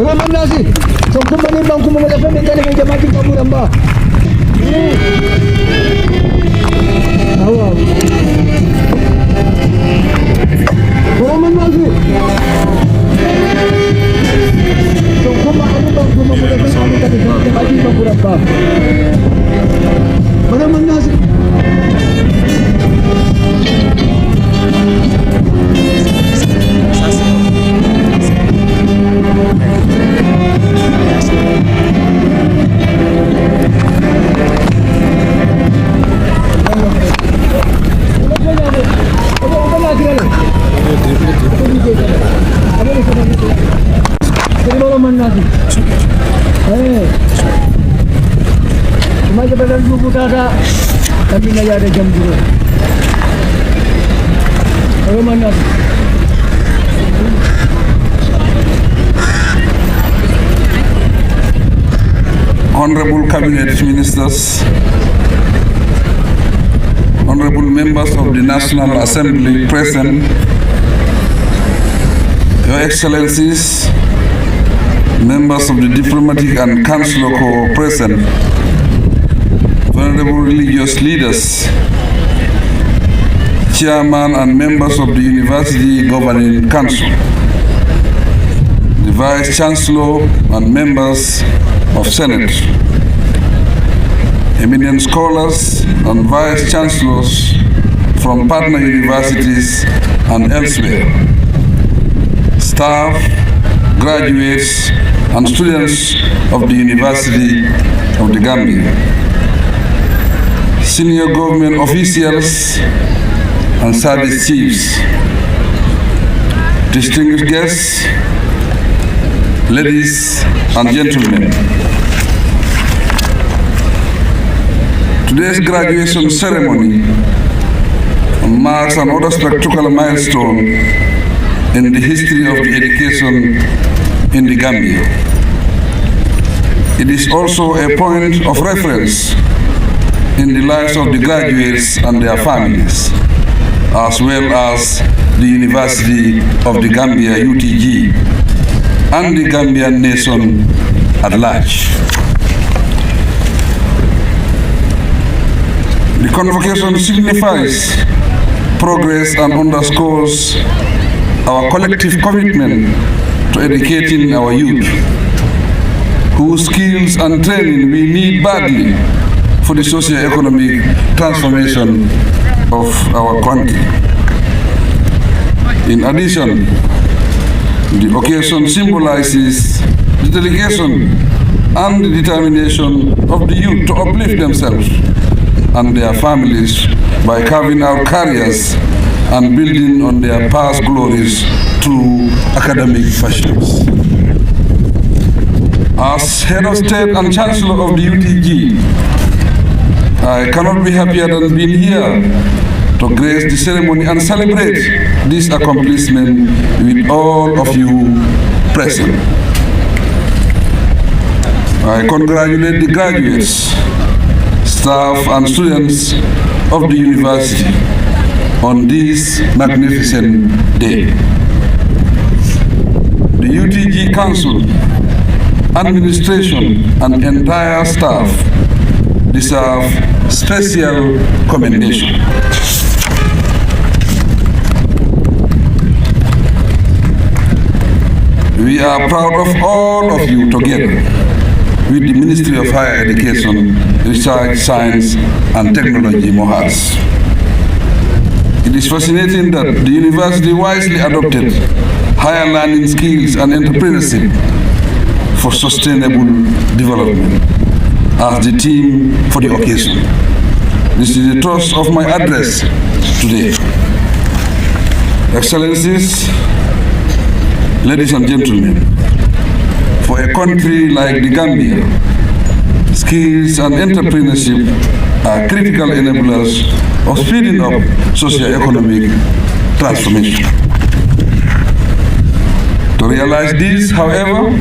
tata tambina yade jamburo romana Honorable Cabinet Ministers, Honorable Members of the National Assembly present, Your Excellencies, Members of the Diplomatic and Consular Corps present, Venerable religious leaders, Chairman and members of the University Governing Council, the Vice Chancellor and members of Senate, eminent scholars and Vice Chancellors from partner universities and elsewhere, staff, graduates, and students of the University of the Gambia, senior government officials and service chiefs, distinguished guests, ladies and gentlemen. Today's graduation ceremony marks another spectacular milestone in the history of the education in the Gambia. It is also a point of reference in the lives of the graduates and their families, as well as the University of the Gambia, UTG, and the Gambian nation at large. The convocation signifies progress and underscores our collective commitment to educating our youth, whose skills and training we need badly for the socio-economic transformation of our country. In addition, the occasion symbolizes the dedication and the determination of the youth to uplift themselves and their families by carving out careers and building on their past glories through academic pursuits. As Head of State and Chancellor of the UTG, I cannot be happier than being here to grace the ceremony and celebrate this accomplishment with all of you present. I congratulate the graduates, staff and students of the university on this magnificent day. The UTG Council, administration and entire staff deserve special commendation. We are proud of all of you together with the Ministry of Higher Education, Research, Science and Technology, MOHAS. It is fascinating that the university wisely adopted higher learning skills and entrepreneurship for sustainable development as the theme for the occasion. This is the thrust of my address today. Excellencies, ladies and gentlemen, for a country like the Gambia, skills and entrepreneurship are critical enablers of speeding up socio-economic transformation. To realize this, however,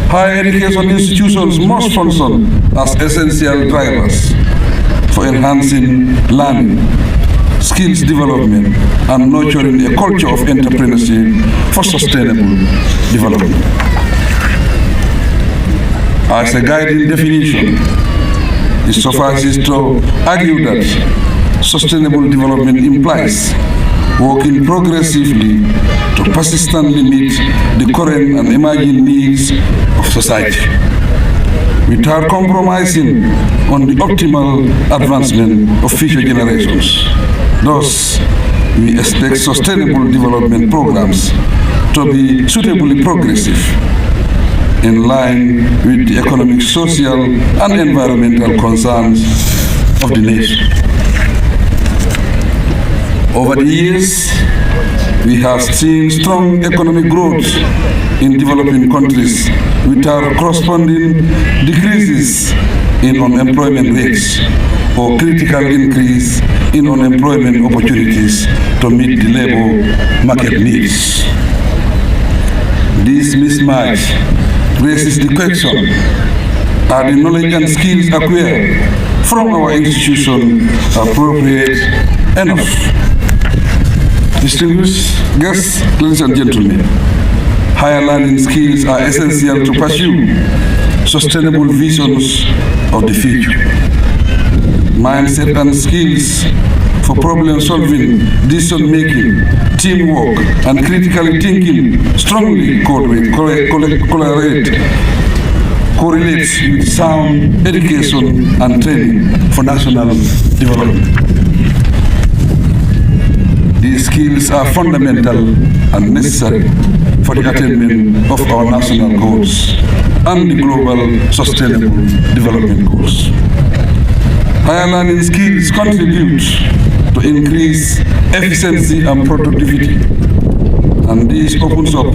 higher education institutions must function as essential drivers for enhancing learning, skills development, and nurturing a culture of entrepreneurship for sustainable development. As a guiding definition, it suffices to argue that sustainable development implies working progressively to persistently meet the current and emerging needs of society, without compromising on the optimal advancement of future generations. Thus, we expect sustainable development programs to be suitably progressive, in line with the economic, social, and environmental concerns of the nation. Over the years, we have seen strong economic growth in developing countries without corresponding decreases in unemployment rates or critical increase in unemployment opportunities to meet the labor market needs. This mismatch raises the question, are the knowledge and skills acquired from our institution appropriate enough? Distinguished guests, ladies and gentlemen, higher learning skills are essential to pursue sustainable visions of the future. Mindset and skills for problem solving, decision making, teamwork, and critical thinking strongly correlates with sound education and training for national development. These skills are fundamental and necessary for the attainment of our national goals and the global sustainable development goals. Higher learning skills contribute to increase efficiency and productivity, and this opens up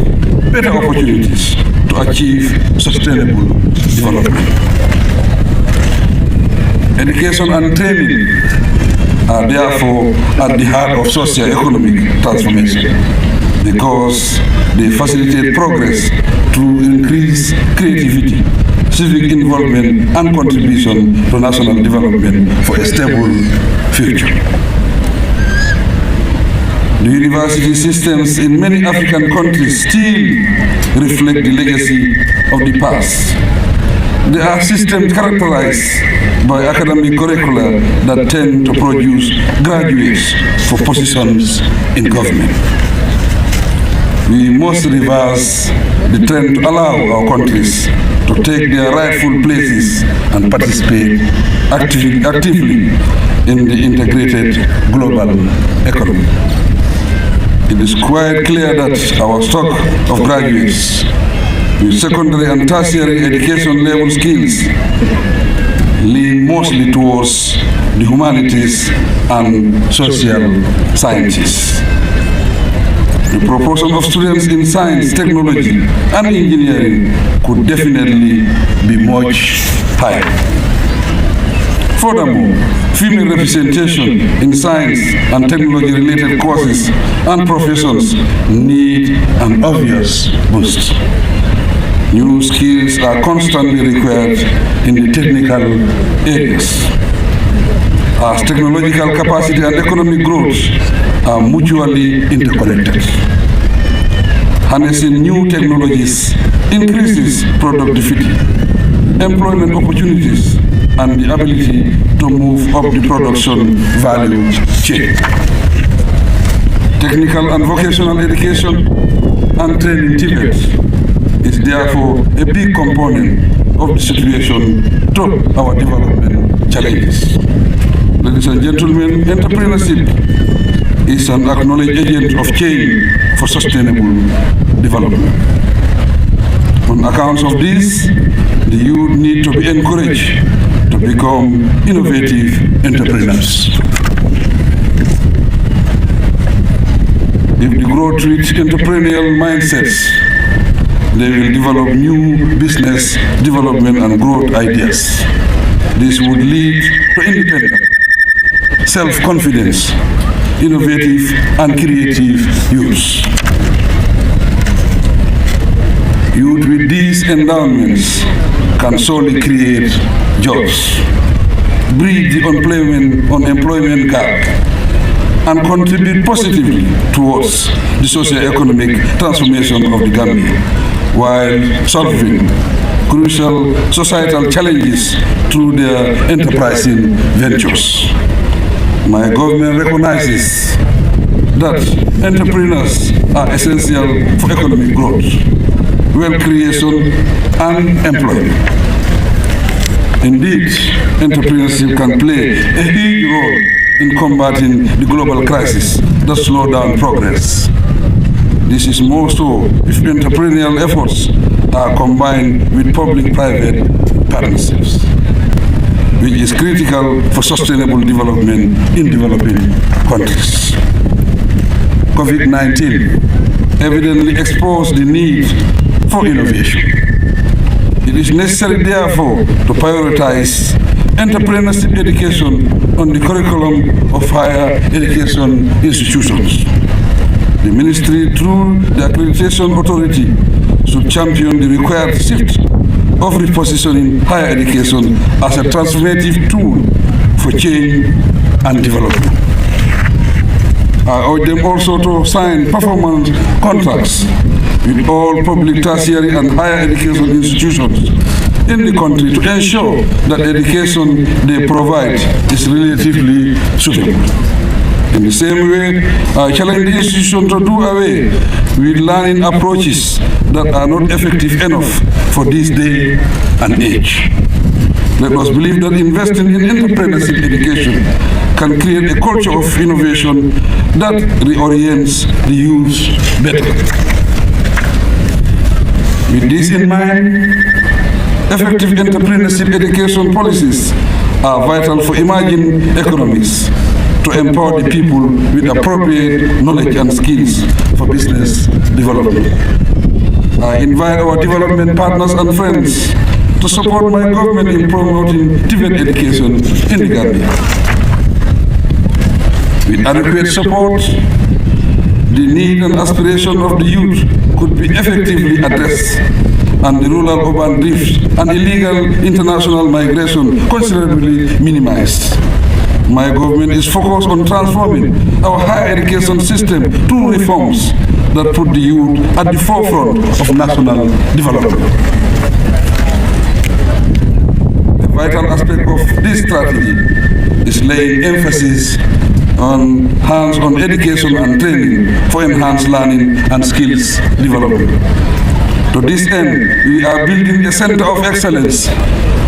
better opportunities to achieve sustainable development. Education and training are therefore at the heart of socio-economic transformation because they facilitate progress through increased creativity, civic involvement, and contribution to national development for a stable future. The university systems in many African countries still reflect the legacy of the past. They are systems characterized by academic curricula that tend to produce graduates for positions in government. We must reverse the trend to allow our countries to take their rightful places and participate actively in the integrated global economy. It is quite clear that our stock of graduates with secondary and tertiary education level skills lean mostly towards the humanities and social sciences. The proportion of students in science, technology, and engineering could definitely be much higher. Furthermore, female representation in science and technology-related courses and professions need an obvious boost. New skills are constantly required in the technical areas. As technological capacity and economic growth are mutually interconnected. Harnessing new technologies increases productivity, employment opportunities, and the ability to move up the production value chain. Technical and vocational education and training TVET is therefore a big component of the situation to our development challenges. Ladies and gentlemen, entrepreneurship is an acknowledged agent of change for sustainable development. On account of this, the youth need to be encouraged to become innovative entrepreneurs. If the growth reach entrepreneurial mindsets, they will develop new business development and growth ideas. This would lead to independence, self-confidence, innovative and creative use. Youth with these endowments can solely create jobs, bridge the unemployment gap, and contribute positively towards the socio-economic transformation of the Gambia, while solving crucial societal challenges through their enterprising ventures. My government recognizes that entrepreneurs are essential for economic growth, wealth creation, and employment. Indeed, entrepreneurship can play a huge role in combating the global crisis that slow down progress. This is more so if entrepreneurial efforts are combined with public-private partnerships, which is critical for sustainable development in developing countries. COVID-19 evidently exposed the need for innovation. It is necessary, therefore, to prioritize entrepreneurship education on the curriculum of higher education institutions. The ministry, through the Accreditation Authority, should champion the required shift of repositioning higher education as a transformative tool for change and development. I urge them also to sign performance contracts with all public tertiary and higher education institutions in the country to ensure that the education they provide is relatively suitable. In the same way, I challenge the institution to do away with learning approaches that are not effective enough for this day and age. Let us believe that investing in entrepreneurship education can create a culture of innovation that reorients the youth better. With this in mind, effective entrepreneurship education policies are vital for emerging economies to empower the people with appropriate knowledge and skills for business development. I invite our development partners and friends to support my government in promoting TVET education in the Gambia. With adequate support, the need and aspiration of the youth could be effectively addressed and the rural-urban drift and illegal international migration considerably minimized. My government is focused on transforming our higher education system through reforms that put the youth at the forefront of national development. The vital aspect of this strategy is laying emphasis on hands-on education and training for enhanced learning and skills development. To this end, we are building a center of excellence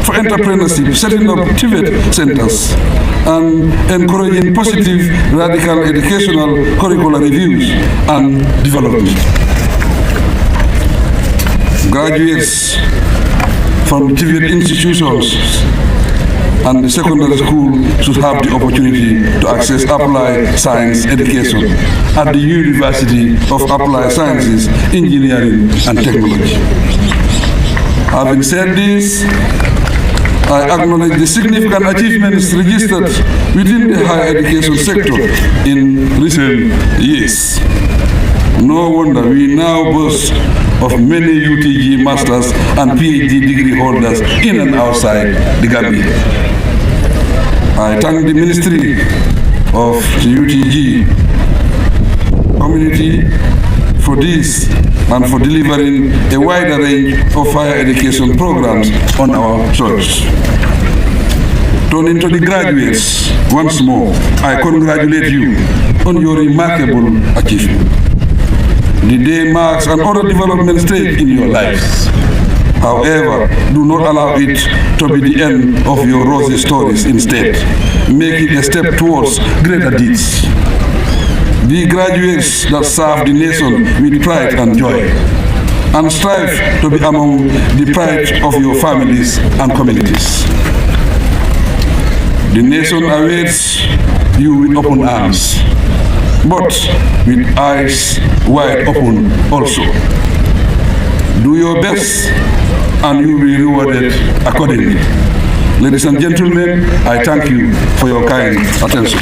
for entrepreneurship, setting up TVET centers, and encouraging positive radical educational curricular reviews and development. Graduates from the TVET institutions and the secondary school should have the opportunity to access applied science education at the University of Applied Sciences, Engineering and Technology. Having said this, I acknowledge the significant achievements registered within the higher education sector in recent years. No wonder we now boast of many UTG masters and PhD degree holders in and outside the Gambia. I thank the Ministry of the UTG community for this and for delivering a wider range of higher education programs on our soils. Turning to the graduates, once more, I congratulate you on your remarkable achievement. The day marks another development stage in your lives. However, do not allow it to be the end of your rosy stories. Instead, make it a step towards greater deeds. Be graduates that serve the nation with pride and joy, and strive to be among the pride of your families and communities. The nation awaits you with open arms, but with eyes wide open also. Do your best and you will be rewarded accordingly. Ladies and gentlemen, I thank you for your kind attention.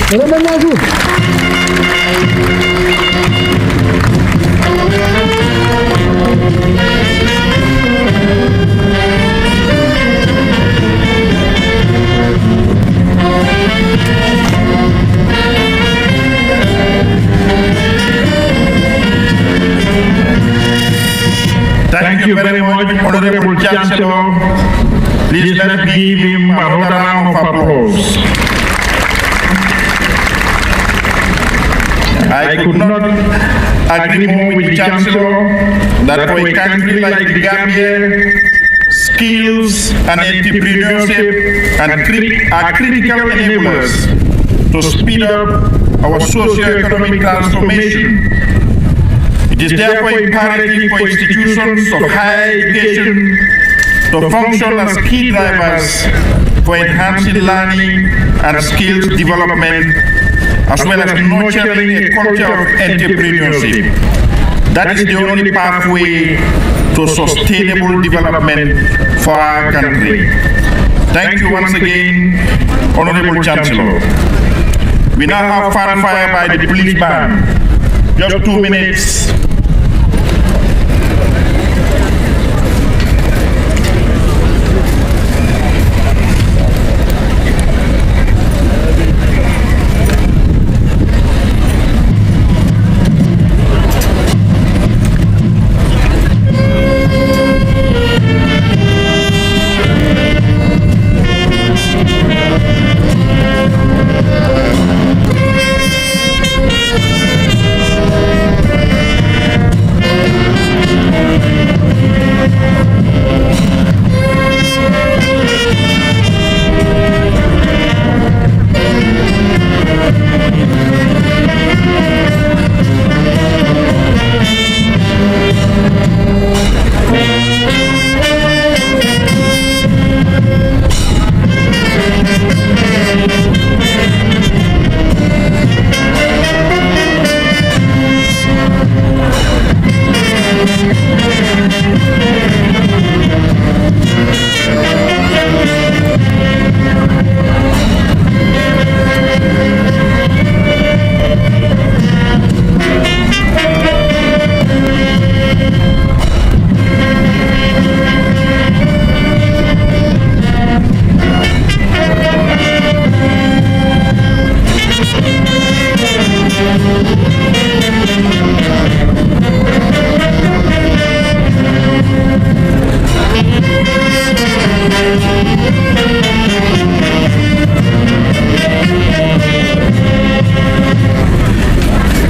Thank you very much, Honorable Chancellor. Please let's give him another round of applause. I could not agree more with the Chancellor that for a country like the Gambia, skills and entrepreneurship are critical enablers to speed up our socio-economic transformation. It is therefore imperative for institutions of higher education to function as key drivers for enhancing learning and skills development, as well as nurturing a culture of entrepreneurship. That is the only pathway to sustainable development for our country. Thank you once again, Honorable Chancellor. We now have fanfare by the police band. Just 2 minutes.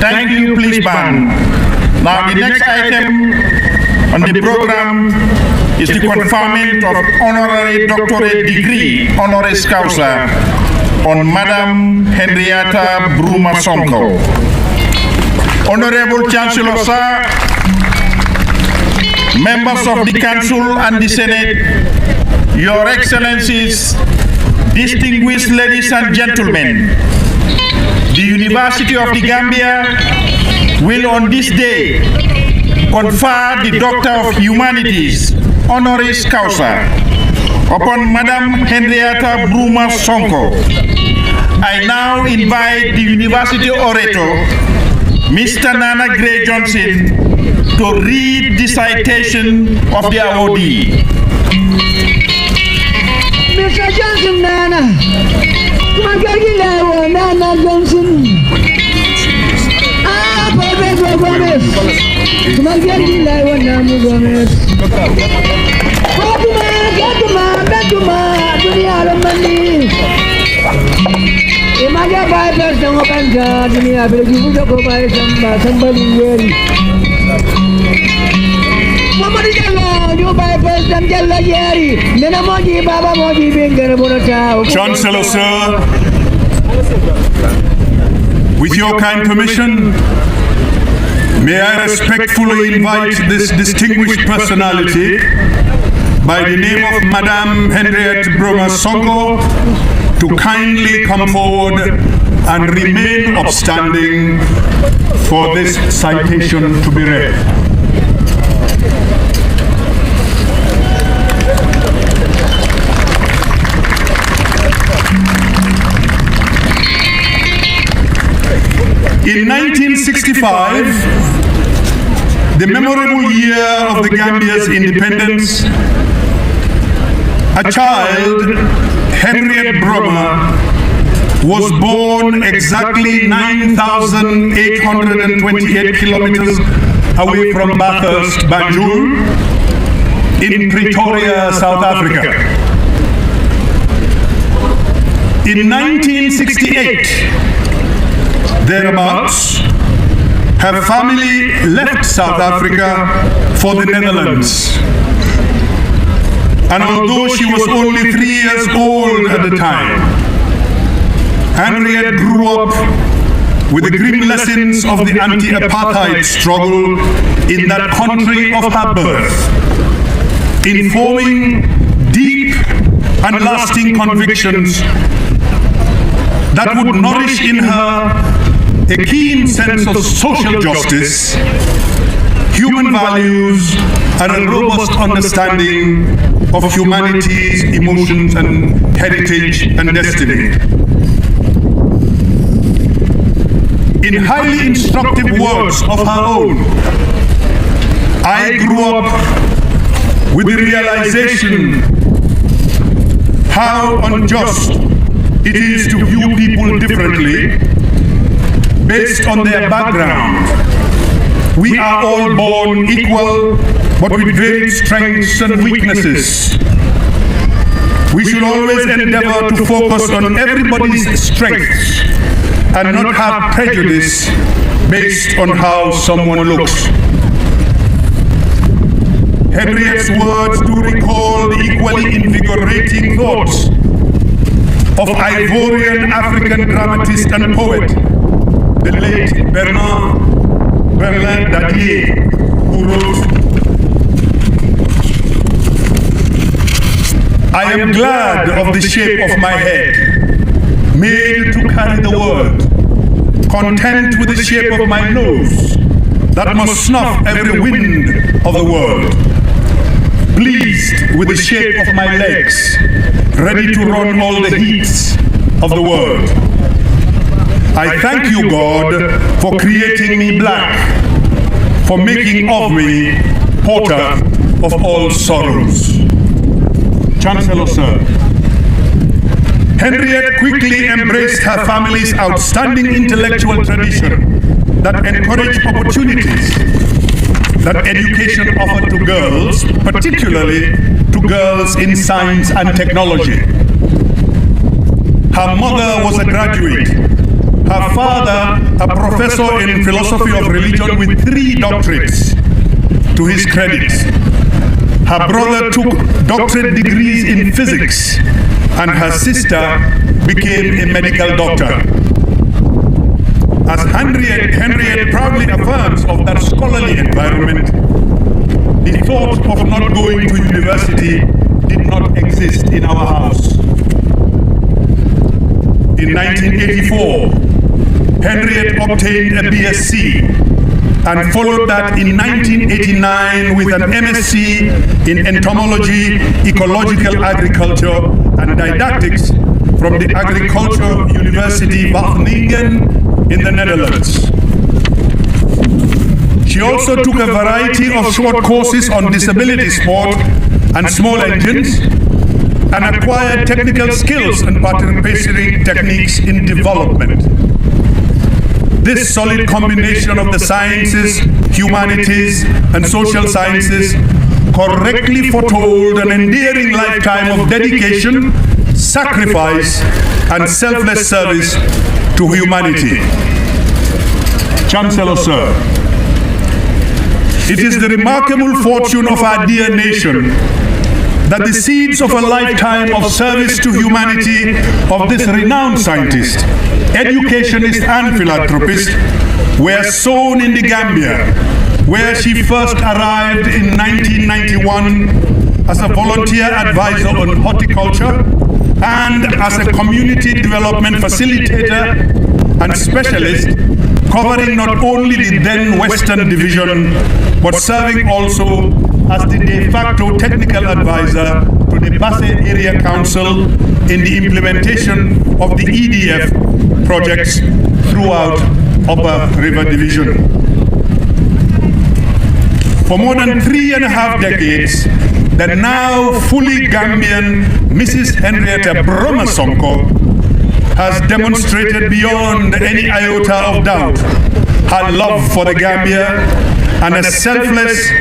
Thank you, police band. Now the next item on the program is the conferment of honorary doctorate degree, honoris causa, on Madam Henrietta Bruma Sonko. Honorable Chancellor, sir, members of the Council and the Senate, Your Excellencies, distinguished ladies and gentlemen, the University of the Gambia will on this day confer the Doctor of Humanities, honoris causa, upon Madam Henrietta Bruma Sonko. I now invite the University Orator, Mr. Nana Gray Johnson, to read the citation of the awardee. Mr. Johnson, Nana. Nana Johnson. Professor Gomez. Nana Gomez. Dunia Romani. Imaja bypass ng Opanja, dunia begitu ko by somebody very. Mama di jalan, you bypass dan jalan yari. Nena moji baba moji bingkar bonata. Chancellor, sir, with your kind permission, may I respectfully invite this distinguished personality by the name of Madame Henrietta Bruma Sonko to kindly come forward and remain upstanding for this citation to be read. In 1965, the memorable year of the Gambia's independence, a child, Henrietta Bruma, was born exactly 9,828 kilometers away from Bathurst, Banjul, in Pretoria, South Africa. In 1968, thereabouts, her family left South Africa for the Netherlands. And although she was only 3 years old at the time, Henrietta grew up with the grim lessons of the anti-apartheid struggle in that country of her birth, informing deep and lasting convictions that would nourish in her a keen sense of social justice, human values, and a robust understanding of humanity's emotions and heritage and destiny. In highly instructive words of her own, I grew up with the realization how unjust it is to view people differently based on their background. We are all born equal, but with varied strengths and weaknesses. We should always endeavor to focus on everybody's strengths and not have prejudice based on how someone looks. Henriette's words do recall the equally invigorating thoughts of Ivorian African dramatist and poet, the late Berlin Dadier, who wrote, I am glad of the shape of my head, made to carry the word, content with the shape of my nose, that must snuff every wind of the world, pleased with the shape of my legs, ready to run all the heats of the world. I thank you, God, for creating me black, for making of me porter of all sorrows. Chancellor, sir. Henriette quickly embraced her family's outstanding intellectual tradition that encouraged opportunities that education offered to girls, particularly to girls in science and technology. Her mother was a graduate, her father a professor in philosophy of religion with 3 doctorates to his credit. Her brother took doctorate degrees in physics, and her sister became a medical doctor. As Henriette proudly affirms of that scholarly environment, the thought of not going to university did not exist in our house. In 1984, Henriette obtained a BSc and followed that in 1989 with an MSc in entomology, ecological agriculture, and didactics from the Agricultural University Wageningen in the Netherlands. She also took a variety of short courses on disability sport and small engines, and acquired technical skills and participatory techniques in development. This solid combination of the sciences, humanities, and social sciences correctly foretold an endearing lifetime of dedication, sacrifice, and selfless service to humanity. Chancellor, sir, it is the remarkable fortune of our dear nation that the seeds of a lifetime of service to humanity of this renowned scientist, educationist, and philanthropist were sown in the Gambia, where she first arrived in 1991 as a volunteer advisor on horticulture and as a community development facilitator and specialist, covering not only the then Western Division, but serving also as the de facto technical advisor to the Basse Area Council in the implementation of the EDF projects throughout Upper River Division. For more than 3.5 decades, the now fully Gambian Mrs. Henriette Broma Sonko has demonstrated beyond any iota of doubt her love for the Gambia and a selfless,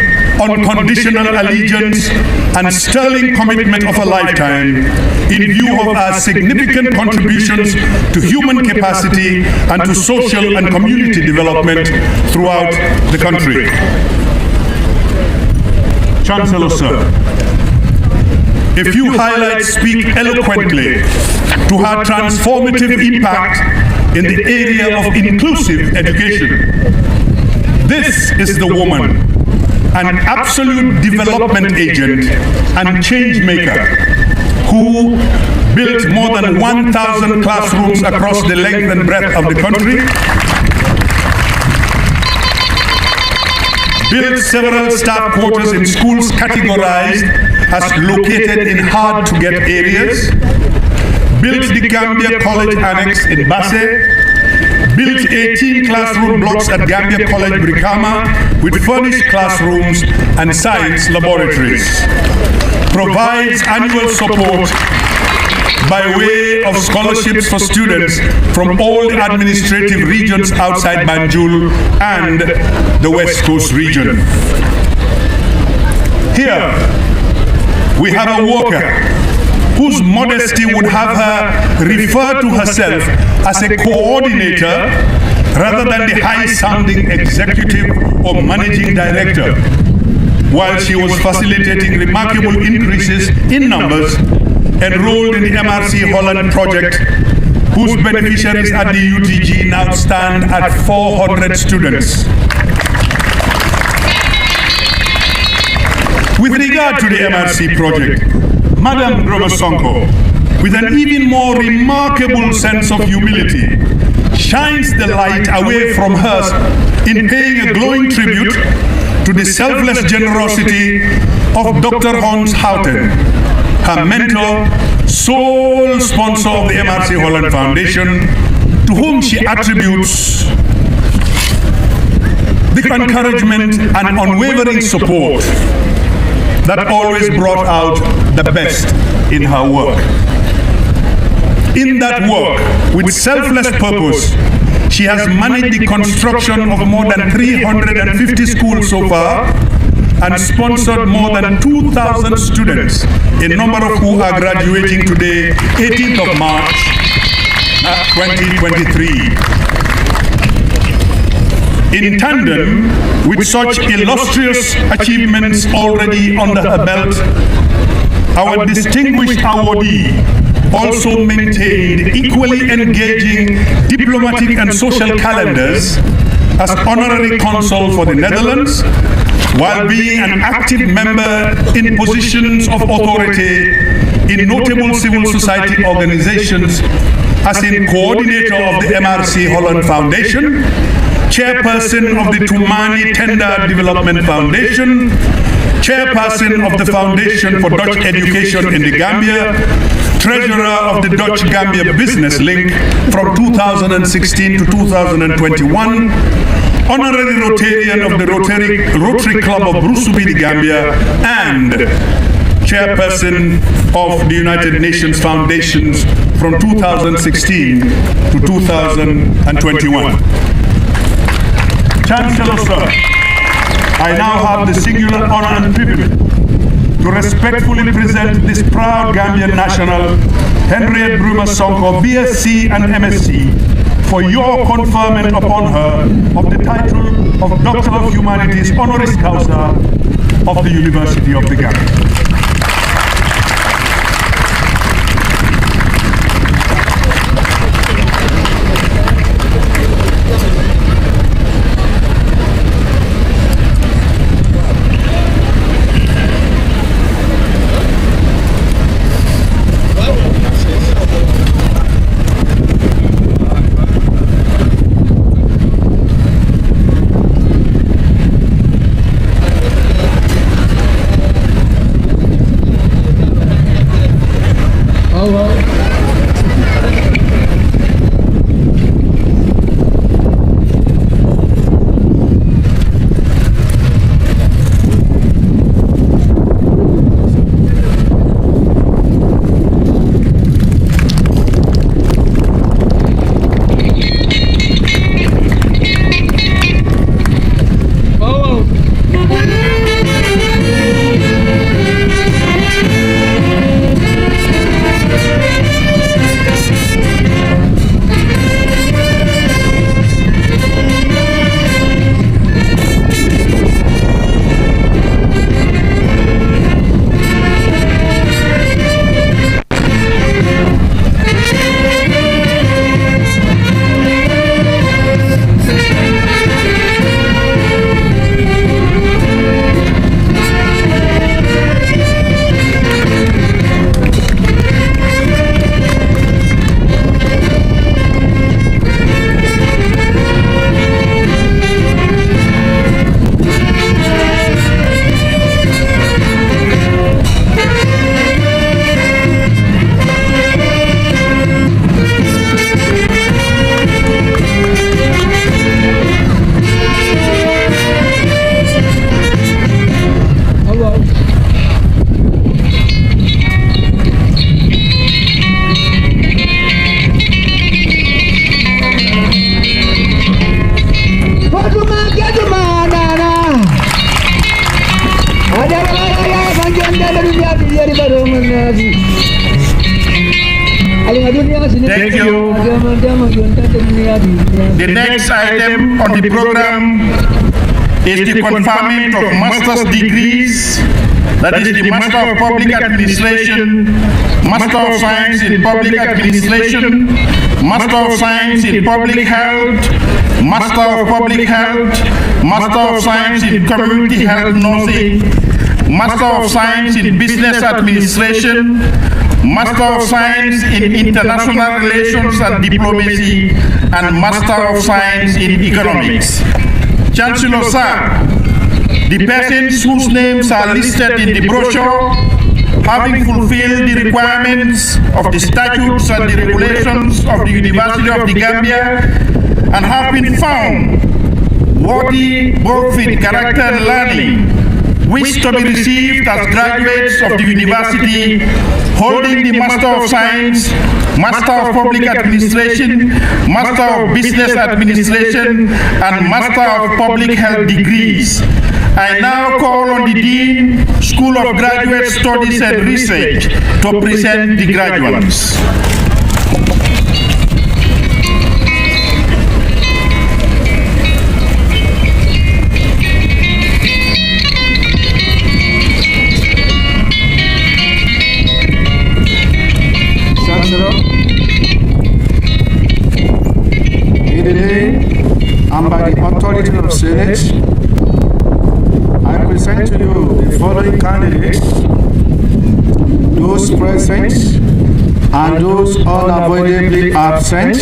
unconditional allegiance and sterling commitment of a lifetime in view of our significant contributions to human capacity and to social and community development throughout the country. Chancellor, sir, a few highlights speak eloquently to her transformative impact in the area of inclusive education. This is the woman, an absolute development agent and change maker, who built more than 1,000 classrooms across the length and breadth of the country, built several staff quarters in schools categorized as located in hard-to-get areas, built the Gambia College Annex in Basse, built 18 classroom blocks at Gambia College Brikama with furnished classrooms and science laboratories, provides annual support by way of scholarships for students from all the administrative regions outside Banjul and the West Coast region. Here, we have a worker whose modesty would have her refer to herself as a coordinator rather than the high-sounding executive or managing director, while she was facilitating remarkable increases in numbers enrolled in the MRC Holland project, whose beneficiaries at the UTG now stand at 400 students. With regard to the MRC project, Madam Broma Sonko, with an even more remarkable sense of humility, shines the light away from hers in paying a glowing tribute to the selfless generosity of Dr. Hans Houten, her mentor, sole sponsor of the MRC Holland Foundation, to whom she attributes the encouragement and unwavering support that always brought out the best in her work. In that work, with selfless purpose, she has managed the construction of more than 350 schools so far and sponsored more than 2,000 students, a number of who are graduating today, 18th of March, 2023. In tandem with such illustrious achievements already under her belt, our distinguished awardee also maintained equally engaging diplomatic and social calendars as honorary consul for the Netherlands, while being an active member in positions of authority in notable civil society organizations, as in coordinator of the MRC Holland Foundation, chairperson of the Tumani Tender Development Foundation, chairperson of the Foundation for Dutch Education in the Gambia, treasurer of the Dutch Gambia Business Link from 2016 to 2021, honorary Rotarian of the Rotary Club of Brusubi, the Gambia, and chairperson of the United Nations Foundations from 2016 to 2021. Chancellor, sir, I now have the singular honor and privilege to respectfully present this proud Gambian national, Henriette Bruma Sonko, BSc and MSc, for your conferment upon her of the title of Doctor of Humanities Honoris Causa of the University of the Gambia. Thank you. The next item on the program is the conferment of master's degrees. That is the Master of Public Administration, Master of Science in Public Administration, Master of Science in Public Health, Master of Public Health, Master of Science in Community Health Nursing, Master of Science in Business Administration, Master of Science in International Relations and Diplomacy, and Master of Science in Economics. Chancellor Sir, the persons whose names are listed in the brochure, having fulfilled the requirements of the statutes and the regulations of the University of the Gambia, and have been found worthy both in character and learning, wish to be received as graduates of the university, holding the Master of Science, Master of Public Administration, Master of Business Administration, and Master of Public Health degrees. I now call on the Dean, School of Graduate Studies and Research, to present the graduates. In the name and by the authority of the Senate, I present to you the following candidates, those present and those unavoidably absent,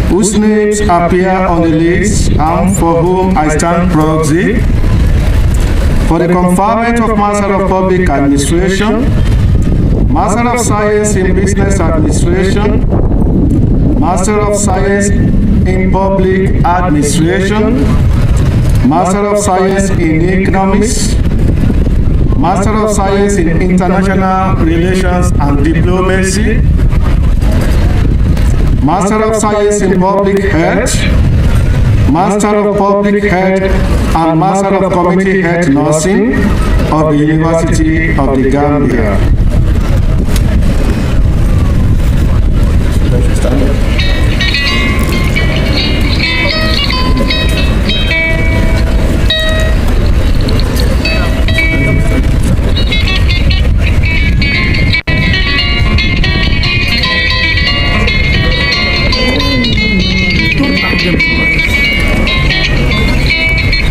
whose names appear on the list and for whom I stand proxy, for the conferment of Master of Public Administration, Master of Science in Business Administration, Master of Science in Public Administration, Master of Science in Economics, Master of Science in International Relations and Diplomacy, Master of Science in Public Health, Master of Public Health and Master of Community Health Nursing of the University of the Gambia.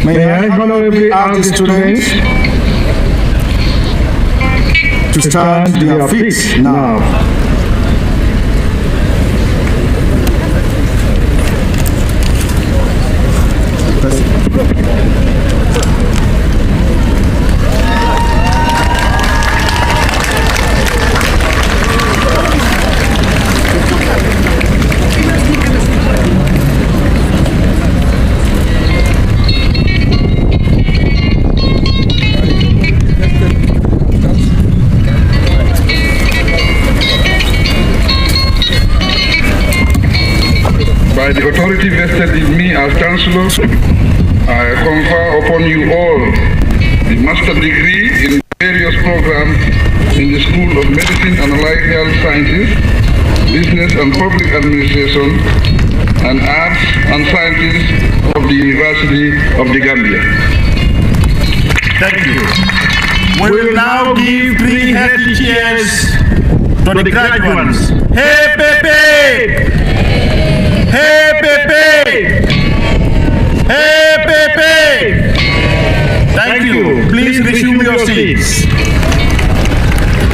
May I honorably ask the students to stand to their feet now. By the authority vested in me as Chancellor, I confer upon you all the master degree in various programs in the School of Medicine and Allied Health Sciences, Business and Public Administration, and Arts and Sciences of the University of the Gambia. Thank you. We will now give 3 hearty cheers to the graduates. Hey, Pepe! Hey, Pepe! Hey, Pepe! Thank you. Please resume your seats.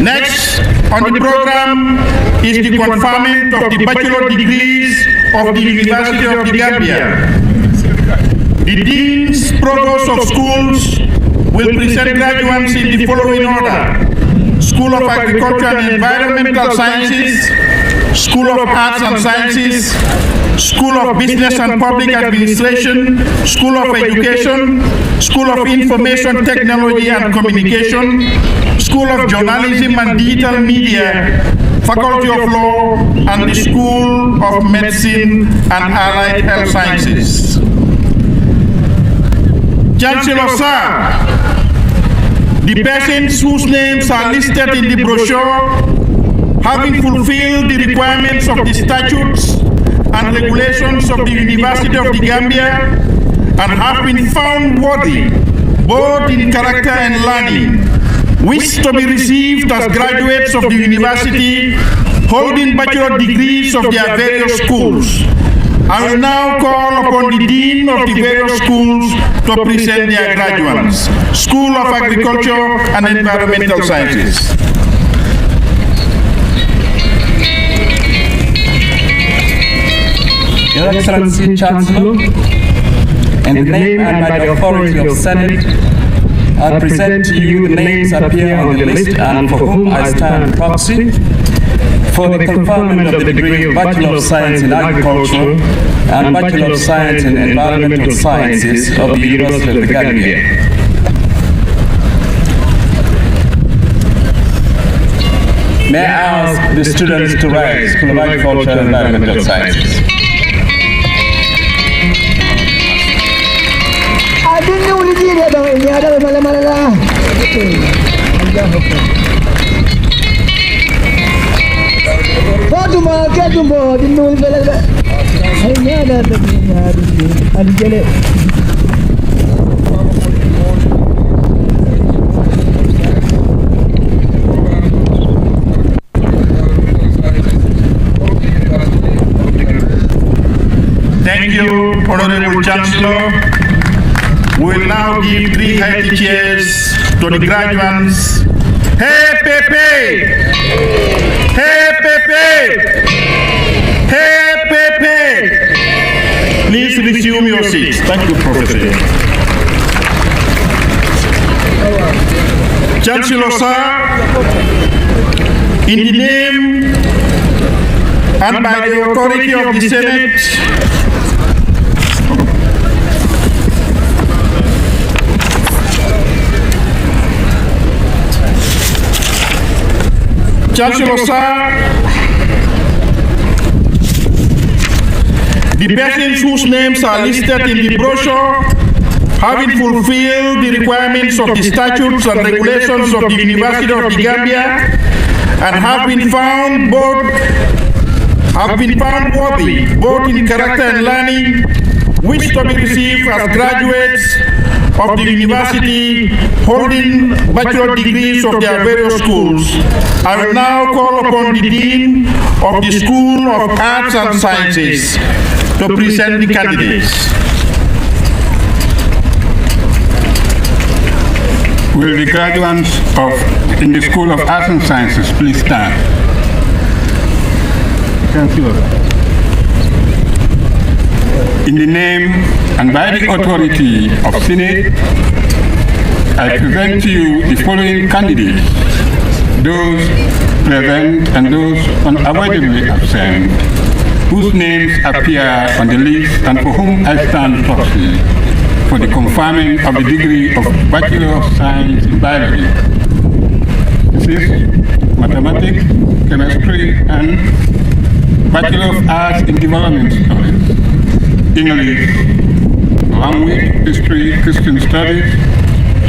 Next on the program is the conferment of the bachelor degrees of the University of the Gambia. The deans, provosts of schools will present graduates in the following order: School of Agriculture and Environmental Sciences, School of Arts and Sciences, School of Business and Public Administration, School of Education, School of Information Technology and Communication, School of Journalism and Digital Media, Faculty of Law, and the School of Medicine and Allied Health Sciences. Chancellor Sir, the persons whose names are listed in the brochure, having fulfilled the requirements of the statutes and regulations of the University of the Gambia, and have been found worthy, both in character and learning, wish to be received as graduates of the university, holding bachelor degrees of their various schools. I will now call upon the dean of the various schools to present their graduates. School of Agriculture and Environmental Sciences. Your Excellency Chancellor, in the name and by the authority of Senate, I present to you the names appear on the list and for whom I stand proxy for the conferment of the degree of Bachelor of Science in Agriculture and Bachelor of Science in Environmental Sciences of the University of the Gambia. May I ask the students to rise, School of Agriculture and Environmental Sciences. Thank you, Honorable Chancellor. We will now give 3 high chairs to the graduates. Hey, Pepe! Hey, Pepe! Hey, Pepe! Please resume your seats. Thank you, Professor. Chancellor, sir, in the name and by the authority of the Senate, Chancellor, sir, the persons whose names are listed in the brochure, having fulfilled the requirements of the statutes and regulations of the University of the Gambia, and have been found worthy, both in character and learning, wish to be received as graduates of the university, holding bachelor degrees of their various schools. I will now call upon the Dean of the School of Arts and Sciences to present the candidates. Will the graduates in the School of Arts and Sciences please stand? Councillor. In the name and by the authority of Senate, I present to you the following candidates, those present and those unavoidably absent, whose names appear on the list and for whom I stand proxy for the conferment of the degree of Bachelor of Science in Biology, Physics, Mathematics, Chemistry, and Bachelor of Arts in Development Studies, English, Language, History, Christian Studies,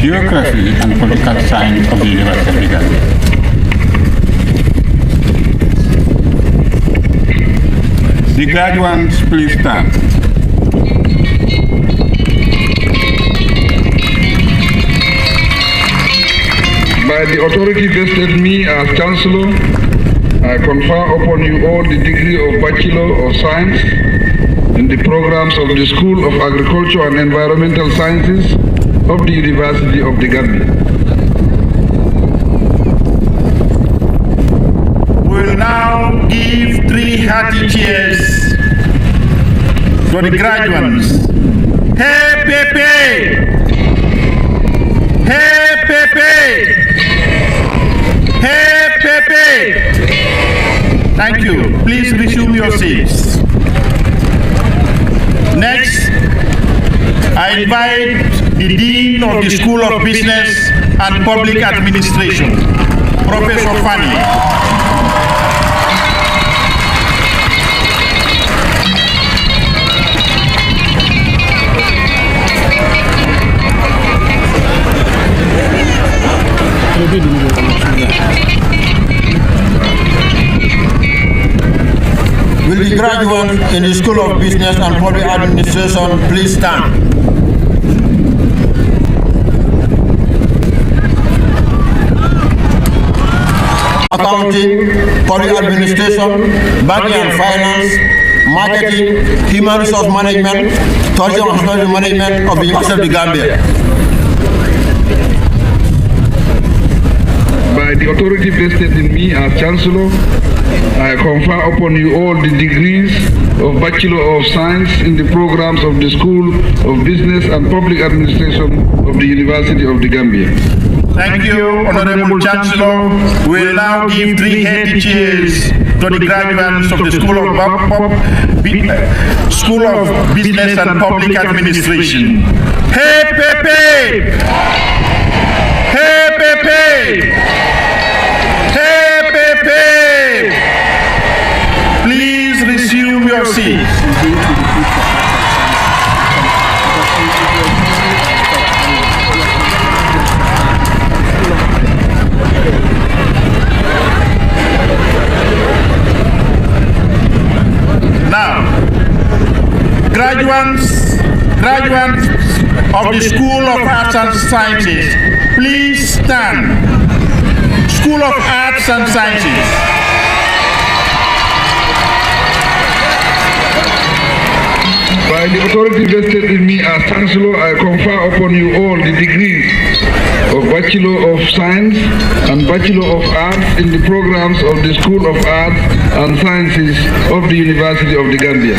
Geography, and Political Science of the University of the Gambia. The graduates, please stand. By the authority vested me as Chancellor, I confer upon you all the degree of Bachelor of Science in the programs of the School of Agriculture and Environmental Sciences of the University of the Gambia. We will now give 3 hearty cheers to the graduates. Hey, Pepe! Hey, Pepe! Hey, Pepe! Thank you. Please resume your seats. Next, I invite the Dean of the School of Business and Public Administration, Professor Fanny. Will the graduates in the School of Business and Public Administration please stand? Accounting, Public Administration, Banking and Finance, Marketing, Human Resource Management, Tourism and Hospitality Management of the University of the Gambia. By the authority vested in me as Chancellor, I confer upon you all the degrees of Bachelor of Science in the programs of the School of Business and Public Administration of the University of the Gambia. Thank you, Honorable Chancellor. We will now give 3 heady cheers to the graduates of the School of Business and Public Administration. Hey, Pepe! Hey, Pepe! Hey, Pepe! Please resume your seats. Now, graduates of the School of Arts and Sciences, please stand. School of Arts and Sciences. By the authority vested in me as Chancellor, I confer upon you all the degrees of Bachelor of Science and Bachelor of Arts in the programs of the School of Arts and Sciences of the University of the Gambia.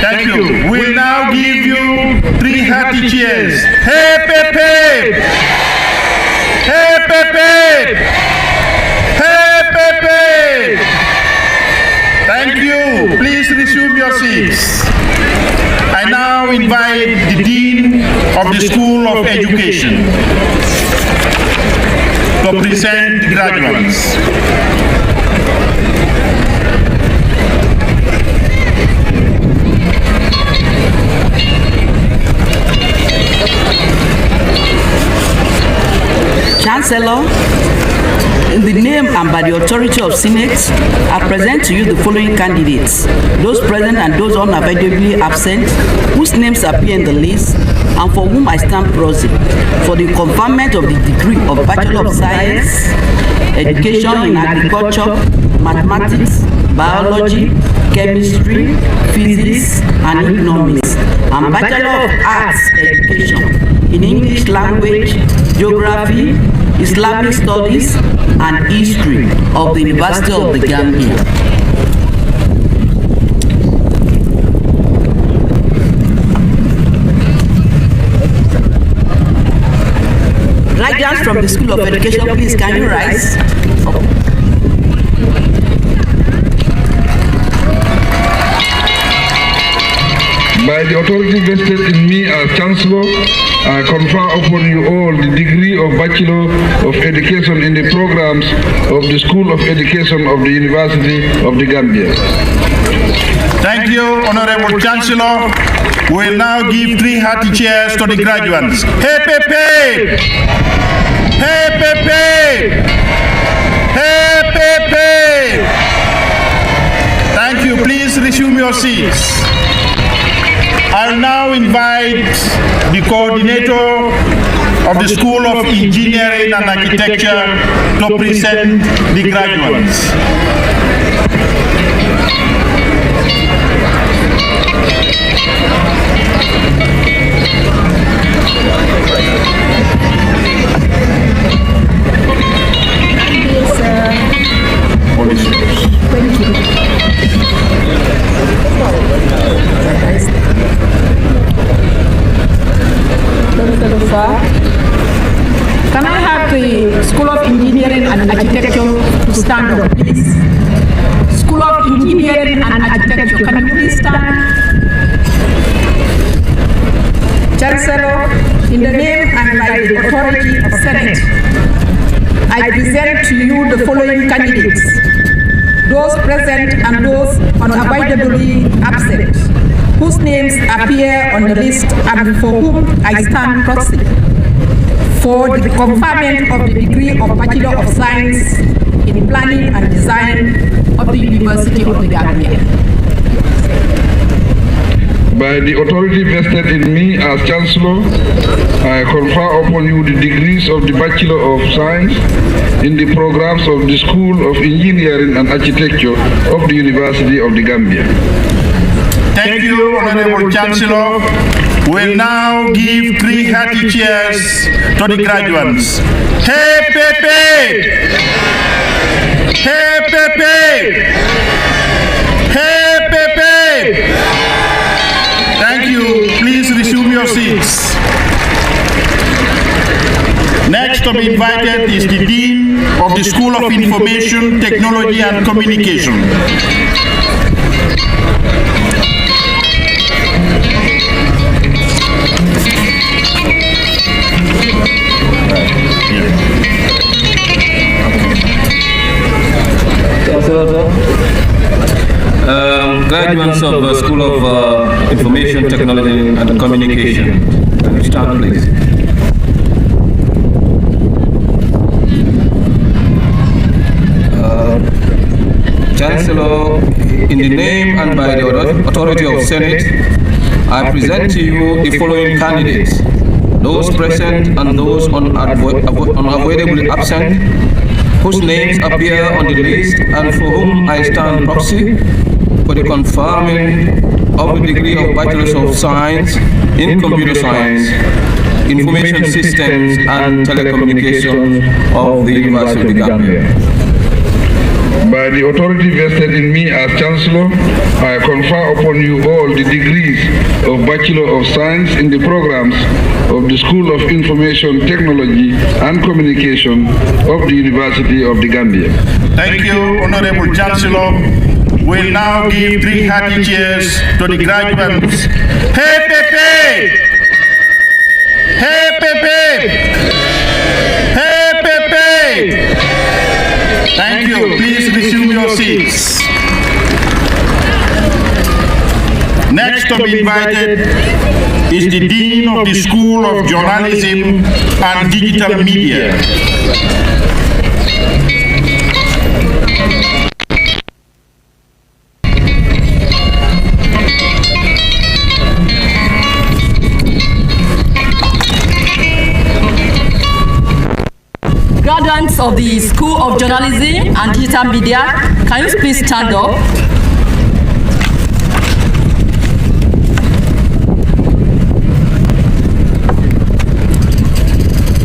Thank you. We'll now give you 3 hearty cheers. Hey, Pepe! Hey, Pepe! Hey, Pepe! Thank you. Please resume your seats. I now invite the Dean of the School of Education to present the graduates. Chancellor, in the name and by the authority of Senate, I present to you the following candidates, those present and those unavoidably absent, whose names appear in the list, and for whom I stand proxy, for the conferment of the degree of Bachelor of Science, Education in Agriculture, Mathematics, Biology, Chemistry, Physics, and Economics, and Bachelor of Arts Education in English Language, Geography, Islamic Studies, and History of the University of the Gambia. Graduates from the School of Education, please can you rise? By the authority vested in me as Chancellor, I confer upon you all the degree of Bachelor of Education in the programs of the School of Education of the University of the Gambia. Thank you, Honorable Chancellor. We'll now give 3 hearty cheers to the graduates. Hey, Pepe! Hey, Pepe! Hey, Pepe! Thank you. Please resume your seats. I'll now invite the coordinator of the School of Engineering and Architecture to present the graduates. Can I have the School of Engineering and Architecture to stand up, please? School of Engineering and Architecture, can you please stand? Chancellor, in the name and by the authority of Senate, I present to you the following candidates, those present and those unavoidably absent, whose names appear on the list and for whom I stand proxy, for the conferment of the degree of Bachelor of Science in planning and design of the University of the Gambia. By the authority vested in me as Chancellor, I confer upon you the degrees of the Bachelor of Science in the programs of the School of Engineering and Architecture of the University of the Gambia. Thank you, Honorable Chancellor. We'll now give 3 hearty cheers to the graduates. Hey, Pepe! Hey, Pepe! Hey, Pepe! Thank you. Please resume your seats. Next to be invited is the Dean of the School of Information, Technology and Communication. Graduates of the School of Information, Technology and Communication. Start, please. Chancellor, in the name and by the authority of Senate, I present to you the following candidates, those present and those unavoidably absent, whose names appear on the list and for whom I stand proxy for the conferring of the degree of Bachelor of Science in Computer Science, Information Systems and Telecommunications of the University of the Gambia. By the authority vested in me as Chancellor, I confer upon you all the degrees of Bachelor of Science in the programs of the School of Information, Technology and Communication of the University of the Gambia. Thank you, Honorable Chancellor. We'll now give 3 hearty cheers to the graduates. Hey, Pepe! Hey, Pepe! Hey, Pepe! Thank you. Please resume your seats. Next to be invited is the Dean of the School of Journalism and Digital Media. Graduates of the School of Journalism and Digital Media, can you please stand up?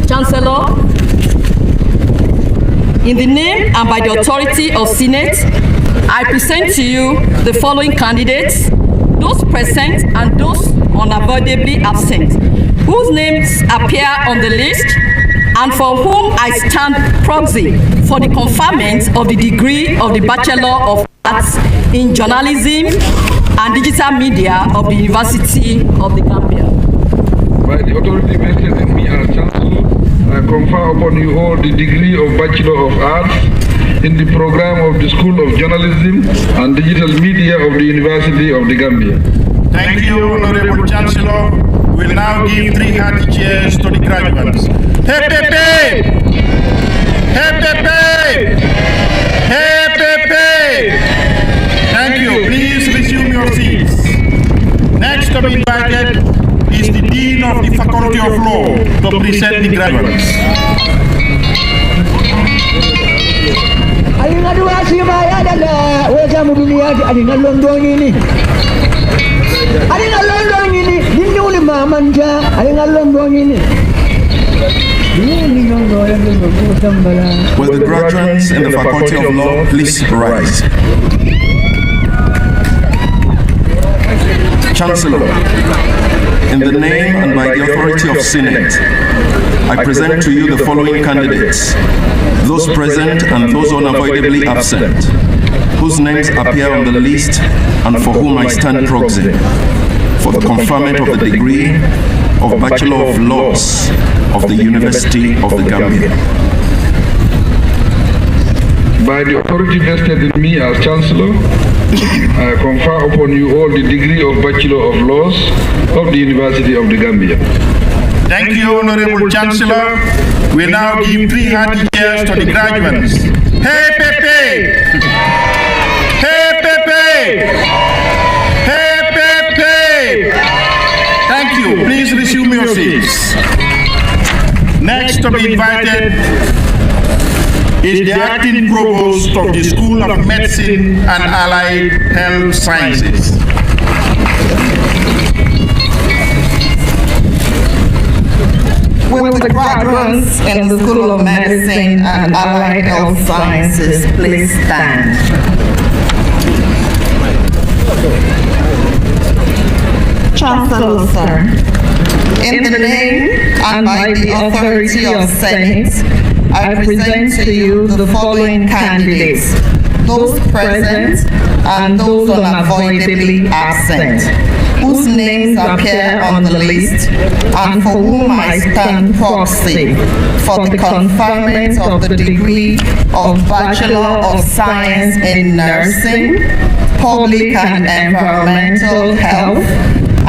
Chancellor, in the name and by the authority of Senate, I present to you the following candidates, those present and those unavoidably absent, whose names appear on the list and for whom I stand proxy for the conferment of the degree of the Bachelor of Arts in Journalism and Digital Media of the University of the Gambia. By the authority vested in me as Chancellor, I confer upon you all the degree of Bachelor of Arts in the program of the School of Journalism and Digital Media of the University of the Gambia. Thank you, Honorable Chancellor. We'll now give 3 hearty cheers to the graduates. Hey, Pepe! Hey, Pepe! Hey, Pepe! Thank you. Please resume your seats. Next to be invited is the Dean of the Faculty of Law to present the graduates. Will the graduates in the Faculty of Law please rise? Chancellor, in the name and by the authority of Senate, I present to you the following candidates, those present and those unavoidably absent, whose names appear on the list and for whom I stand proxy for the conferment of the degree of Bachelor of Laws of the University of the Gambia. By the authority vested in me as Chancellor, I confer upon you all the degree of Bachelor of Laws of the University of the Gambia. Thank you, Honorable Chancellor. We now give 3 hearty cheers to the graduates. Hey Pepe! Hey Pepe! Hey Pepe! Thank you. Please resume your seats. Next to be invited is the acting provost of the School of Medicine and Allied Health Sciences. Will the graduates in the School of Medicine and Allied Health Sciences please stand? Chancellor, sir, in the name and by the authority of Senate, I present to you the following candidates, those present and those unavoidably absent, whose names appear on the list and for whom I stand proxy for the conferment of the degree of Bachelor of Science in Nursing, Public and Environmental Health,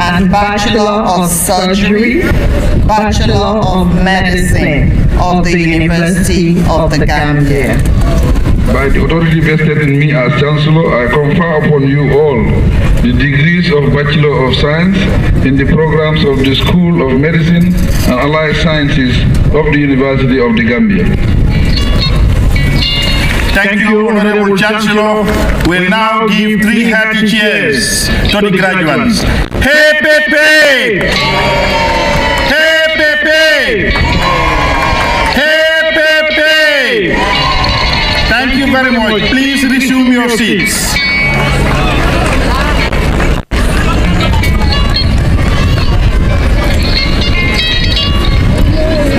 and Bachelor of Surgery, Bachelor of Medicine of the University of the Gambia. By the authority vested in me as Chancellor, I confer upon you all the degrees of Bachelor of Science in the programs of the School of Medicine and Allied Sciences of the University of the Gambia. Thank you, Honorable Chancellor. We'll now give 3 hearty cheers to the graduates. Hey Pepe! Hey Pepe! Hey Pepe! Thank you very much. Please resume your seats.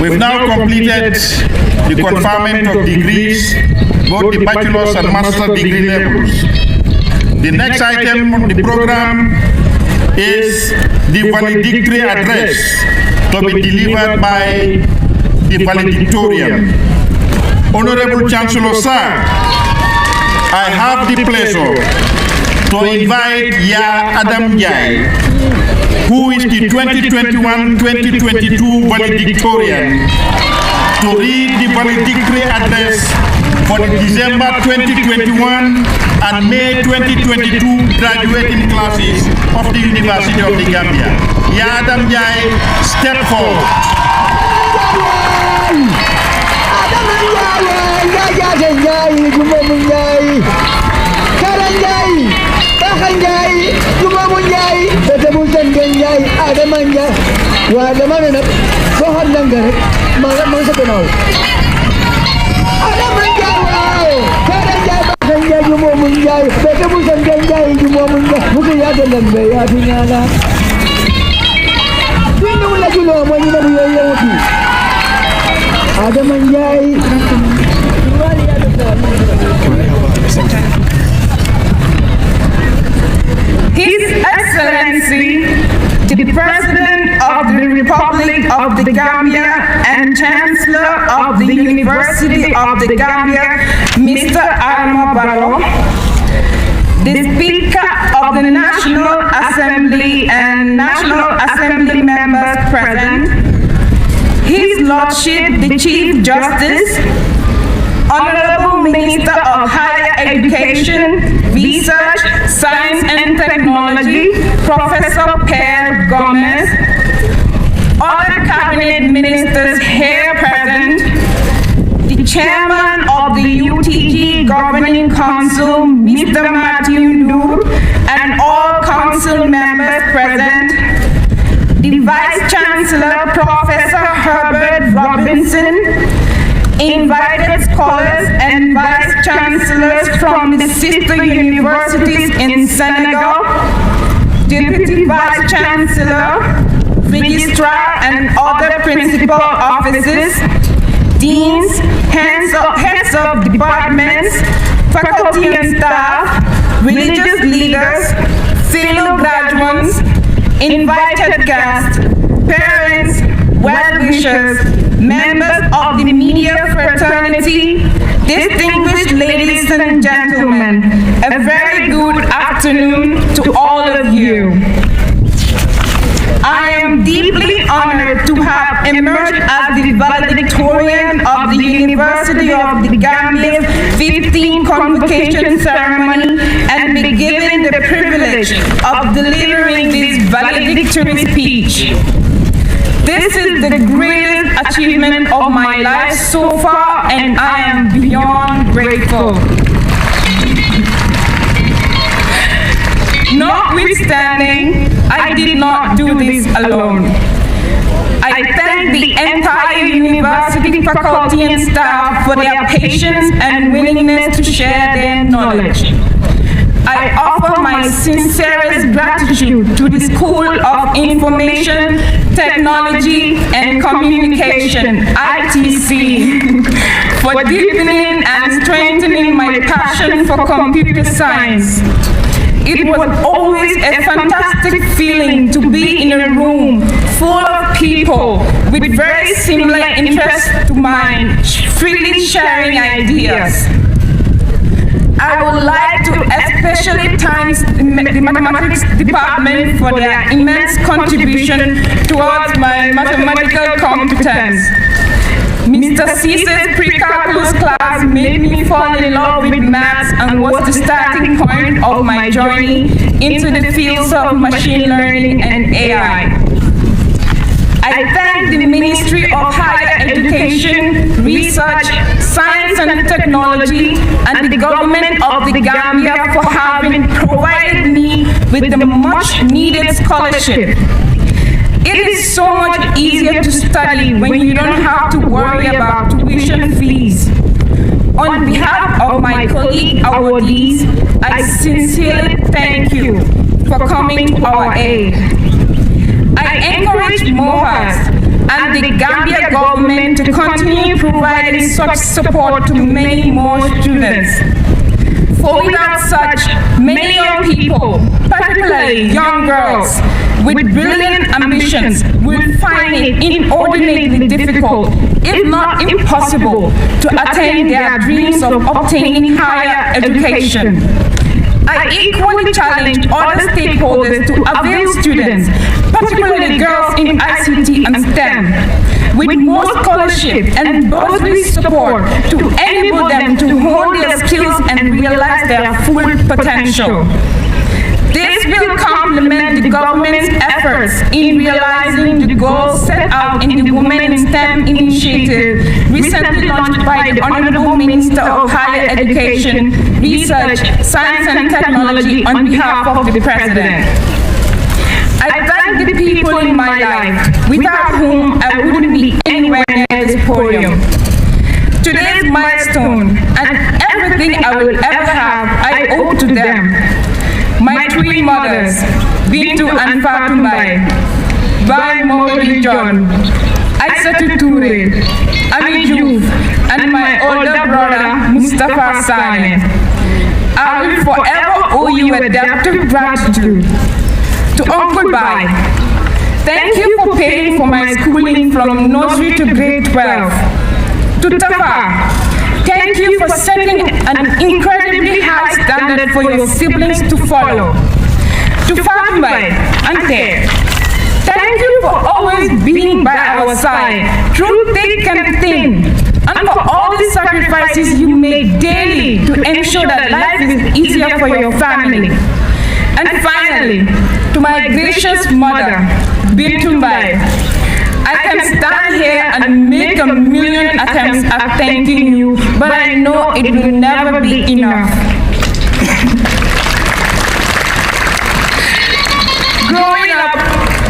We've now completed the conferment of degrees, both the bachelor's and master's degree levels. The next item on the program is the valedictory address to be delivered by the valedictorian. Honorable Chancellor, sir, I have the pleasure to invite Ya Adam Jai, who is the 2021-2022 valedictorian, to read the valedictory address for the December 2021 and May 2022 graduating classes of the University of the Gambia. Ya Adam Jai, step forward. His Excellency, the President of the Republic of the Gambia and Chancellor of the University of the Gambia, Mr. Adama Barrow, the Speaker of the National Assembly and National Assembly members present, His Lordship the Chief Justice, Honorable Minister of Higher Education, Research, Science and Technology, Professor Per Gomez, other cabinet ministers here present, the Chairman of the UTG Governing Council, Mr. Matthew Noor, and all council members present, the Vice Chancellor, Professor Herbert Robinson, invited scholars and vice chancellors from the sister universities in Senegal, deputy vice chancellor, registrar and other principal officers, deans, heads of departments, faculty and staff, religious leaders, fellow graduates, invited guests, parents, well-wishers, members of the media fraternity, distinguished ladies and gentlemen, a very good afternoon to all of you. I am am deeply honored to have emerged as the valedictorian of the University of the Gambia's 15th Convocation Ceremony and be given the privilege of delivering this valedictory speech. This is the greatest achievement of my life so far, and I am beyond grateful. Notwithstanding, I did not do this alone. I thank the entire university faculty and staff for their patience and willingness to share their knowledge. I offer my sincerest gratitude to the School of Information, Technology and Communication, ITC, for deepening and strengthening my passion for computer science. It was always a fantastic feeling to be in a room full of people with very similar interests to mine, freely sharing ideas. I would like to especially thank the mathematics department for their immense contribution towards my mathematical competence. Mr. Caesar's pre-calculus class made me fall in love with maths and was the starting point of my journey into the fields of machine learning and AI. I thank the Ministry of Higher Education, Research, Science and Technology and the government of the Gambia for having provided me with the much needed scholarship. It is so much easier to study when you don't have to worry about tuition fees. On behalf of my colleague awardees, I sincerely thank you for coming to our aid. I encourage MOHAS and the Gambia government to continue providing such support to many more students. For without such, many young people, particularly young girls, with brilliant ambitions will find it inordinately difficult, if not impossible, to attain their dreams of obtaining higher education. I equally challenge other stakeholders to avail students, particularly girls in ICT and STEM, with more scholarship and bursary support to enable them to hone their skills and realize their full potential. This will complement the government's efforts in realizing the goals set out in the Women in STEM initiative recently launched by the Honorable Minister of Higher Education, Research, Science and Technology on behalf of the President. I thank the people in my life, without whom I wouldn't be anywhere near this podium. Today's milestone and everything I will ever have, I owe to them. My three mothers, Bintu and Fatumbai, Bai Mowgli John, Aissatou Touré, Ami Diouf, and my older brother, Mustafa Sane. I will forever owe you a debt of gratitude. To Uncle Bai, thank you for paying for my schooling from nursery to grade 12. To Tafa, thank you for setting an incredibly high standard for your siblings to follow. To Fatumbai and Ted, thank you for always being by our side through thick and thin, and for all the sacrifices you make daily to ensure that life is easier for your family. And finally, to my gracious mother, Bintumbai, I can stand here and make a million attempts at thanking you, but I know it will never be enough. Growing up,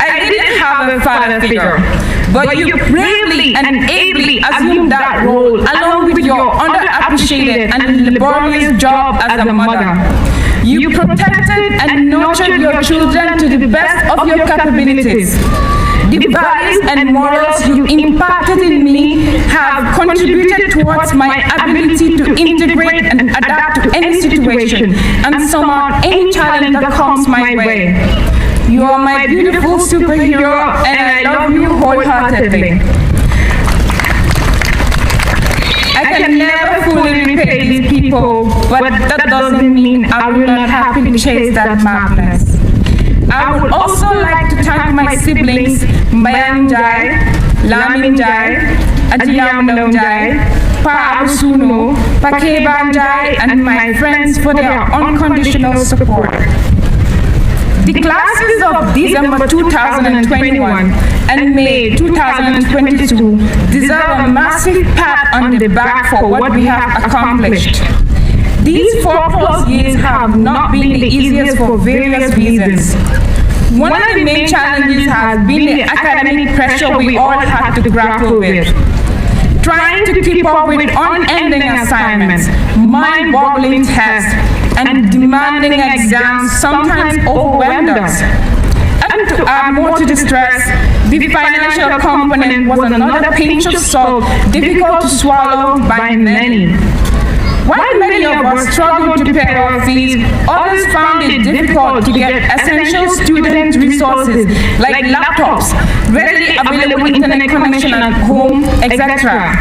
I didn't have a father figure, but you bravely and ably assumed that role along with your underappreciated and laborious job as a mother. You protected and nurtured your children to the best of your capabilities. The values and morals you impacted in me have contributed towards my ability to integrate and adapt to any situation and surmount any challenge that comes my way. You are my beautiful superhero, and I love you wholeheartedly. I can never fully repay these people, but that doesn't mean I will not happily chase that madness. I would also like to thank my siblings, Mbayang Jai, Lamin Jai, Ajiyam Jai, Pa Abusuno, Pa Keban Jai, and my friends for their unconditional support. The classes of December 2021 and May 2022 deserve a massive pat on the back for what we have accomplished. These 4+ years have not been the easiest for various reasons. One of the main challenges has been the academic pressure we all have to grapple with. Trying to keep up with unending assignments, mind-boggling tests, and demanding exams sometimes overwhelmed us. And to add more to the stress, the financial component was another pinch of salt difficult to swallow by many. While many of us struggled to pay our fees, others found it difficult to get essential student resources like laptops, readily available internet connection at home, etc.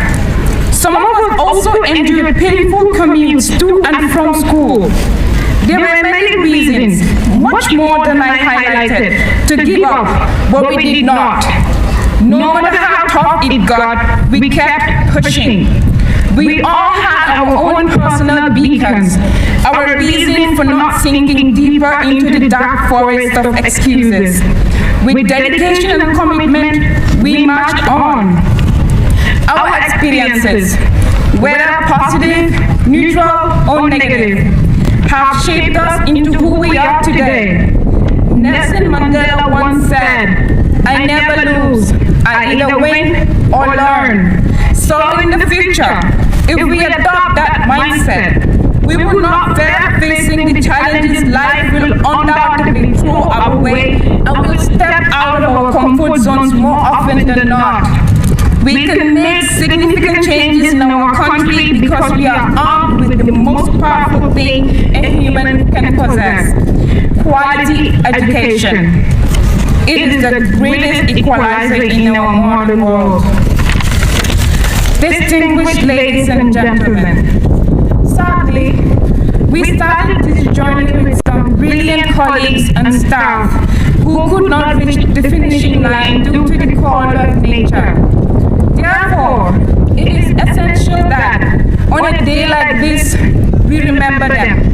Some of us also endured painful commutes to and from school. There were many reasons, much more than I highlighted, to give up, but we did not. No matter how tough it got, we kept pushing. We all had our own personal beacons, our reason for not sinking deeper into the dark forest of excuses. With dedication and commitment, we marched on. Our experiences, whether positive, neutral, or negative, have shaped us into who we are today. Nelson Mandela once said, "I never lose, I either win or learn." So in the future, if we adopt that mindset, we will not fear facing the challenges life will undoubtedly throw our way, and will step out of our comfort zones more often than not. We can make significant changes in our country because we are armed with the most powerful thing a human can possess: quality education. It is the greatest equalizer in our modern world. Distinguished ladies and gentlemen, sadly, we started this journey with some brilliant colleagues and staff who could not reach the finishing line due to the call of nature. Therefore, it is essential that on a day like this, we remember them.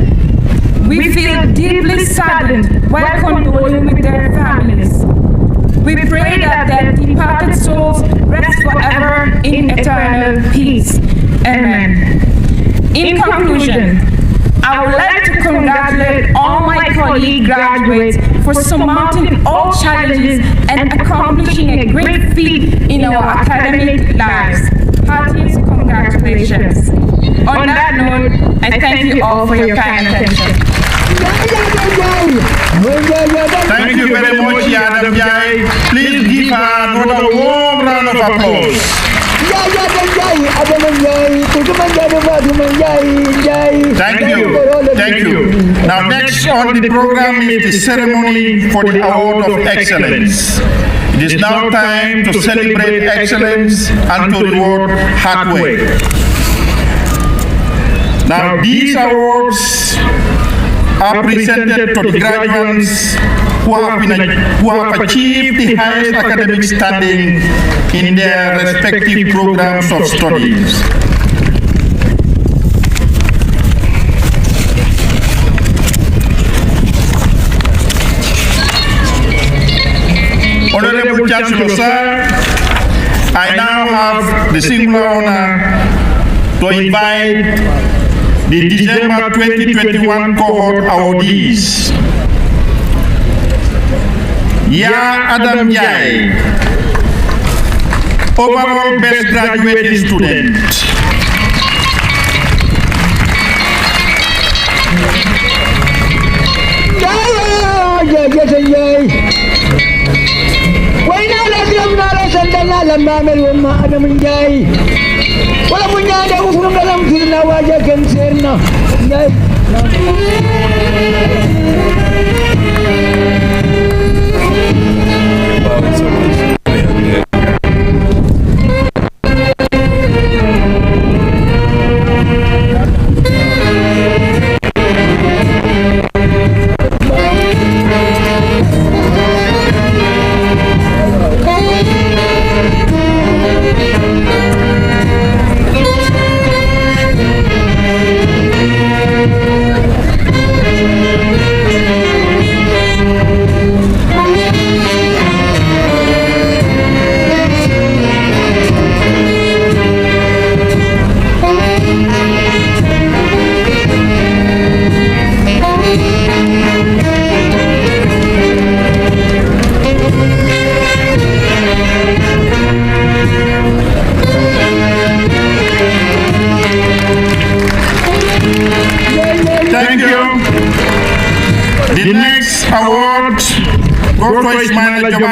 We feel deeply saddened while condoling with their families. We pray that their departed souls rest forever in eternal peace. Amen. In conclusion, I would like to congratulate all my colleague graduates for surmounting all challenges and accomplishing a great feat in our academic lives. Heartiest congratulations. On that note, I thank you all for your kind attention. Thank you very much, Yadam Jai. Please give her another warm round of applause. Thank you. Thank you. Now, next on the program is the ceremony for the Award of Excellence. It is now time to celebrate excellence and to reward hard work. Now, these awards are presented to the graduates who have achieved the highest academic standing in their respective programs of studies. Honorable Chancellor, sir, I now have the singular honor to invite the December 2021 cohort awardees. Ya Adam Jai, overall best graduating student. Wala punya ada hukum dalam sirna wajah kan sirna.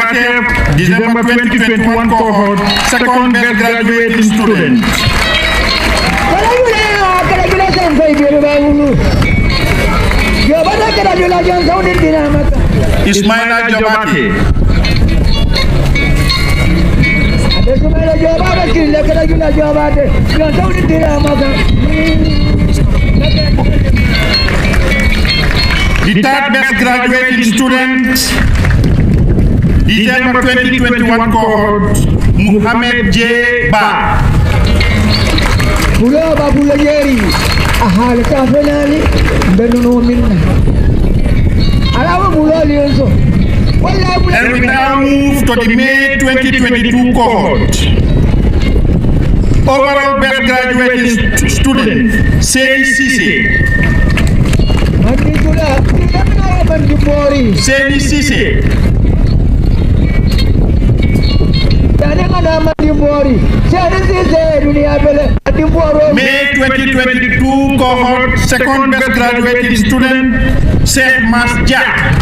Jobate, December 2021 cohort, second best graduating student. Ismaila Jobate. The third best graduating student, December 2021 cohort, Muhammad J. Ba. And we now move to the May 2022 cohort. Overall best graduating student, Seni Sise. Seni Sise. May 2022 cohort, second best graduating student, Sheikh Mas Jack.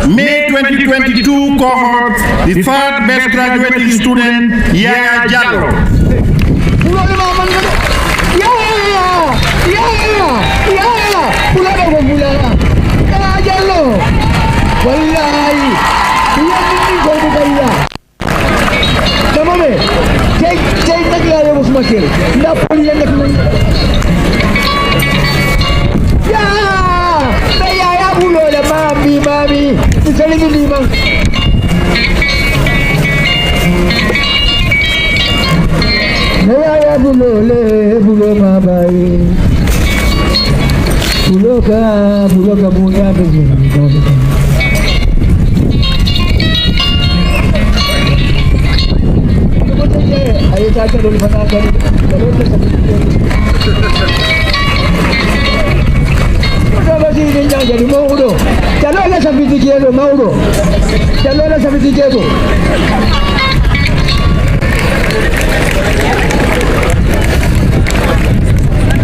May 2022 cohort, the third best graduating student, Yaya Jallo.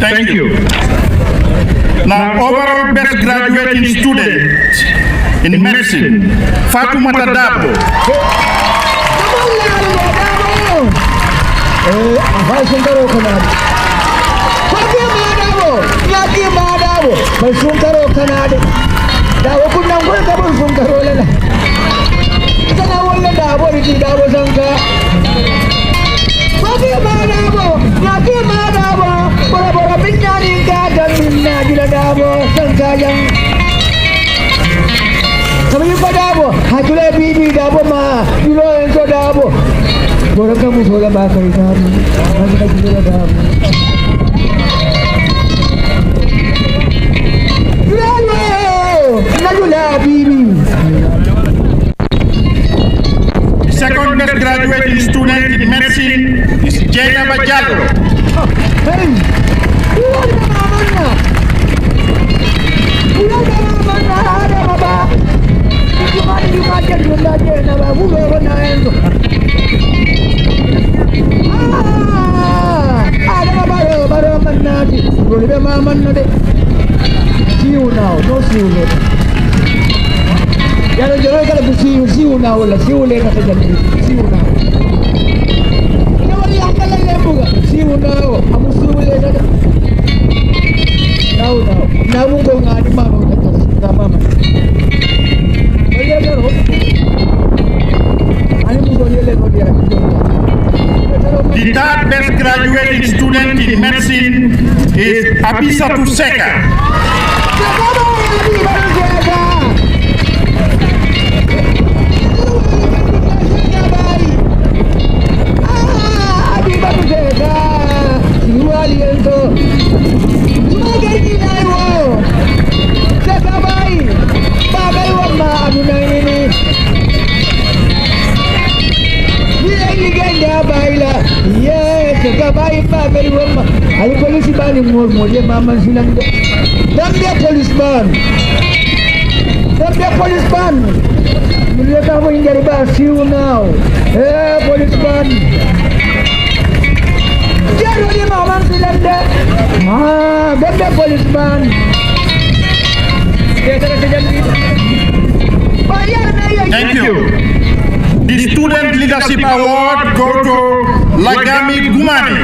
Thank you. Now, overall best graduating student in medicine, Fatoumata Dabo. Second best graduating student in medicine is Jainaba Jallo. See you now, no see you later. See you now, see you later. See you now. See you now, I'm see you later. Now we're going on mama. I'm going to The third best graduating student in medicine is Abisatu Seka. Policeman. You come in the bus, you now. Hey, policeman. Policeman. Thank you. The Student Leadership Award go to Lagami Gumani.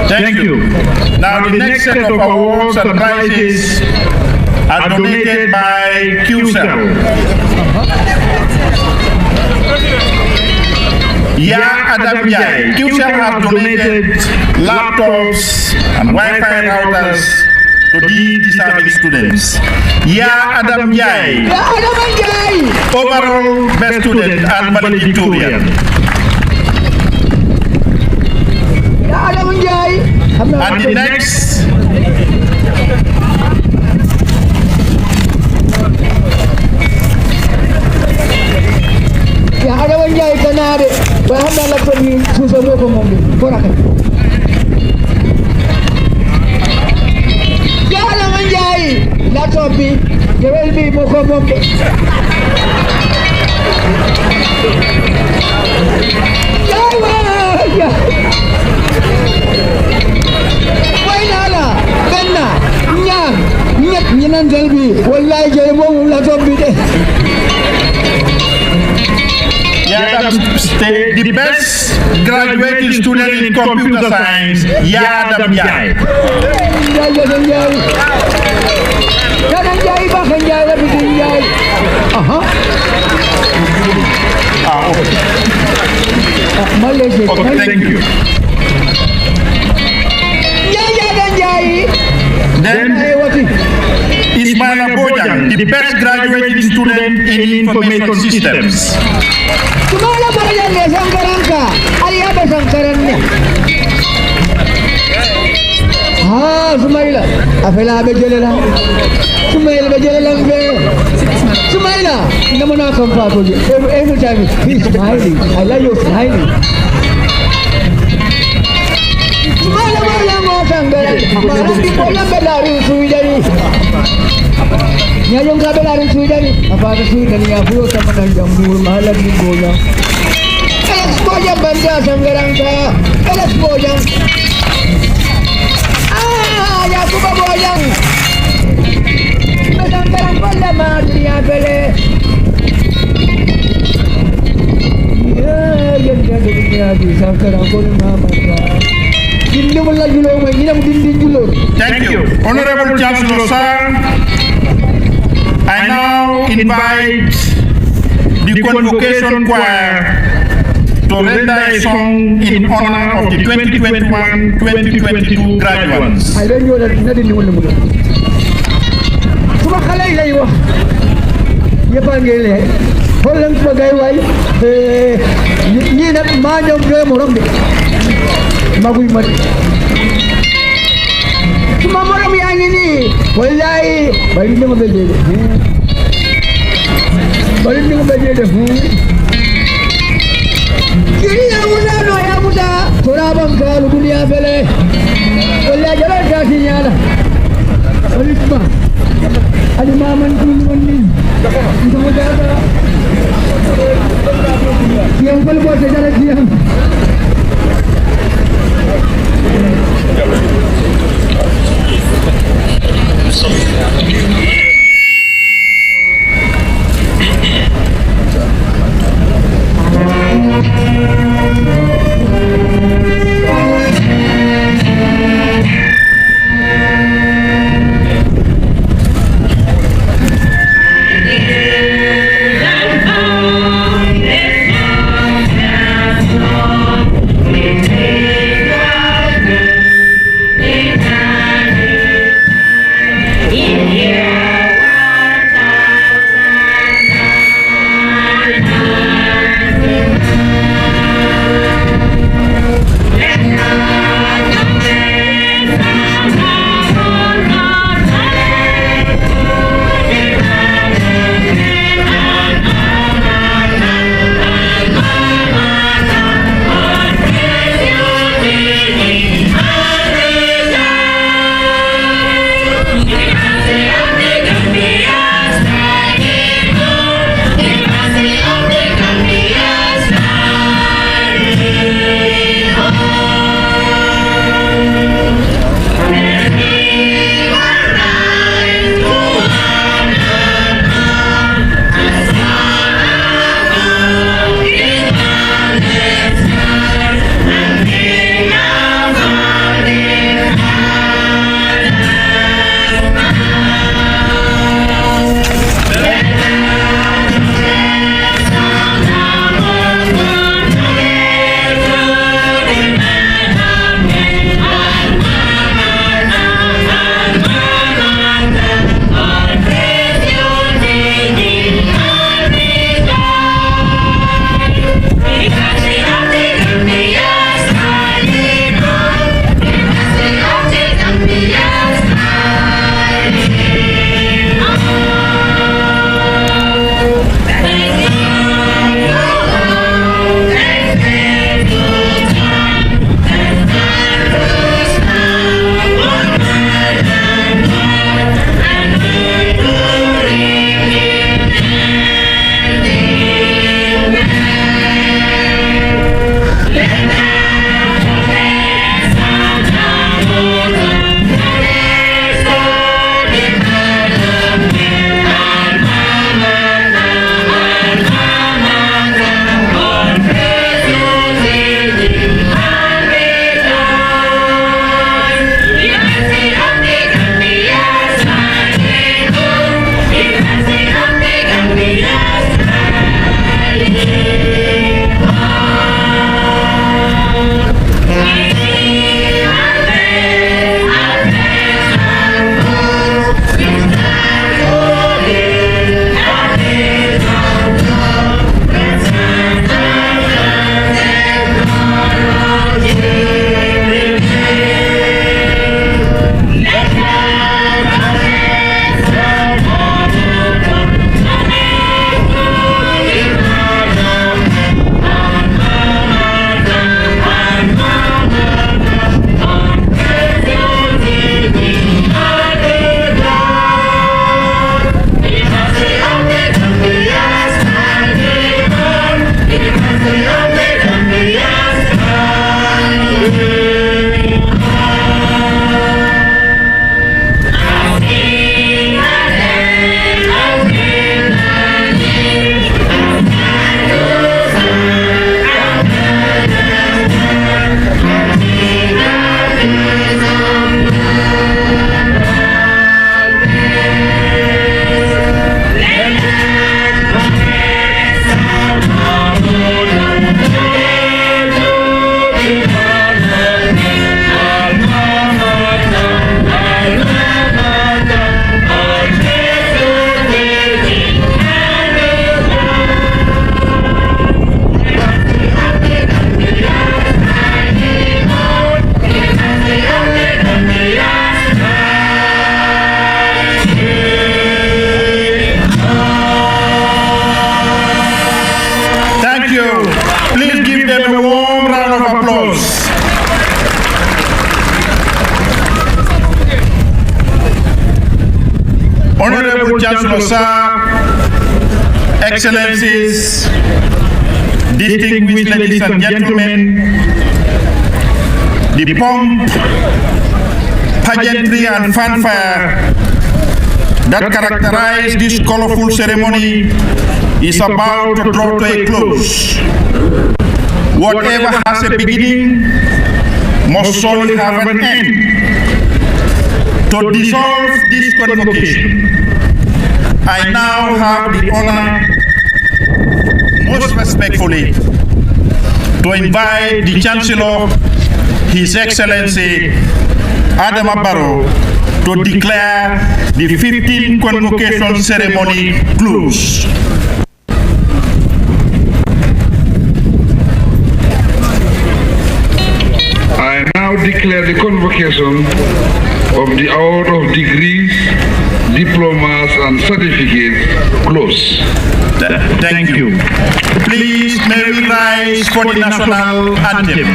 Thank you. Now the next set of awards and prizes are donated by QCell. Adam Yai. QCell has donated laptops and Wi-Fi routers to the deserving students. Adam Yai. Overall best student and valedictorian. And the next the best graduating student in computer science, Adam Yai. Okay, thank you. Then Ismaila Bojang, the best graduating student in information systems. Sumaila, Afela Bejelela, Sumaila Bejelela, Sumaila, Namana Kampato, every time he's smiling. I like you smiling. Sumaila Sangari, Sweden. Yang kabelarin Sweden, apa ada Sweden yang buruk sama dengan jambul malam di Goya. Alex Bojang banda Sanggarang saya, Alex Bojang. Ya kuba Bojang. Sanggarang pada matinya bele. Ya, yang jadi di Sanggarang pun mama. Thank you. Honorable Chancellor Sir, I now invite the Convocation Choir to render a song in honor of the 2021-2022 graduates. I don't know that nothing you want to do. Holland pagaiwai, ni nak majom dia moram dia. Magui mat. Cuma moram yang ini, wallahi, balik dia mobil dia. Balik dia mobil dia. Kiri yang muda, no yang muda. Kurabang kalau dunia bele. Boleh jalan kaki nyala. Olisma. Ada maman kulun ni. Itu mudah tak? Yang perlu buat sejarah dia. Yeah. Honorable Chancellor Sir, Excellencies, distinguished ladies and gentlemen, the pomp, pageantry and fanfare that characterize this colorful ceremony is about to draw to a close. Whatever has a beginning must surely have an end. To dissolve this convocation, I now have the honor, most respectfully, to invite the Chancellor, His Excellency Adam Barrow, to declare the 15th convocation ceremony closed. I now declare the convocation of the Award of Degrees, Diplomas and Certificates closed. Thank you. Please may we rise for the national anthem.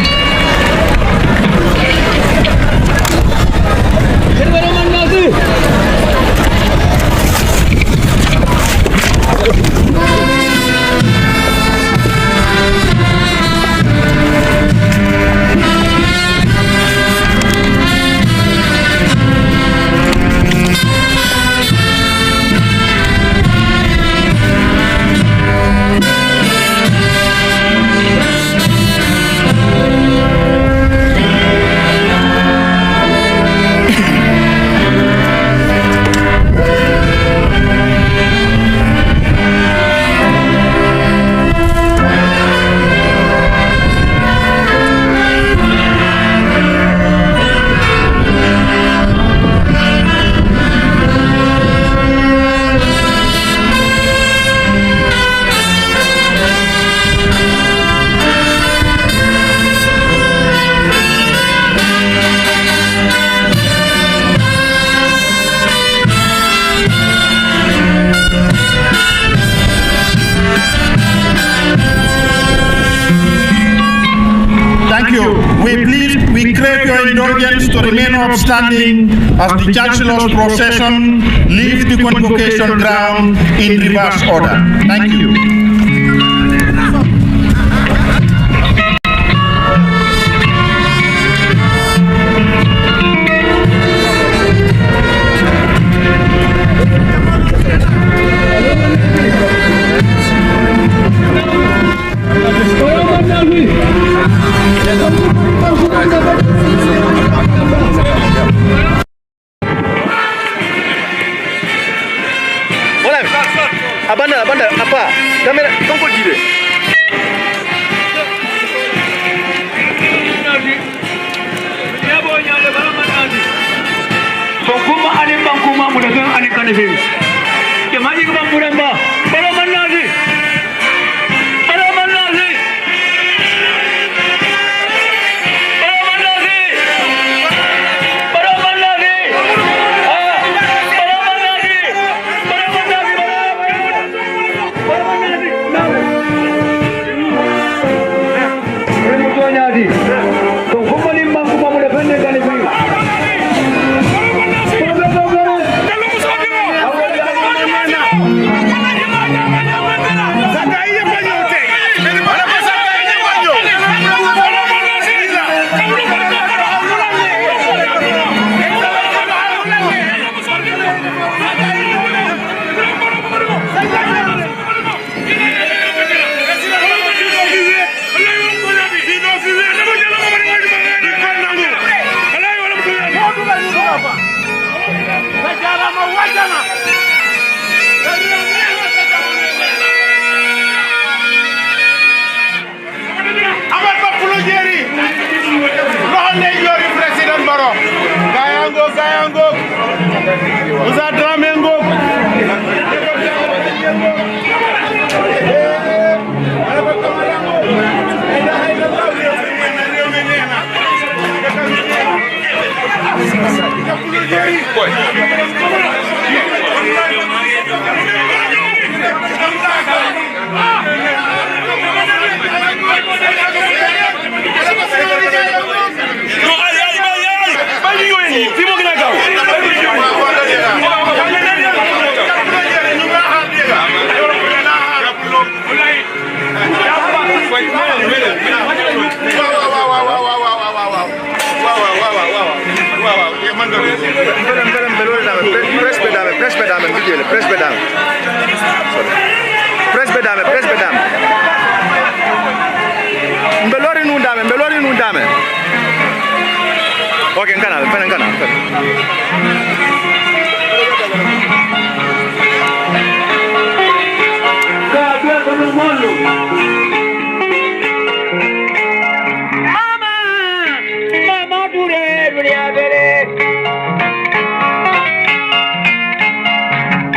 We crave your indulgence to remain upstanding as the Chancellor's procession leaves the convocation ground in reverse order. Thank you. Abanda, apa? Kamera, tunggu jide. Sokuma ani bangkuma muda kan ani kanefi. Kemari ke bangkuran ba? Kalau mana sih? Kalau mana sih? Kalau mana sih? Kalau mana sih? Kalau mana sih? Kalau mana sih? Sokuma ni bangkuma muda kan ani kanefi. No, press bedam. Press bedam. Mbelori nu dame. Okay, ngana. Mama dure bria bere.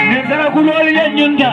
Nizara kuloli ya nyunda.